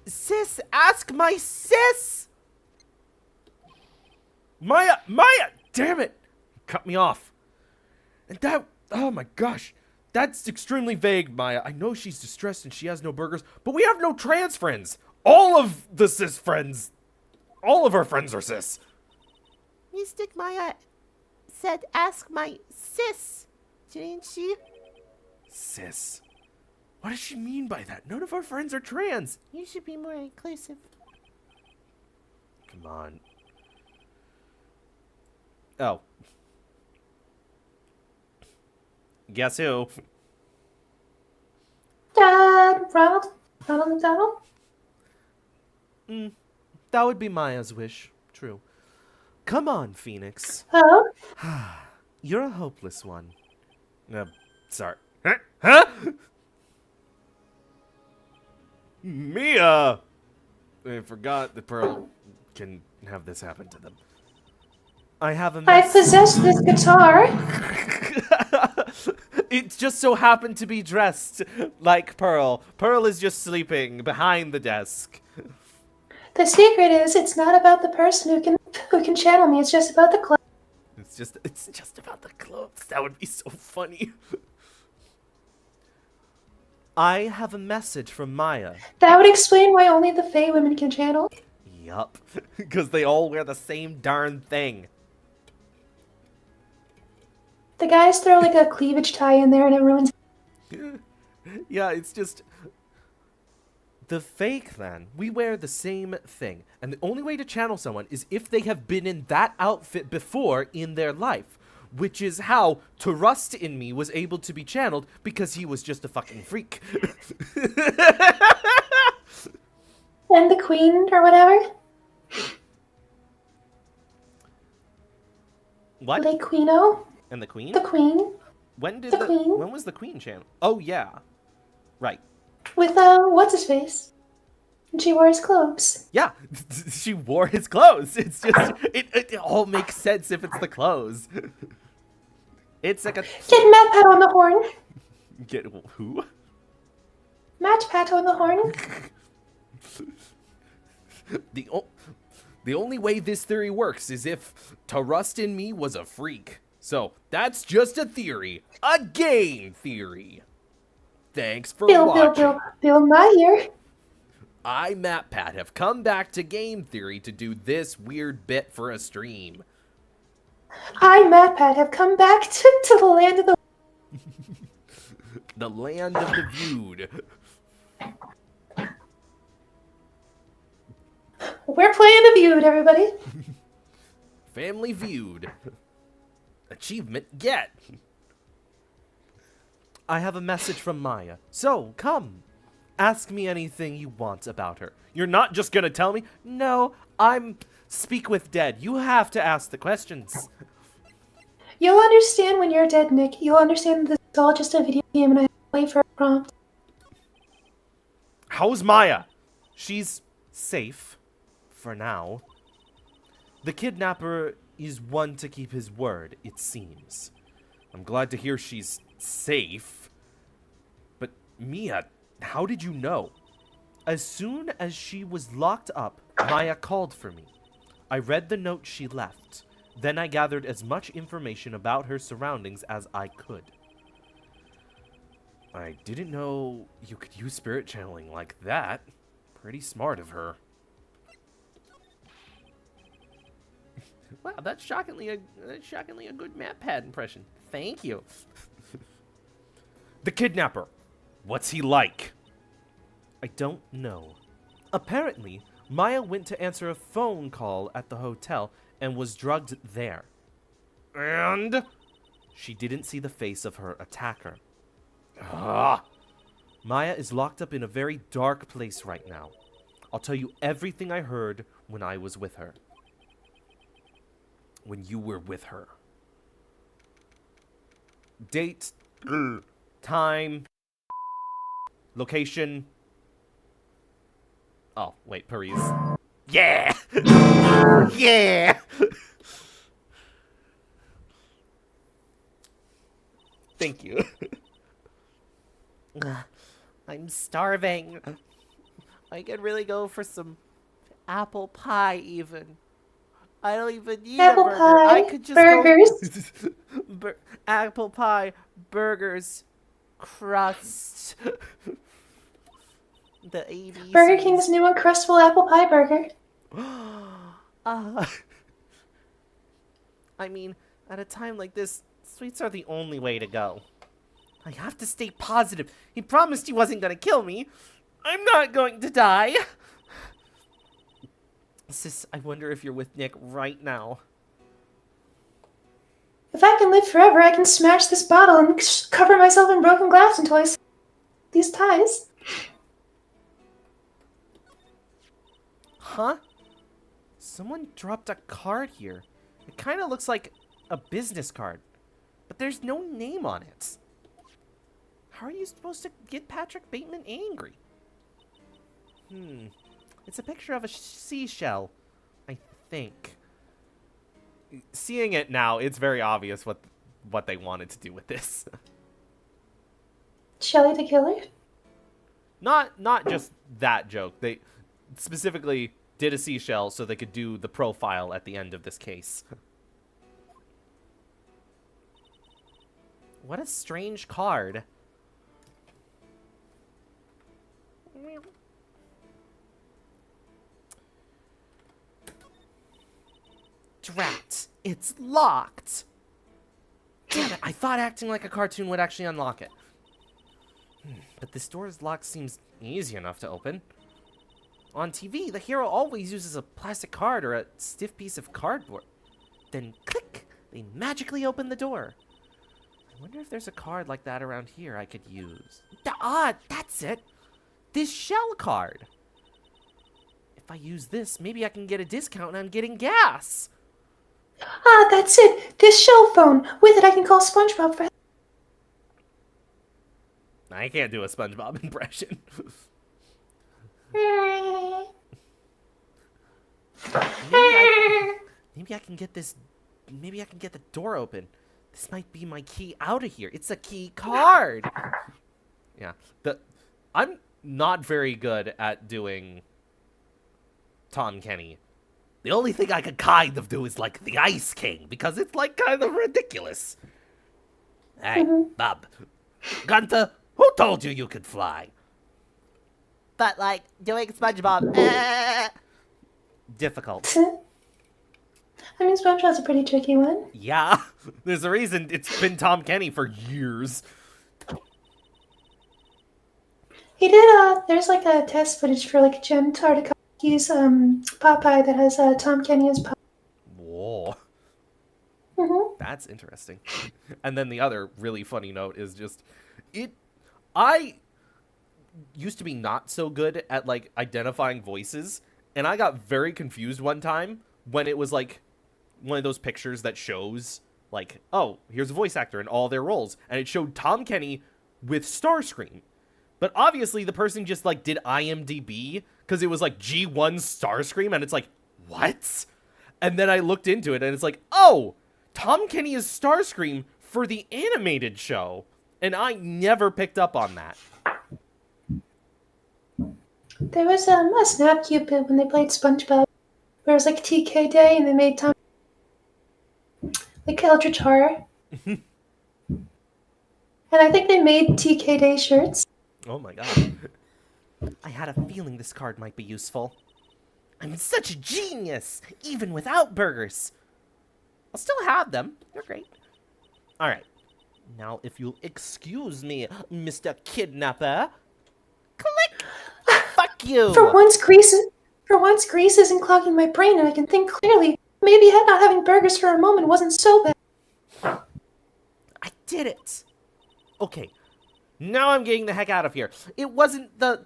Sis, ask my sis. Maya, damn it, cut me off. And that, oh my gosh, that's extremely vague, Maya. I know she's distressed and she has no burgers, but we have no trans friends. All of the cis friends, all of our friends are cis. Mystic Maya said ask my sis, didn't she? Cis? What does she mean by that? None of our friends are trans. You should be more inclusive. Come on. Oh. Guess who? Ronald McDonald? That would be Maya's wish. True. Come on, Phoenix. Oh? You're a hopeless one. Sorry. Huh? Mia! I forgot that Pearl can have this happen to them. I have a I mess. possess this guitar. It just so happened to be dressed like Pearl. Pearl is just sleeping behind the desk. The secret is it's not about the person who can channel me. It's just about the club. It's just about the clothes. That would be so funny. I have a message from Maya. That would explain why only the Fae women can channel. Yup. Because they all wear the same darn thing. The guys throw like a cleavage tie in there and it ruins. Yeah, it's just... The fake, then. We wear the same thing. And the only way to channel someone is if they have been in that outfit before in their life. Which is how To Rust in Me was able to be channeled because he was just a fucking freak. And the queen or whatever. What? Like Queeno. And the queen? The queen. When did the queen. When was the queen channel? Oh, yeah. Right. With, what's his face? And she wore his clothes. Yeah, she wore his clothes. It's just, it all makes sense if it's the clothes. It's like a... Get Matt Pat on the horn. Get who? Matt Pat on the horn. The only way this theory works is if To Rust in Me was a freak. So, that's just a theory. A game theory. Thanks for watching. Bill Meyer. I, Matt Pat, have come back to game theory to do this weird bit for a stream. I, Matt Pat, have come back to the land of the... The land of the viewed. We're playing the Viewed, everybody. Family viewed. Achievement get. I have a message from Maya. So, come. Ask me anything you want about her. You're not just gonna tell me? No, I'm Speak with Dead. You have to ask the questions. You'll understand when you're dead, Nick. You'll understand that it's all just a video game and I have to wait for a prompt. How's Maya? She's safe. For now. The kidnapper is one to keep his word, it seems. I'm glad to hear she's safe. But Mia, how did you know? As soon as she was locked up, Maya called for me. I read the note she left. Then I gathered as much information about her surroundings as I could. I didn't know you could use spirit channeling like that. Pretty smart of her. Wow, that's shockingly a good map pad impression. Thank you. The kidnapper. What's he like? I don't know. Apparently, Maya went to answer a phone call at the hotel and was drugged there. And? She didn't see the face of her attacker. Ah! Maya is locked up in a very dark place right now. I'll tell you everything I heard when I was with her. When you were with her. Date, time, location. Oh, wait, Paris. Yeah! Yeah! Thank you. I'm starving. I could really go for some apple pie even. I don't even need Apple a burger. pie, I could just burgers. go apple pie, burgers, crust. The ABCs. Burger King's new Uncrustable apple pie burger. I mean, at a time like this, sweets are the only way to go. I have to stay positive. He promised he wasn't going to kill me. I'm not going to die. Sis, I wonder if you're with Nick right now. If I can live forever, I can smash this bottle and cover myself in broken glass until I these ties. Huh? Someone dropped a card here. It kind of looks like a business card, but there's no name on it. How are you supposed to get Patrick Bateman angry? It's a picture of a seashell, I think. Seeing it now, it's very obvious what they wanted to do with this. Shelly the killer? Not just that joke. They specifically did a seashell so they could do the profile at the end of this case. What a strange card. Drat, it's locked. Damn it, I thought acting like a cartoon would actually unlock it. But this door's lock seems easy enough to open. On TV, the hero always uses a plastic card or a stiff piece of cardboard. Then click, they magically open the door. I wonder if there's a card like that around here I could use. That's it. This shell card. If I use this, maybe I can get a discount on getting gas. Ah, that's it. This shell phone. With it, I can call SpongeBob for help. I can't do a SpongeBob impression. Maybe I can get this. Maybe I can get the door open. This might be my key out of here. It's a key card. Yeah. I'm not very good at doing Tom Kenny. The only thing I could kind of do is like the Ice King, because it's like kind of ridiculous. Hey, Bob. Gunther, who told you could fly? But like doing SpongeBob. Difficult. I mean, SpongeBob's a pretty tricky one. Yeah. There's a reason it's been Tom Kenny for years. He did, there's like a test footage for like a Gem Tartica. Use Popeye that has Tom Kenny as Popeye. Whoa. Mm-hmm. That's interesting. And then the other really funny note is just I used to be not so good at like identifying voices, and I got very confused one time when it was like one of those pictures that shows like, oh, here's a voice actor in all their roles, and it showed Tom Kenny with Starscream. But obviously the person just like did IMDb because it was like G1 Starscream, and it's like, what? And then I looked into it, and it's like, oh, Tom Kenny is Starscream for the animated show. And I never picked up on that. There was a Snap Cupid when they played SpongeBob. Where it was like TK Day and they made Tom like Eldritch Horror. And I think they made TK Day shirts. Oh my god. I had a feeling this card might be useful. I'm such a genius, even without burgers. I'll still have them. They're great. Alright. Now, if you'll excuse me, Mr. Kidnapper. Click! Fuck you! For once, grease isn't clogging my brain and I can think clearly. Maybe not having burgers for a moment wasn't so bad. I did it! Okay. Now I'm getting the heck out of here. It wasn't the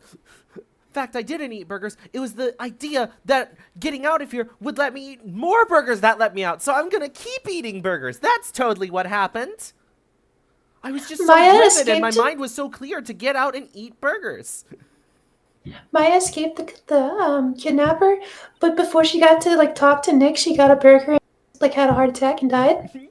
fact I didn't eat burgers. It was the idea that getting out of here would let me eat more burgers that let me out. So I'm gonna keep eating burgers. That's totally what happened. I was just so driven and my mind was so clear to get out and eat burgers. Maya escaped the kidnapper, but before she got to like talk to Nick, she got a burger and like had a heart attack and died. Yeah.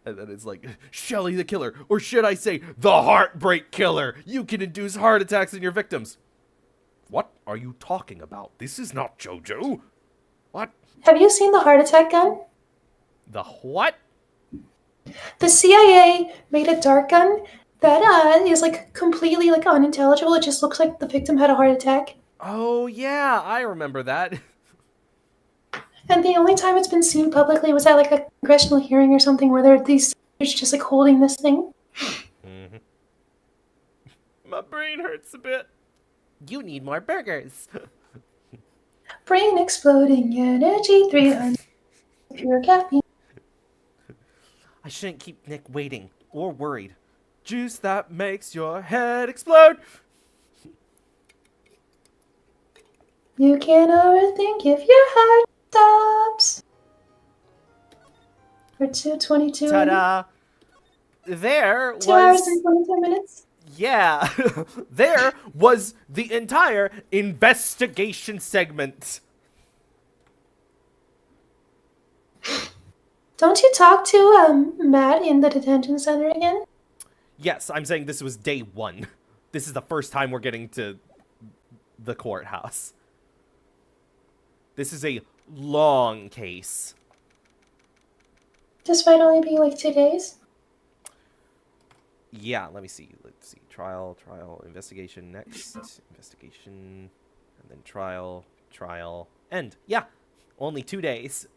And then it's like, Shelly the killer, or should I say, the heartbreak killer. You can induce heart attacks in your victims. What are you talking about? This is not JoJo. What? Have you seen the heart attack gun? The what? The CIA made a dart gun that is like completely like unintelligible. It just looks like the victim had a heart attack. Oh yeah, I remember that. And the only time it's been seen publicly was at like a congressional hearing or something where there are these just like holding this thing. Mm-hmm. My brain hurts a bit. You need more burgers. Brain exploding energy 300 pure caffeine. I shouldn't keep Nick waiting or worried. Juice that makes your head explode. You can't overthink if your heart stops. For 2:22. Ta-da! There 2 hours was... and 22 minutes. Yeah, there was the entire investigation segment. Don't you talk to Matt in the detention center again? Yes, I'm saying this was day one. This is the first time we're getting to the courthouse. This is a long case. Despite only being like 2 days? Yeah, let me see. Let's see. Trial, investigation next. Investigation, and then trial, end. Yeah, only 2 days.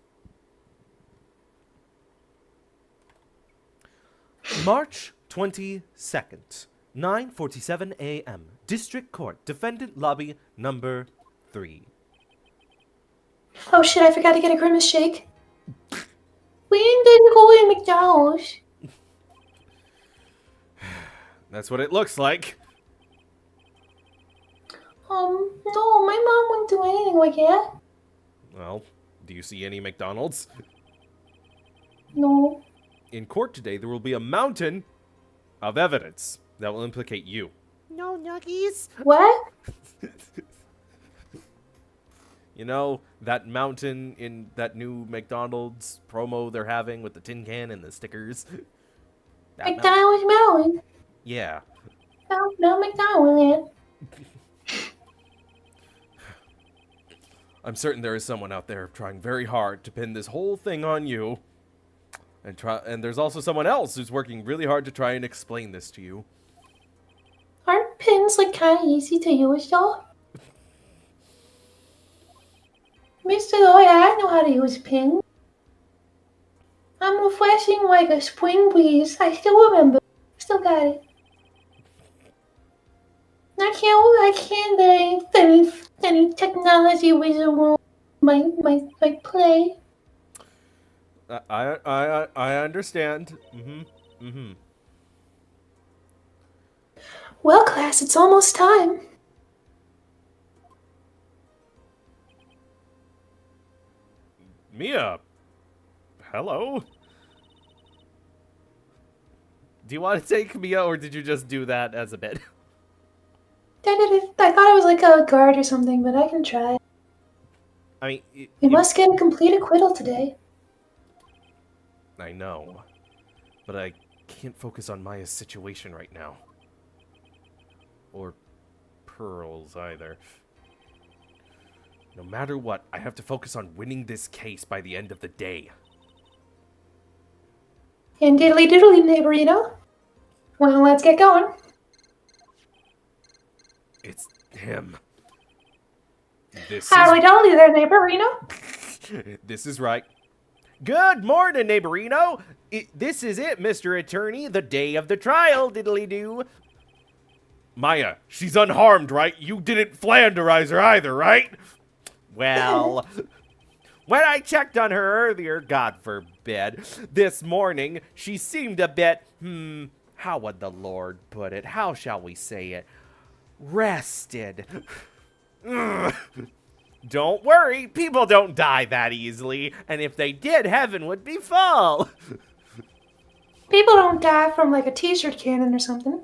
March 22nd, 9:47 a.m. District Court, Defendant Lobby number 3. Oh shit, I forgot to get a grimace shake. We didn't go in McDonald's. That's what it looks like. No, my mom wouldn't do anything like that. Well, do you see any McDonald's? No. In court today, there will be a mountain of evidence that will implicate you. No nuggies. What? You know, that mountain in that new McDonald's promo they're having with the tin can and the stickers? That McDonald's mountain. Yeah. No McDonald's. I'm certain there is someone out there trying very hard to pin this whole thing on you. And there's also someone else who's working really hard to try and explain this to you. Aren't pins like kind of easy to use though? Mr. Lawyer, I know how to use pins. I'm refreshing like a spring breeze. I still remember. Still got it. I can't let any technology wizard ruin my play. I understand. Well, class, it's almost time. Mia, hello? Do you want to take Mia, or did you just do that as a bit? I thought it was like a guard or something, but I can try. I mean, We must get a complete acquittal today. I know, but I can't focus on Maya's situation right now. Or Pearl's either. No matter what, I have to focus on winning this case by the end of the day. And diddly doodly, neighborino. Well, let's get going. It's him. This Howdy is... dolly there, neighborino. This is right. Good morning, neighborino. This is it, Mr. Attorney. The day of the trial, diddly-doo. Maya, she's unharmed, right? You didn't Flanderize her either, right? Well, when I checked on her earlier, God forbid, this morning, she seemed a bit, how would the Lord put it? How shall we say it? Rested. Ugh. Don't worry, people don't die that easily, and if they did, heaven would be full. People don't die from like a t-shirt cannon or something.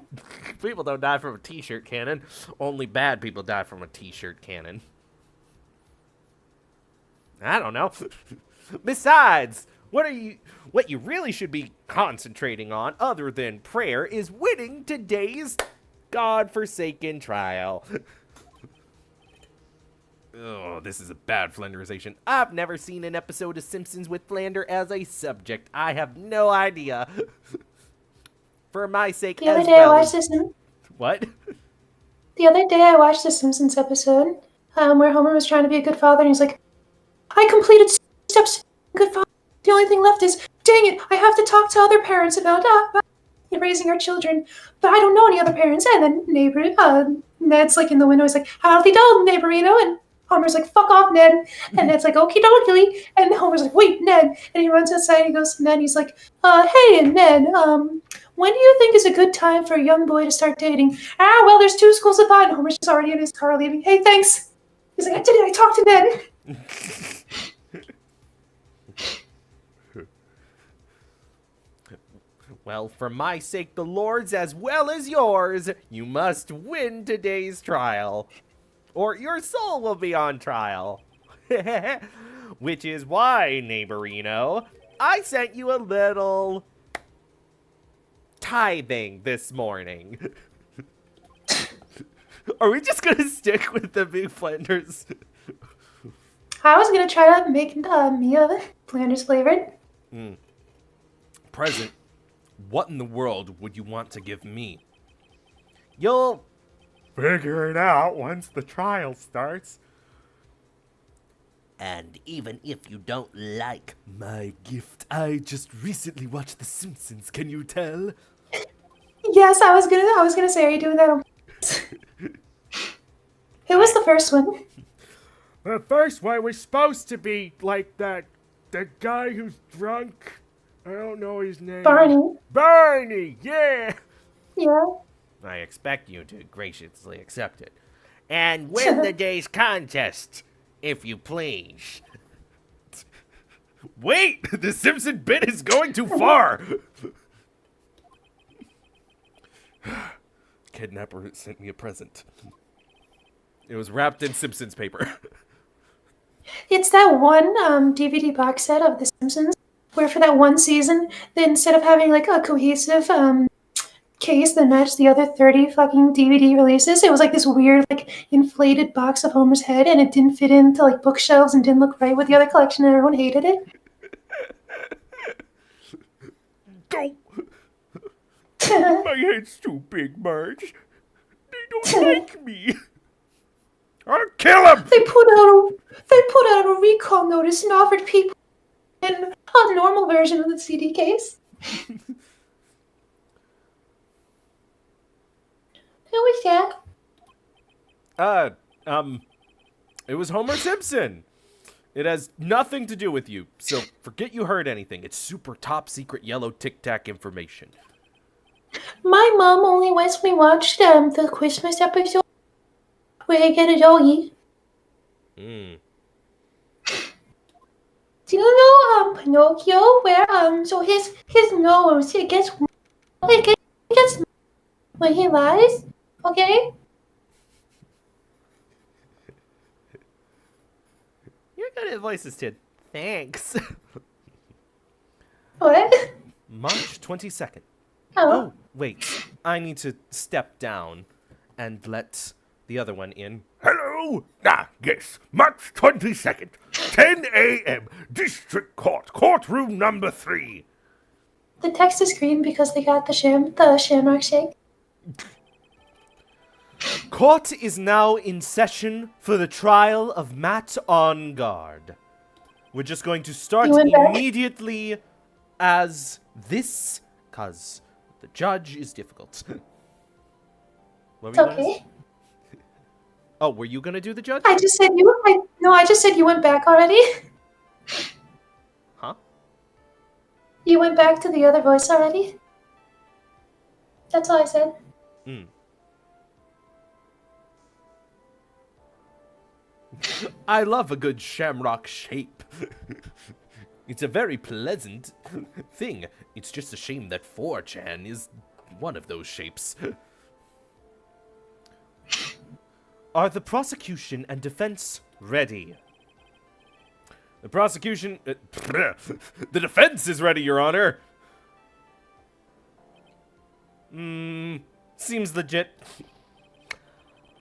People don't die from a t-shirt cannon. Only bad people die from a t-shirt cannon. I don't know. Besides, what you really should be concentrating on, other than prayer, is winning today's God-forsaken trial. Oh, this is a bad Flanderization. I've never seen an episode of Simpsons with Flander as a subject. I have no idea. For my sake, The other as day well I watched as... this. What? The other day I watched the Simpsons episode where Homer was trying to be a good father, and he's like, "I completed steps, good father. The only thing left is, dang it, I have to talk to other parents about raising our children, but I don't know any other parents." And then Ned's like in the window, he's like, "Howdy do, neighborino," and Homer's like, "Fuck off, Ned." And Ned's like, "Okie dokie." And Homer's like, "Wait, Ned." And he runs outside and he goes to Ned and he's like, "Hey, Ned, when do you think is a good time for a young boy to start dating?" Well, there's 2 schools of thought. And Homer's just already in his car leaving. "Hey, thanks." He's like, "I did it. I talked to Ned." Well, for my sake, the Lord's, as well as yours, you must win today's trial. Or your soul will be on trial. Which is why, neighborino, I sent you a little tithing this morning. Are we just gonna stick with the big Flanders? I was gonna try to make Mia Flanders flavored. Present, what in the world would you want to give me? You'll figure it out once the trial starts. And even if you don't like my gift. I just recently watched The Simpsons, can you tell? Yes, I was gonna say, are you doing that on Who was the first one? The first one was supposed to be like the guy who's drunk. I don't know his name. Barney. Barney, yeah. Yeah. I expect you to graciously accept it. And win the day's contest, if you please. Wait, the Simpson bit is going too far. Kidnapper sent me a present. It was wrapped in Simpsons paper. It's that one DVD box set of The Simpsons where for that one season, they, instead of having like a cohesive case that matched the other 30 fucking DVD releases, it was like this weird like inflated box of Homer's head, and it didn't fit into like bookshelves and didn't look right with the other collection, and everyone hated it. Go! My head's too big, Marge. They don't like me. I'll kill him! They put out a recall notice and offered people a normal version of the CD case. Who was that? It was Homer Simpson. It has nothing to do with you, so forget you heard anything. It's super top secret yellow Tic Tac information. My mom only lets me watch the Christmas episode where I get a doggy. Do you know Pinocchio, where so his nose it gets when he lies, okay? You're good at voices, Tid. Thanks. What? March 22nd. Oh. Oh, wait. I need to step down and let the other one in. Hello? Ah, yes. March 22nd, 10 a.m. District Court, courtroom number 3. The text is green because they got the shamrock shake. Court is now in session for the trial of Matt On Guard. We're just going to start You went back? immediately as this, because the judge is difficult. What It's were you gonna okay. say? Oh, were you gonna do the judge? I just said I just said you went back already. Huh? You went back to the other voice already. That's all I said. Mm. I love a good shamrock shape. It's a very pleasant thing. It's just a shame that 4chan is one of those shapes. Are the prosecution and defense ready? The prosecution... the defense is ready, Your Honor. Seems legit.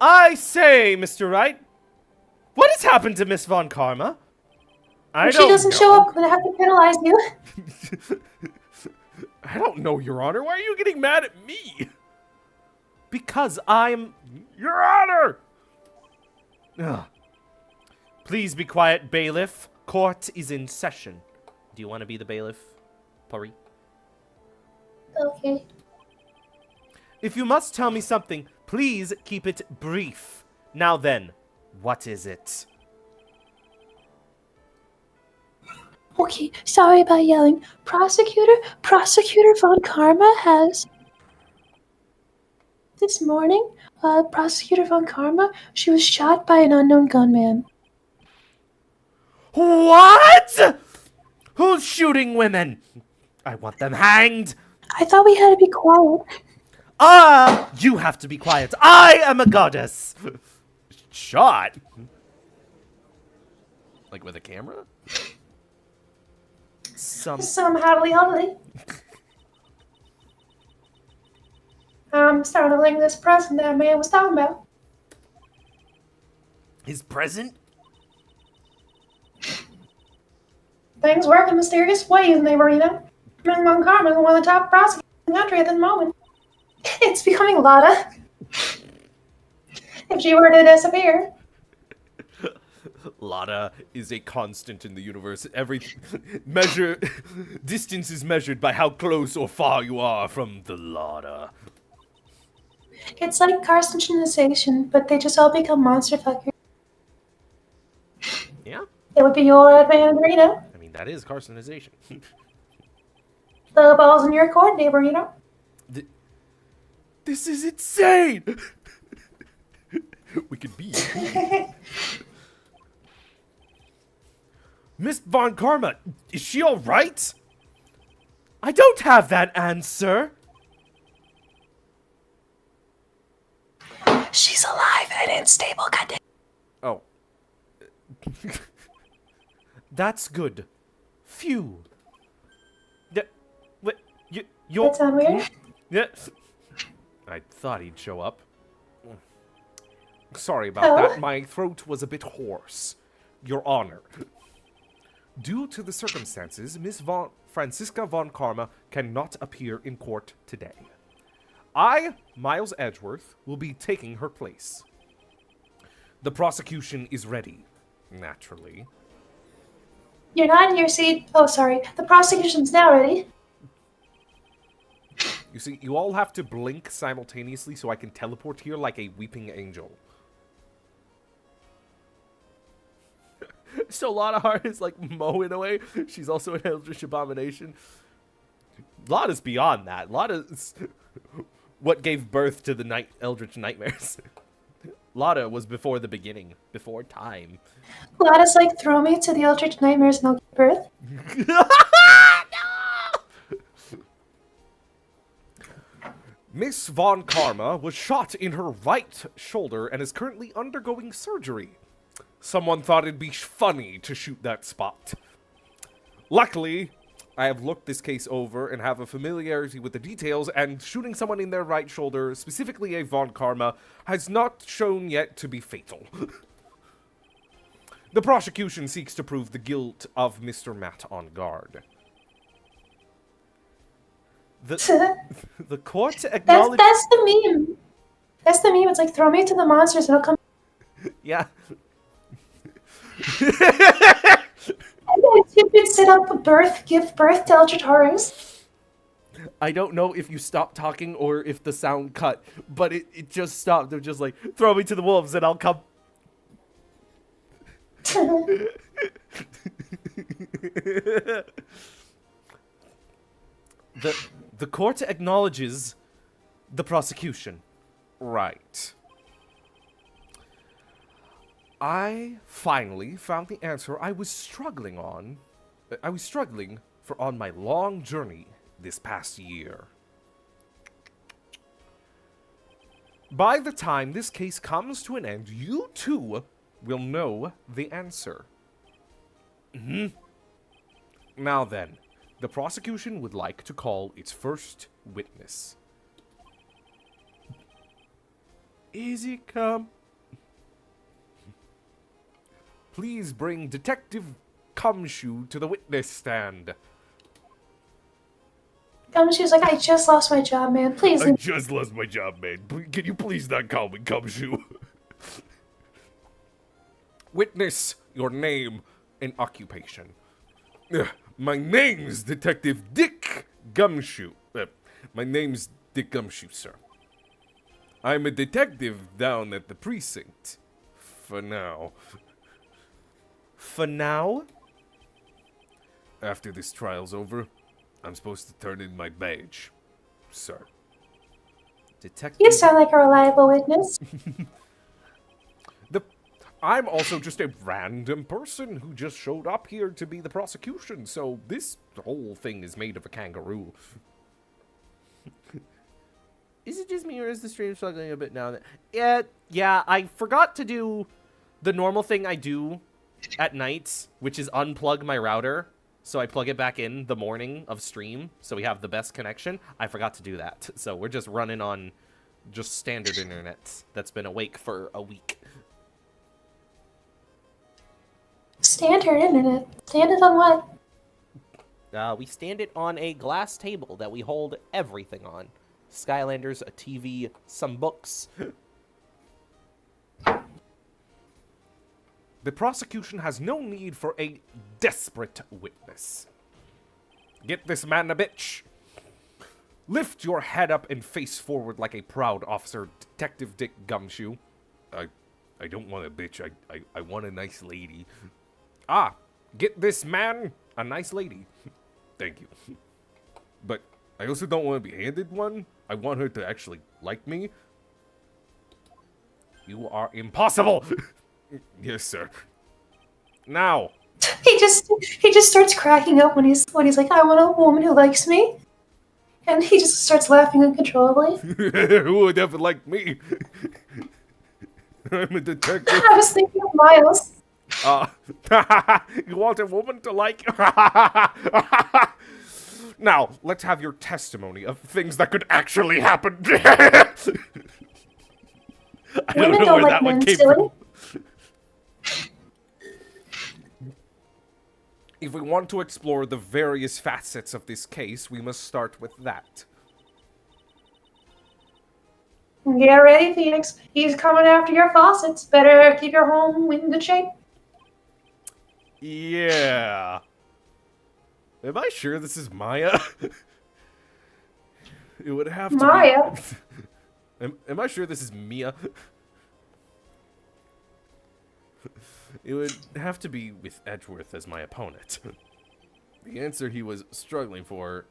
I say, Mr. Wright, what has happened to Miss Von Karma? If she doesn't show up, I'm gonna have to penalize you. I don't know, Your Honor. Why are you getting mad at me? Because I'm... Your Honor! Ugh. Please be quiet, bailiff. Court is in session. Do you want to be the bailiff, Paris? Okay. If you must tell me something, please keep it brief. Now then, what is it? Okay, sorry about yelling. Prosecutor Von Karma has... This morning, Prosecutor Von Karma, she was shot by an unknown gunman. What? Who's shooting women? I want them hanged. I thought we had to be quiet. You have to be quiet. I am a goddess. Shot? Like with a camera? Some hardly. I'm starting to link this present that man was talking about. His present? Things work in mysterious ways in the arena. Von Karma is one of the top prosecutors in the country at the moment. It's becoming Lotta. If she were to disappear. Lotta is a constant in the universe. Distance is measured by how close or far you are from the Lotta. It's like carcinization, but they just all become monster fuckers. Yeah? It would be your advantage, Rita. I mean, that is carcinization. The ball's in your court, neighbor, you know? This is insane! We could be. Miss Von Karma, is she alright? I don't have that answer. She's alive and unstable, goddamn. Oh. That's good. Phew. You're... That sound weird? Yeah. I thought he'd show up. Sorry about that. My throat was a bit hoarse. Your Honor. Due to the circumstances, Miss Francisca Von Karma cannot appear in court today. I, Miles Edgeworth, will be taking her place. The prosecution is ready, naturally. You're not in your seat. Oh, sorry. The prosecution's now ready. You see, you all have to blink simultaneously so I can teleport here like a weeping angel. So Lotta Hart is like mowing away. She's also an Eldritch Abomination. Lotta's beyond that. Lotta's what gave birth to the Eldritch Nightmares. Lotta was before the beginning, before time. Lotta's like, throw me to the Eldritch Nightmares and I'll give birth. Miss Von Karma was shot in her right shoulder and is currently undergoing surgery. someone thought it'd be funny to shoot that spot. Luckily, I have looked this case over and have a familiarity with the details, and shooting someone in their right shoulder, specifically a Von Karma, has not shown yet to be fatal. The prosecution seeks to prove the guilt of Mr. Matt on guard. The court acknowledged... That's the meme. That's the meme. It's like, throw me to the monsters and I'll come. Yeah. And then Tidbit set up a give birth to Eldrataurus. I don't know if you stopped talking or if the sound cut, but it just stopped. They're just like, throw me to the wolves and I'll come. The court acknowledges the prosecution. Right. I finally found the answer I was struggling for on my long journey this past year. By the time this case comes to an end, you too will know the answer. Now then, the prosecution would like to call its first witness. Easy come. Please bring Detective Cumshoe to the witness stand. Gumshoe's like, I just lost my job, man. Please. I just lost my job, man. Can you please not call me Cumshoe? Witness your name and occupation. My name's Detective Dick Gumshoe. My name's Dick Gumshoe, sir. I'm a detective down at the precinct. For now. For now? After this trial's over, I'm supposed to turn in my badge, sir. Detective... You sound like a reliable witness. I'm also just a random person who just showed up here to be the prosecution, so this whole thing is made of a kangaroo. Is it just me or is the stream struggling a bit now? Yeah, I forgot to do the normal thing I do at night, which is unplug my router. So I plug it back in the morning of stream, so we have the best connection. I forgot to do that. So we're just running on just standard internet that's been awake for a week. Standard internet. Standard on what? We stand it on a glass table that we hold everything on. Skylanders, a TV, some books. The prosecution has no need for a desperate witness. Get this man a bitch. Lift your head up and face forward like a proud officer, Detective Dick Gumshoe. I don't want a bitch, I want a nice lady. Ah, get this man a nice lady. Thank you. But I also don't want to be handed one. I want her to actually like me. You are impossible! Yes, sir. Now. He just starts cracking up when he's like, I want a woman who likes me. And he just starts laughing uncontrollably. Who would ever like me? I'm a detective. I was thinking of Miles. You want a woman to like you? Now, let's have your testimony of things that could actually happen. I don't know where that one came from. If we want to explore the various facets of this case, we must start with that. Get ready, Phoenix. He's coming after your faucets. Better keep your home in good shape. Yeah. Am I sure this is Maya? It would have to Maya? be... Am I sure this is Mia? It would have to be with Edgeworth as my opponent. The answer he was struggling for...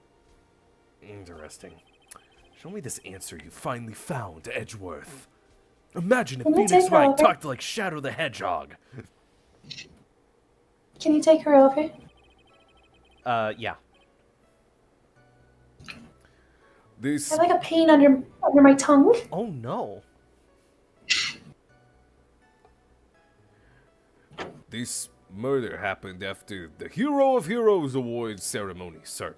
Interesting. Show me this answer you finally found, Edgeworth. Imagine if Phoenix Wright talked like Shadow the Hedgehog. Can you take her over? Yeah. This... I have like a pain under my tongue. Oh no. This murder happened after the Hero of Heroes Awards ceremony, sir.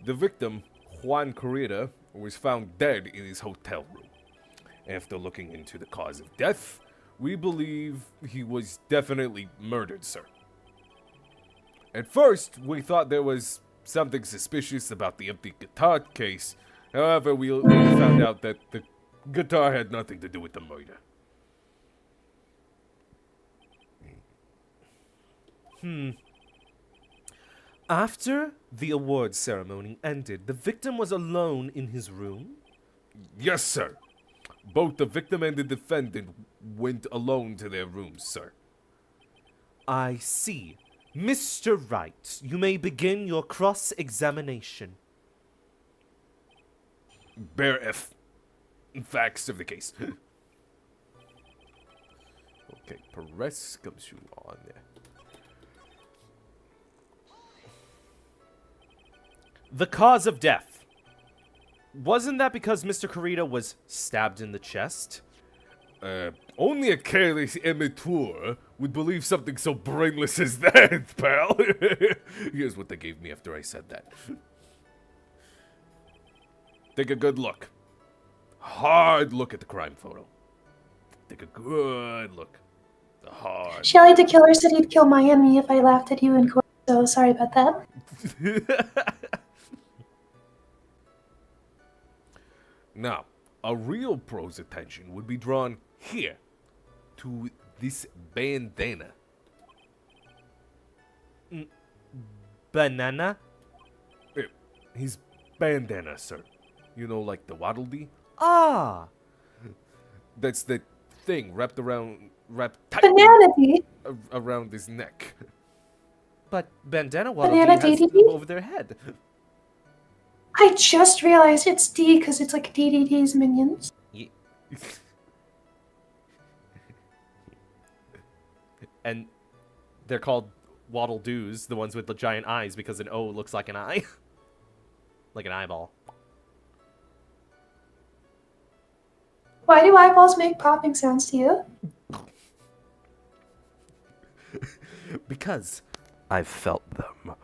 The victim, Juan Corrida, was found dead in his hotel room. After looking into the cause of death, we believe he was definitely murdered, sir. At first, we thought there was something suspicious about the empty guitar case. However, we later found out that the guitar had nothing to do with the murder. After the awards ceremony ended, the victim was alone in his room? Yes, sir. Both the victim and the defendant went alone to their rooms, sir. I see. Mr. Wright, you may begin your cross-examination. Bare facts of the case. Okay, Perez comes you on there. The cause of death. Wasn't that because Mr. Corrida was stabbed in the chest? Only a careless immature would believe something so brainless as that, pal. Here's what they gave me after I said that. Take a good look. Hard look at the crime photo. Take a good look. The hard. Shelly the Killer said he'd kill my enemy if I laughed at you in court, so sorry about that. Now, a real pro's attention would be drawn here to this bandana. Banana? His bandana, sir. You know, like the Waddle Dee? Ah! That's the thing wrapped tightly Banana D. around his neck. But Bandana Waddle Banana Dee has DDD? them over their head. I just realized it's D because it's like DDD's minions. And they're called Waddle Doos, the ones with the giant eyes, because an O looks like an eye. Like an eyeball. Why do eyeballs make popping sounds to you? Because I've felt them.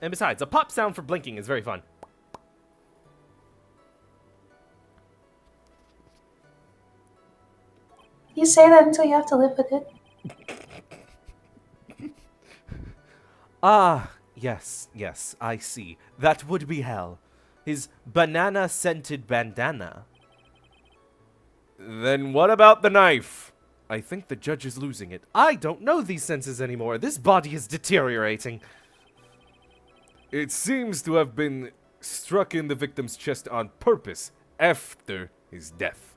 And besides, a pop sound for blinking is very fun. You say that until you have to live with it. Ah, yes, I see. That would be hell. His banana-scented bandana. Then what about the knife? I think the judge is losing it. I don't know these senses anymore. This body is deteriorating. It seems to have been struck in the victim's chest on purpose after his death.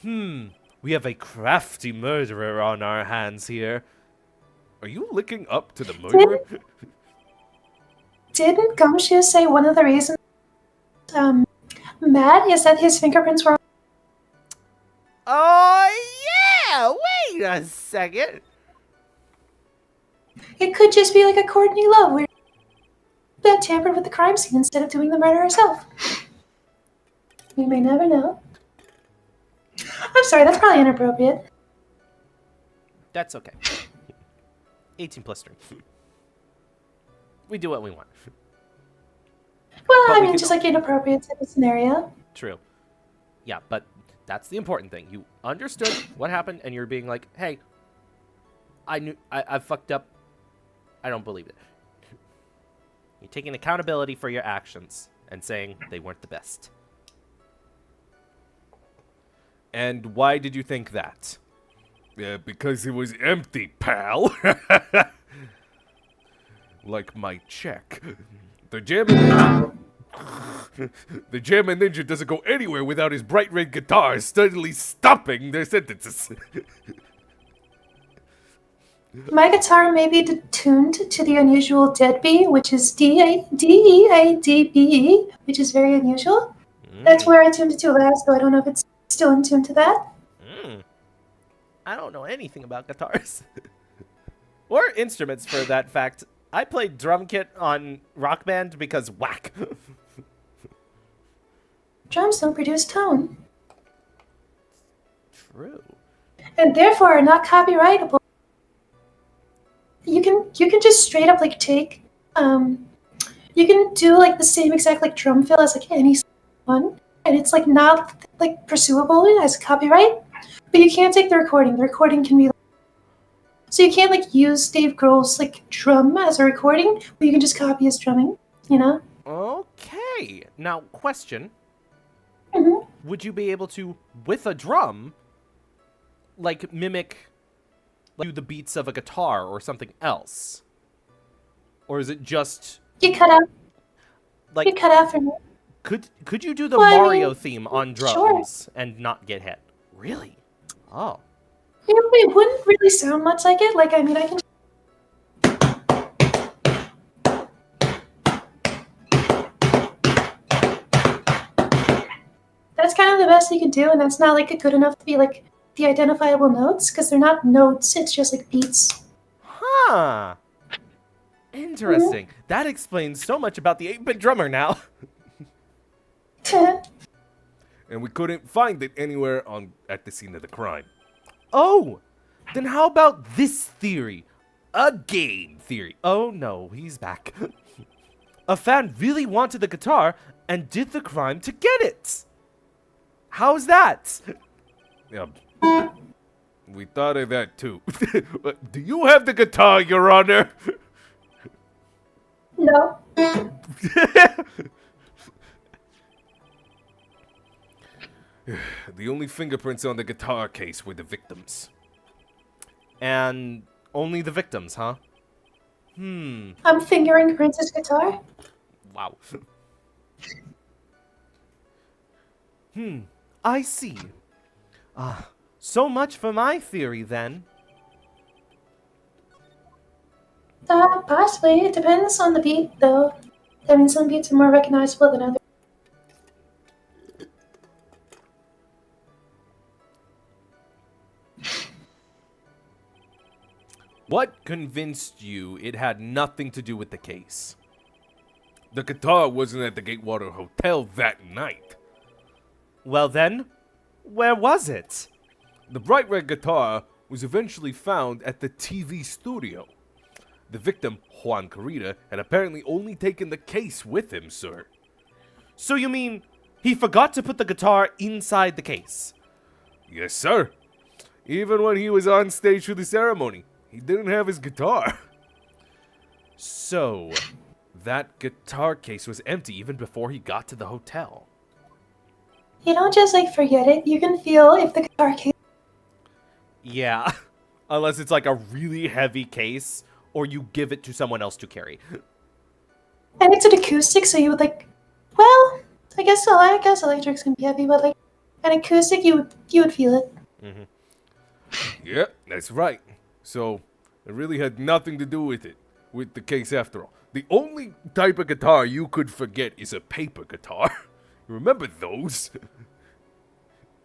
We have a crafty murderer on our hands here. Are you licking up to the murderer? Didn't Gumshoe say one of the reasons Matt is that his fingerprints were... Oh, yeah! Wait a second. It could just be like a Courtney Love where Matt tampered with the crime scene instead of doing the murder herself. We may never know. I'm sorry, that's probably inappropriate. That's okay. 18 plus 3. We do what we want. Well, But I we mean, can- just like inappropriate type of scenario. True. Yeah, but that's the important thing. You understood what happened, and you're being like, hey, I fucked up. I don't believe it. You're taking accountability for your actions and saying they weren't the best. And why did you think that? Yeah, because it was empty, pal. Like my check. The Jammin' Ninja doesn't go anywhere without his bright red guitar steadily stopping their sentences. My guitar may be tuned to the unusual deadbeat, which is D-E-A-D-B-E, which is very unusual. That's where I tuned it to last, so I don't know if it's still in tune to that. I don't know anything about guitars. Or instruments, for that fact. I played drum kit on Rock Band because whack. drums don't produce tone, True. and therefore are not copyrightable. You can just straight up like take you can do like the same exact like drum fill as like any one, and it's like not like pursuable as copyright. But you can't take the recording. The recording can be so you can't like use Dave Grohl's like drum as a recording, but you can just copy his drumming. You know? Okay. Now, question. hmm Would you be able to, with a drum, like, mimic like, do the beats of a guitar or something else? Or is it just, You cut out. You like, cut out for me. could you do the Well, I Mario mean, theme on sure. drums and not get hit? Really? Oh. It wouldn't really sound much like it. Like I mean, I can. That's kind of the best you can do, and that's not like good enough to be like the identifiable notes because they're not notes. It's just like beats. Huh. Interesting. That explains so much about the 8-bit drummer now. And we couldn't find it anywhere at the scene of the crime. Oh, then how about this theory? A game theory. Oh no, he's back. A fan really wanted the guitar and did the crime to get it. How's that? Yeah. We thought of that too. Do you have the guitar, Your Honor? No. The only fingerprints on the guitar case were the victims. And only the victims, huh? I'm fingering Prince's guitar. Wow. I see. So much for my theory then. Possibly. It depends on the beat, though. I mean, some beats are more recognizable than others. What convinced you it had nothing to do with the case? The guitar wasn't at the Gatewater Hotel that night. Well then, where was it? The bright red guitar was eventually found at the TV studio. The victim, Juan Carita, had apparently only taken the case with him, sir. So you mean he forgot to put the guitar inside the case? Yes, sir. Even when he was on stage for the ceremony, he didn't have his guitar. So, that guitar case was empty even before he got to the hotel. You don't just like forget it. You can feel if the guitar case. Yeah, unless it's like a really heavy case, or you give it to someone else to carry. And it's an acoustic, so you would like. Well, I guess so. I guess electrics can be heavy, but like an acoustic, you would feel it. Yeah, that's right. So, it really had nothing to do with it, with the case after all. The only type of guitar you could forget is a paper guitar. You remember those?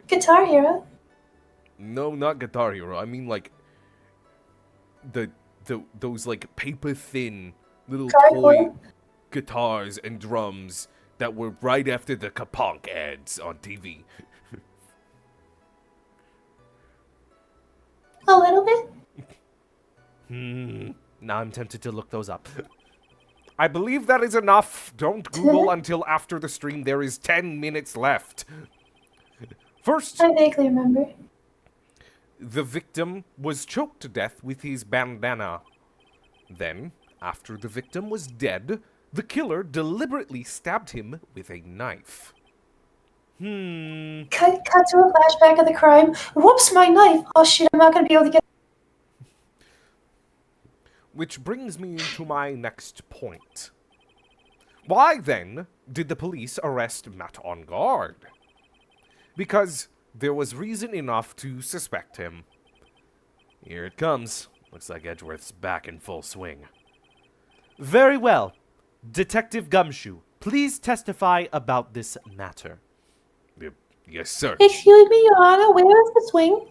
Guitar Hero. No, not Guitar Hero. I mean, like, those, like, paper-thin little toy Cardboard. guitars and drums that were right after the Kapunk ads on TV. A little bit. Now I'm tempted to look those up. I believe that is enough. Don't Google until after the stream. There is 10 minutes left. First, I vaguely remember. the victim was choked to death with his bandana. Then, after the victim was dead, the killer deliberately stabbed him with a knife. Cut to a flashback of the crime. Whoops, my knife. Oh shit, I'm not gonna be able to get. Which brings me to my next point. Why then did the police arrest Matt on guard? Because there was reason enough to suspect him. Here it comes. Looks like Edgeworth's back in full swing. Very well. Detective Gumshoe, please testify about this matter. Yes, sir. Excuse me, Your Honor. Where is the swing?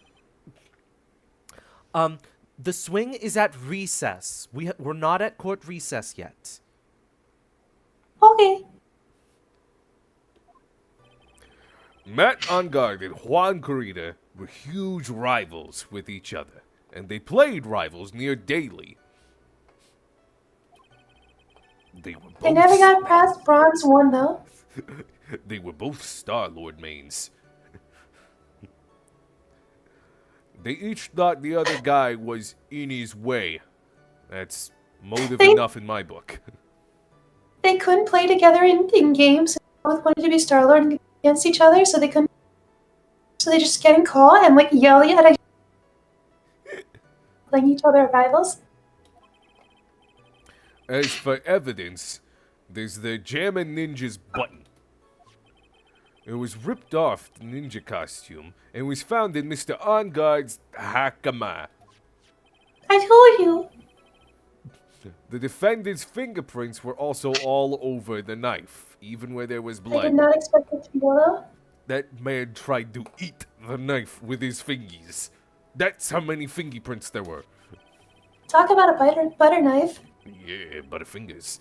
The swing is at recess. We're not at court recess yet. Okay. Matt Angard and Juan Corrida were huge rivals with each other, and they played rivals near daily. They were both They never got past Bronze 1, though. They were both Star-Lord mains. They each thought the other guy was in his way. That's motive enough in my book. They couldn't play together in games. They both wanted to be Star-Lord and against each other, so they couldn't. So they just get in call and like yell at each playing each other rivals. As for evidence, there's the Jammin' Ninja's button. It was ripped off the ninja costume and was found in Mr. Angard's hakama. I told you. The defendant's fingerprints were also all over the knife, even where there was I blood. did not expect it to be though. That man tried to eat the knife with his fingies. That's how many fingerprints there were. Talk about a butter knife. Yeah, butterfingers.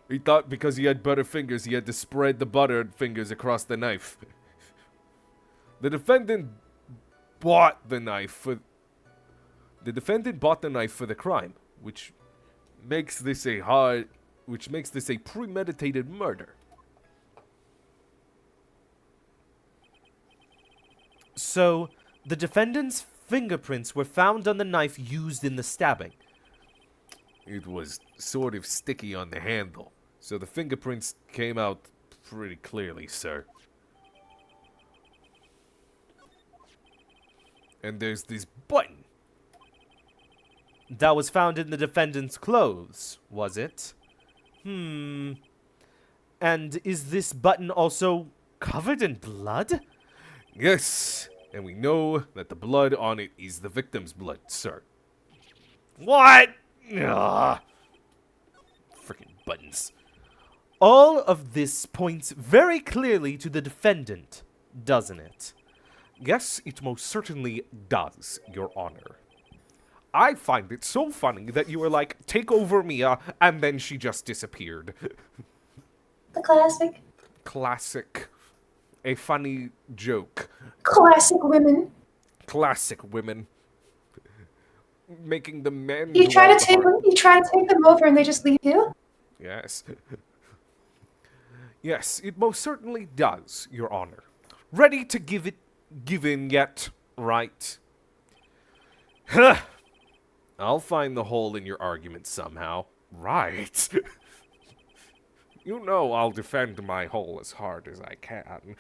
He thought because he had butterfingers, he had to spread the buttered fingers across the knife. The defendant bought the knife for the crime, which makes this a premeditated murder. So, the defendant's fingerprints were found on the knife used in the stabbing. It was sort of sticky on the handle, so the fingerprints came out pretty clearly, sir. And there's this button. That was found in the defendant's clothes, was it? And is this button also covered in blood? Yes, and we know that the blood on it is the victim's blood, sir. What? Ugh. Freaking buttons. All of this points very clearly to the defendant, doesn't it? Yes, it most certainly does, Your Honor. I find it so funny that you were like, take over Mia, and then she just disappeared. The classic. Classic. A funny joke. Classic women. Classic women. Making the men. You who try are to the take heart. you try to take them over and they just leave you? Yes. Yes, it most certainly does, Your Honor. Ready to give in yet, right? I'll find the hole in your argument somehow. Right. You know I'll defend my hole as hard as I can.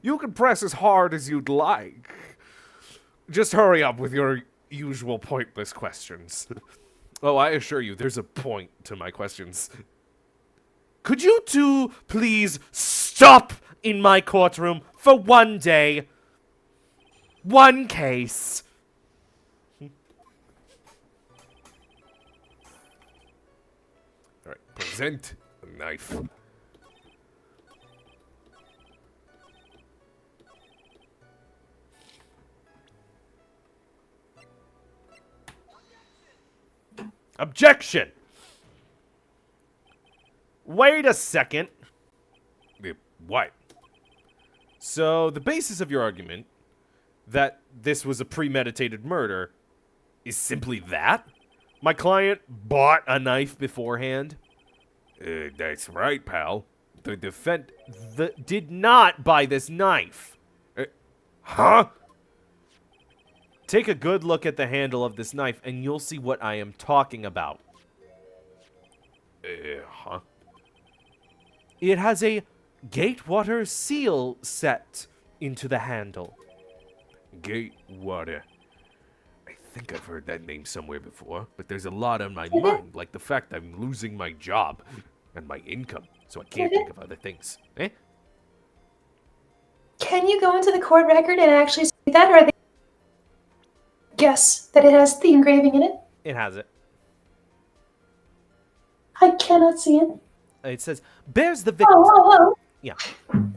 You can press as hard as you'd like. Just hurry up with your usual pointless questions. Oh, I assure you, there's a point to my questions. Could you two please stop in my courtroom for one day? One case. Alright, present the knife. Objection! Wait a second. What? So, the basis of your argument that this was a premeditated murder is simply that? My client bought a knife beforehand? That's right, pal. The Did not buy this knife. Huh? Take a good look at the handle of this knife and you'll see what I am talking about. Huh? It has a Gatewater seal set into the handle. Gatewater. I think I've heard that name somewhere before, but there's a lot on my mind, like the fact I'm losing my job and my income, so I can't think of other things. Eh? Can you go into the court record and actually see that, or they guess that it has the engraving in it? It has it. I cannot see it. It says, bears the victim. Oh. Yeah.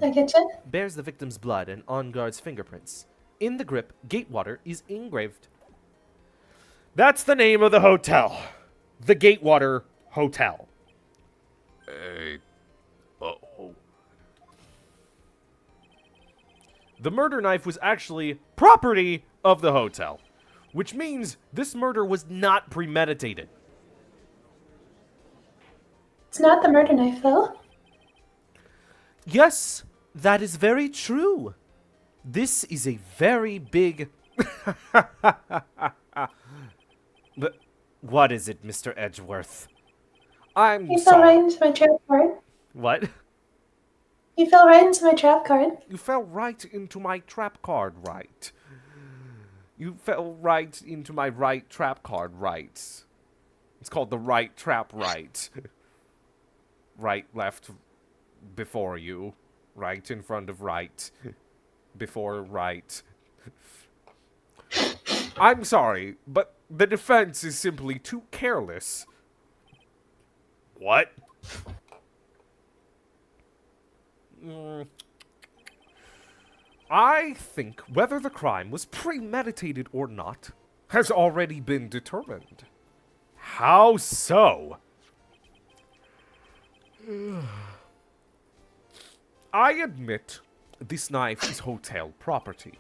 I get you. Bears the victim's blood and on guard's fingerprints. In the grip, Gatewater is engraved. That's the name of the hotel. The Gatewater Hotel. Uh-oh. the murder knife was actually property of the hotel, which means this murder was not premeditated. It's not the murder knife, though. Yes, that is very true. This is a very big... But what is it, Mr. Edgeworth? I'm You fell right sorry. into my trap card. What? You fell right into my trap card. You fell right into my trap card, right? You fell right into my right trap card, right? It's called the right trap, right? Right, left, before you. Right in front of right. Before right. I'm sorry, but the defense is simply too careless. What? I think whether the crime was premeditated or not has already been determined. How so? I admit this knife is hotel property.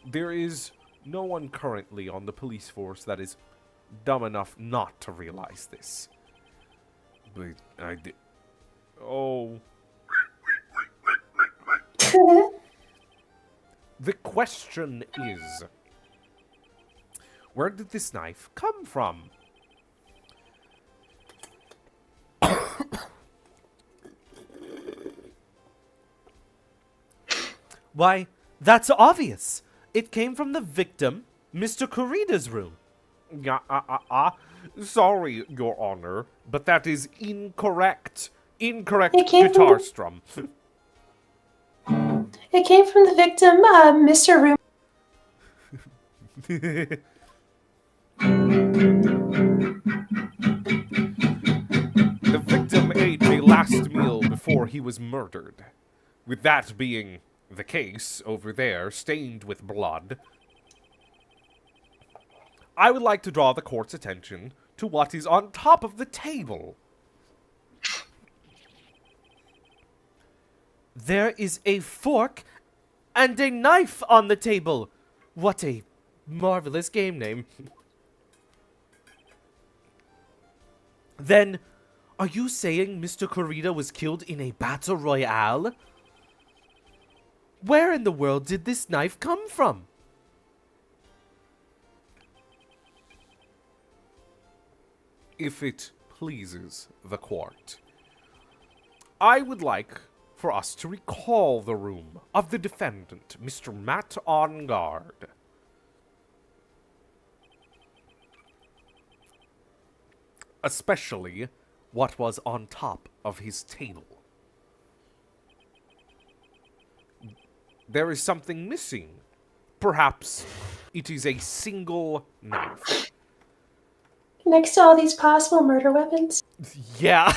There is no one currently on the police force that is dumb enough not to realize this. But I did. Oh. The question is, where did this knife come from? Why, that's obvious. It came from the victim, Mr. Kurida's room. Sorry, Your Honor, but that is incorrect. Incorrect It came from guitar the- strum. It came from the victim, Mr. Room. The victim ate a last meal before he was murdered. With that being the case over there, stained with blood, I would like to draw the court's attention to what is on top of the table. There is a fork and a knife on the table. What a marvelous game name. Then, are you saying Mr. Kurita was killed in a battle royale? Where in the world did this knife come from? If it pleases the court, I would like for us to recall the room of the defendant, Mr. Matt On Guard. Especially what was on top of his table. There is something missing. Perhaps it is a single knife. Next to all these possible murder weapons. Yeah.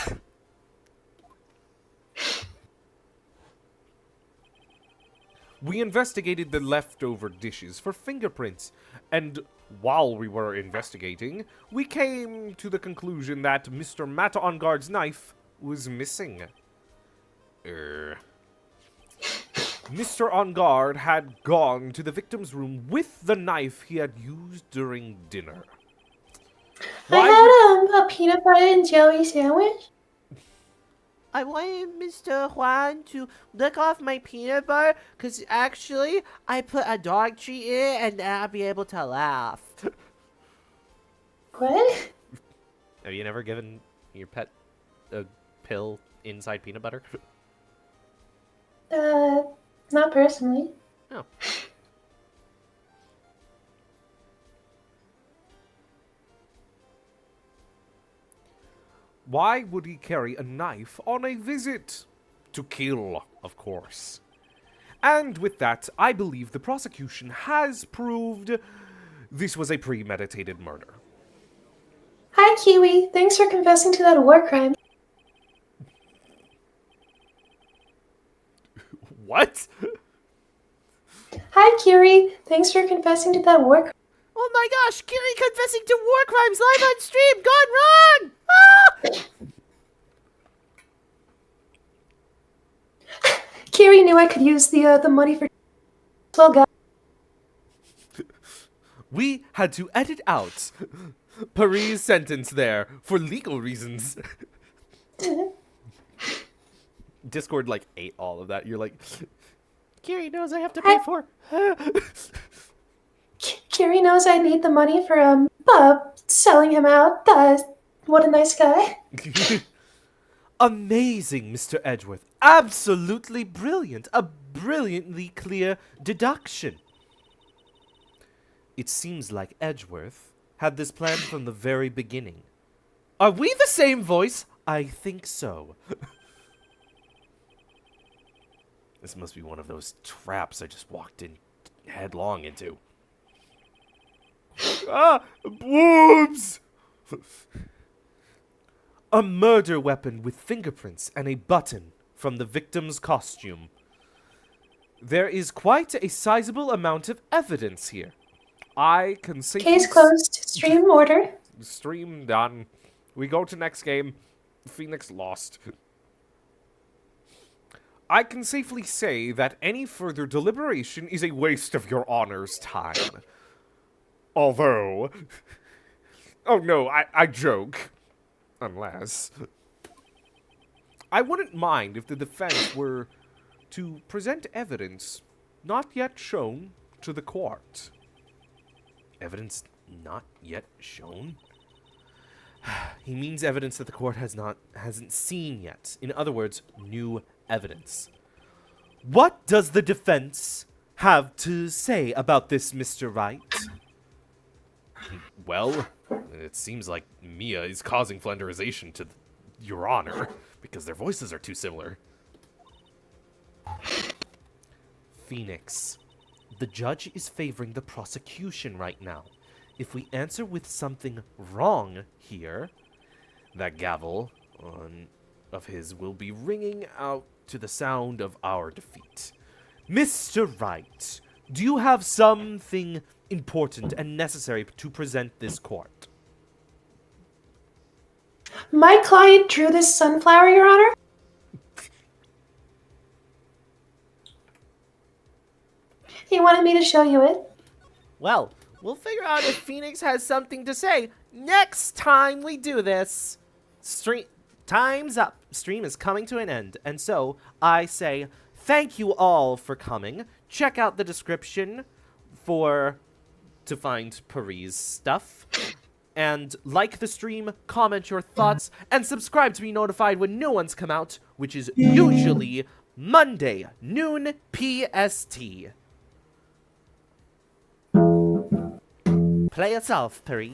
We investigated the leftover dishes for fingerprints, and while we were investigating, we came to the conclusion that Mr. Matt On Guard's knife was missing. Mr. On Guard had gone to the victim's room with the knife he had used during dinner. I had a peanut butter and jelly sandwich. I wanted Mr. Juan to lick off my peanut butter because actually I put a dog treat in it and then I'll be able to laugh. What? Have you never given your pet a pill inside peanut butter? Not personally. Oh. Why would he carry a knife on a visit? To kill, of course. And with that, I believe the prosecution has proved this was a premeditated murder. Hi, Kiwi. Thanks for confessing to that war crime. What? Hi, Kiri. Thanks for confessing to that war crime. Oh my gosh, Kiri confessing to war crimes live on stream! Gone wrong! Ah! Kiri knew I could use the money for. Slow guy. We had to edit out Paris' sentence there for legal reasons. Discord like ate all of that. You're like, Kiri knows I have to pay for. Kiri knows I need the money for selling him out. What a nice guy. Amazing, Mr. Edgeworth. Absolutely brilliant. A brilliantly clear deduction. It seems like Edgeworth had this planned from the very beginning. Are we the same voice? I think so. This must be one of those traps I just walked in headlong into. Ah! Boobs! A murder weapon with fingerprints and a button from the victim's costume. There is quite a sizable amount of evidence here. I can safely... Case closed. Stream order. Stream done. We go to next game. Phoenix lost. I can safely say that any further deliberation is a waste of your honor's time. Although... Oh no, I joke. Unless... I wouldn't mind if the defense were to present evidence not yet shown to the court. Evidence not yet shown? He means evidence that the court hasn't seen yet. In other words, new evidence. What does the defense have to say about this, Mr. Wright? Well, it seems like Mia is causing flenderization to Your Honor, because their voices are too similar. Phoenix, the judge is favoring the prosecution right now. If we answer with something wrong here, that gavel of his will be ringing out to the sound of our defeat. Mr. Wright, do you have something important and necessary to present this court? My client drew this sunflower, Your Honor. He wanted me to show you it. Well, we'll figure out if Phoenix has something to say next time we do this. Time's up. Stream is coming to an end. And so, I say thank you all for coming. Check out the description to find Paris' stuff. And like the stream, comment your thoughts, and subscribe to be notified when new ones come out, which is usually Monday, noon PST. Play yourself, Paris.